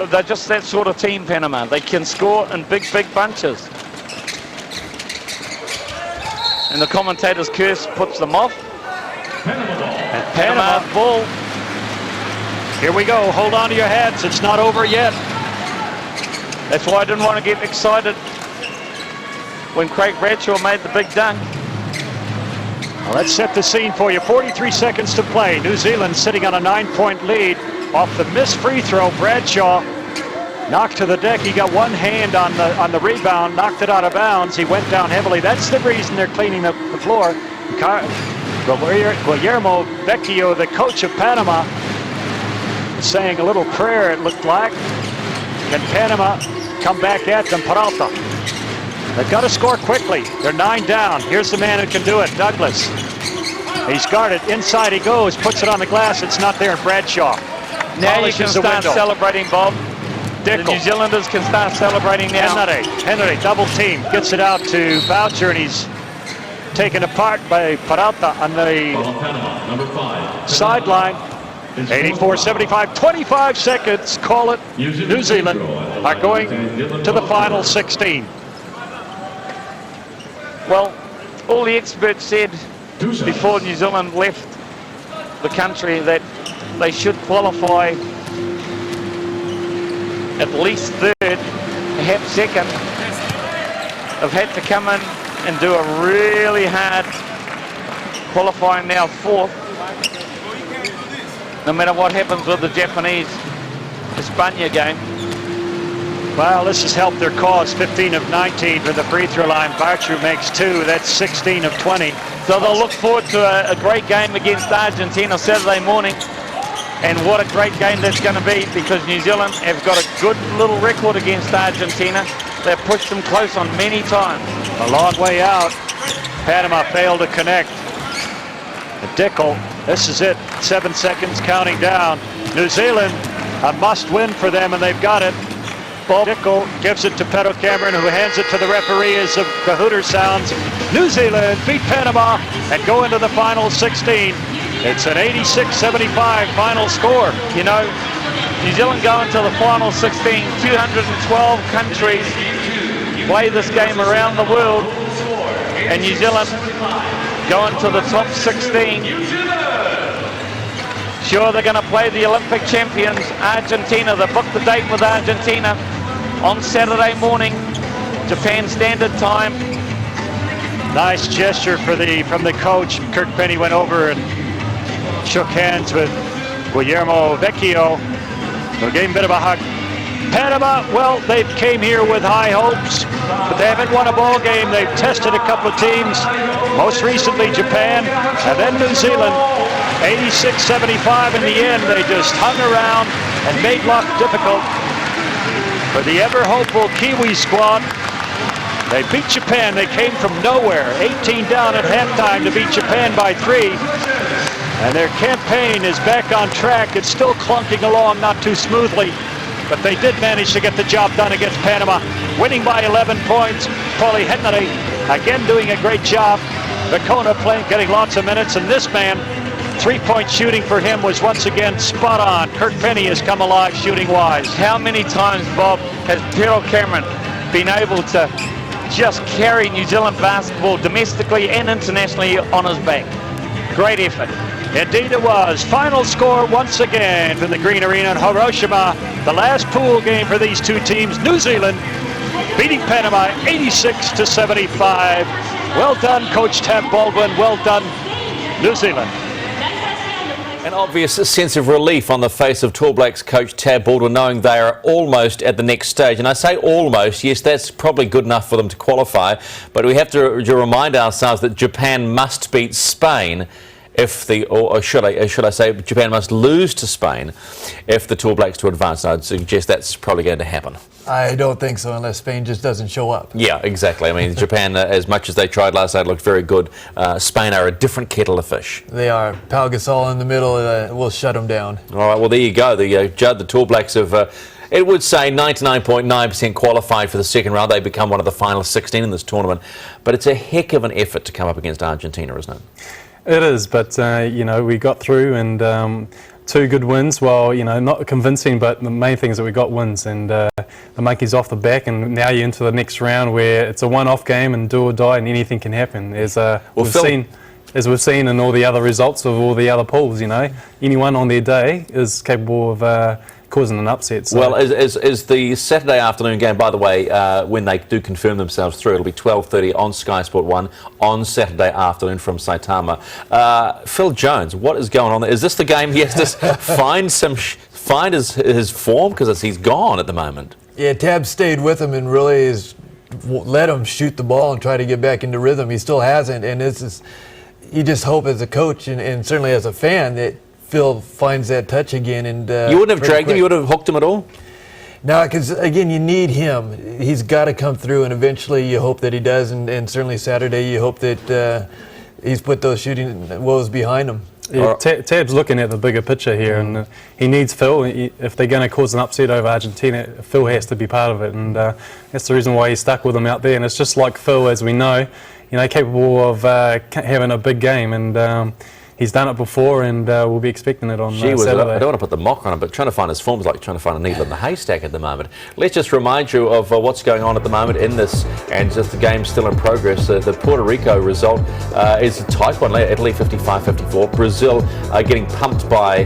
They're just that sort of team, Panama. They can score in big, big bunches. And the commentator's curse puts them off.
And Panama ball. Here we go. Hold on to your hats. It's not over yet.
That's why I didn't want to get excited when Craig Bradshaw made the big dunk.
Well, let's set the scene for you. 43 seconds to play. New Zealand sitting on a 9-point lead off the missed free throw. Bradshaw knocked to the deck. He got one hand on the rebound, knocked it out of bounds. He went down heavily. That's the reason they're cleaning the floor. Guillermo Vecchio, the coach of Panama, is saying a little prayer, it looked like. Can Panama come back at them? Peralta. They've got to score quickly. They're 9 down. Here's the man who can do it, Douglas. He's guarded. Inside he goes, puts it on the glass. It's not there, Bradshaw.
Now you can start celebrating, Bob.
Dickel.
The New Zealanders can start celebrating now.
Henry, double team, gets it out to Boucher, and he's taken apart by Peralta on the sideline. 84-75, 25 seconds, call it. New Zealand are going to the final 16.
Well, all the experts said before New Zealand left the country that they should qualify at least third, perhaps second. They've had to come in and do a really hard qualifying now fourth. No matter what happens with the Japanese-Espana game.
Well, this has helped their cause. 15 of 19 from the free throw line. Boucher makes 2. That's 16 of 20.
So they'll look forward to a great game against Argentina Saturday morning. And what a great game that's going to be, because New Zealand have got a good little record against Argentina. They've pushed them close on many times.
A long way out. Panama failed to connect. Dickel, this is it. 7 seconds counting down. New Zealand, a must-win for them, and they've got it. Dickel gives it to Pedro Cameron, who hands it to the referee as the Hooter sounds. New Zealand beat Panama and go into the final 16. It's an 86-75 final score.
You know, New Zealand go into the final 16. 212 countries play this game around the world, and New Zealand go into the top 16. Sure, they're going to play the Olympic champions, Argentina. They booked the date with Argentina on Saturday morning, Japan Standard Time.
Nice gesture from the coach. Kirk Penny went over and shook hands with Guillermo Vecchio. They gave him a bit of a hug. Panama, well, they came here with high hopes, but they haven't won a ball game. They've tested a couple of teams, most recently Japan, and then New Zealand. 86-75 in the end. They just hung around and made life difficult for the ever-hopeful Kiwi squad. They beat Japan. They came from nowhere, 18 down at halftime to beat Japan by 3. And their campaign is back on track. It's still clunking along, not too smoothly, but they did manage to get the job done against Panama, winning by 11 points. Paulie Henry again doing a great job. Vakona getting lots of minutes, and this man, three-point shooting for him was once again spot on. Kirk Penny has come alive shooting-wise.
How many times, Bob, has Pero Cameron been able to just carry New Zealand basketball domestically and internationally on his back? Great effort.
Indeed it was. Final score once again from the Green Arena in Hiroshima. The last pool game for these two teams. New Zealand beating Panama 86-75. Well done, Coach Tab Baldwin. Well done, New Zealand.
An obvious sense of relief on the face of Tall Blacks coach Tab Baldwin, knowing they are almost at the next stage. And I say almost, yes, that's probably good enough for them to qualify, but we have to remind ourselves that Japan must beat Spain if the, or should I say, Japan must lose to Spain if the Tall Blacks to advance. And I'd suggest that's probably going to happen.
I don't think so unless Spain just doesn't show up.
Yeah, exactly. I mean, Japan, as much as they tried last night, looked very good. Spain are a different kettle of fish.
They are. Pau Gasol in the middle will shut them down.
All right, well, there you go. The Tall Blacks have, it would say 99.9% qualified for the second round. They become one of the final 16 in this tournament. But it's a heck of an effort to come up against Argentina, isn't it?
It is, but you know, we got through, and two good wins. Well, you know, not convincing, but the main thing is that we got wins, and the monkey's off the back, and now you're into the next round where it's a one-off game and do or die, and anything can happen. As we've seen in all the other results of all the other pools, you know, anyone on their day is capable of causing an upset. So.
Well, is the Saturday afternoon game, by the way, when they do confirm themselves through, it'll be 12:30 on Sky Sport 1 on Saturday afternoon from Saitama. Phil Jones, what is going on there? Is this the game he has to find his form, because he's gone at the moment? Yeah,
Tab stayed with him and really has let him shoot the ball and try to get back into rhythm. He still hasn't, and you just hope as a coach and certainly as a fan that Phil finds that touch again. And
you wouldn't have dragged him? You would have hooked him at all?
No, because again, you need him. He's got to come through, and eventually you hope that he does. And certainly Saturday, you hope that he's put those shooting woes behind him.
Yeah, Tab's looking at the bigger picture here, and he needs Phil. If they're going to cause an upset over Argentina, Phil has to be part of it, and that's the reason why he's stuck with them out there. And it's just like Phil, as we know, capable of having a big game, and he's done it before, and we'll be expecting it on Saturday.
I don't want to put the mock on him, but trying to find his form is like trying to find a needle in the haystack at the moment. Let's just remind you of what's going on at the moment in this, and just the game's still in progress. The Puerto Rico result is a tight one, Italy 55-54. Brazil getting pumped by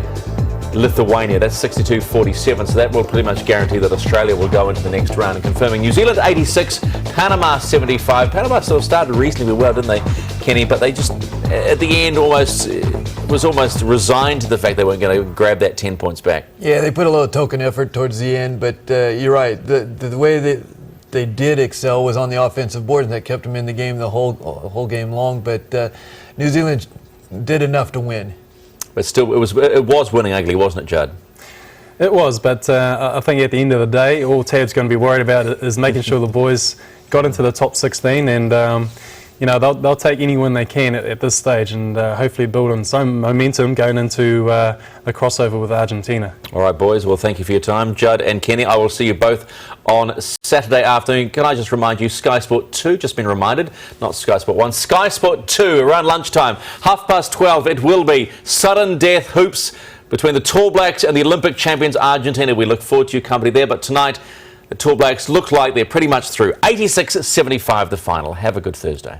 Lithuania, that's 62-47, so that will pretty much guarantee that Australia will go into the next round. And confirming New Zealand 86, Panama 75. Panama sort of started reasonably well, didn't they, Kenny? But they just, at the end, was almost resigned to the fact they weren't going to grab that 10 points back.
Yeah, they put a little token effort towards the end, but you're right. The way that they did excel was on the offensive board, and that kept them in the game the whole game long. But New Zealand did enough to win.
But still, it was winning ugly, wasn't it, Judd?
It was, but I think at the end of the day, all Tab's going to be worried about is making sure the boys got into the top 16, and they'll take any win they can at this stage, and hopefully build on some momentum going into the crossover with Argentina.
All right, boys. Well, thank you for your time, Judd and Kenny. I will see you both on Saturday afternoon. Can I just remind you, Sky Sport 2, just been reminded, not Sky Sport 1, Sky Sport 2, around lunchtime, 12:30, it will be sudden death hoops between the Tall Blacks and the Olympic champions Argentina. We look forward to your company there, but tonight the Tall Blacks look like they're pretty much through. 86-75 the final. Have a good Thursday.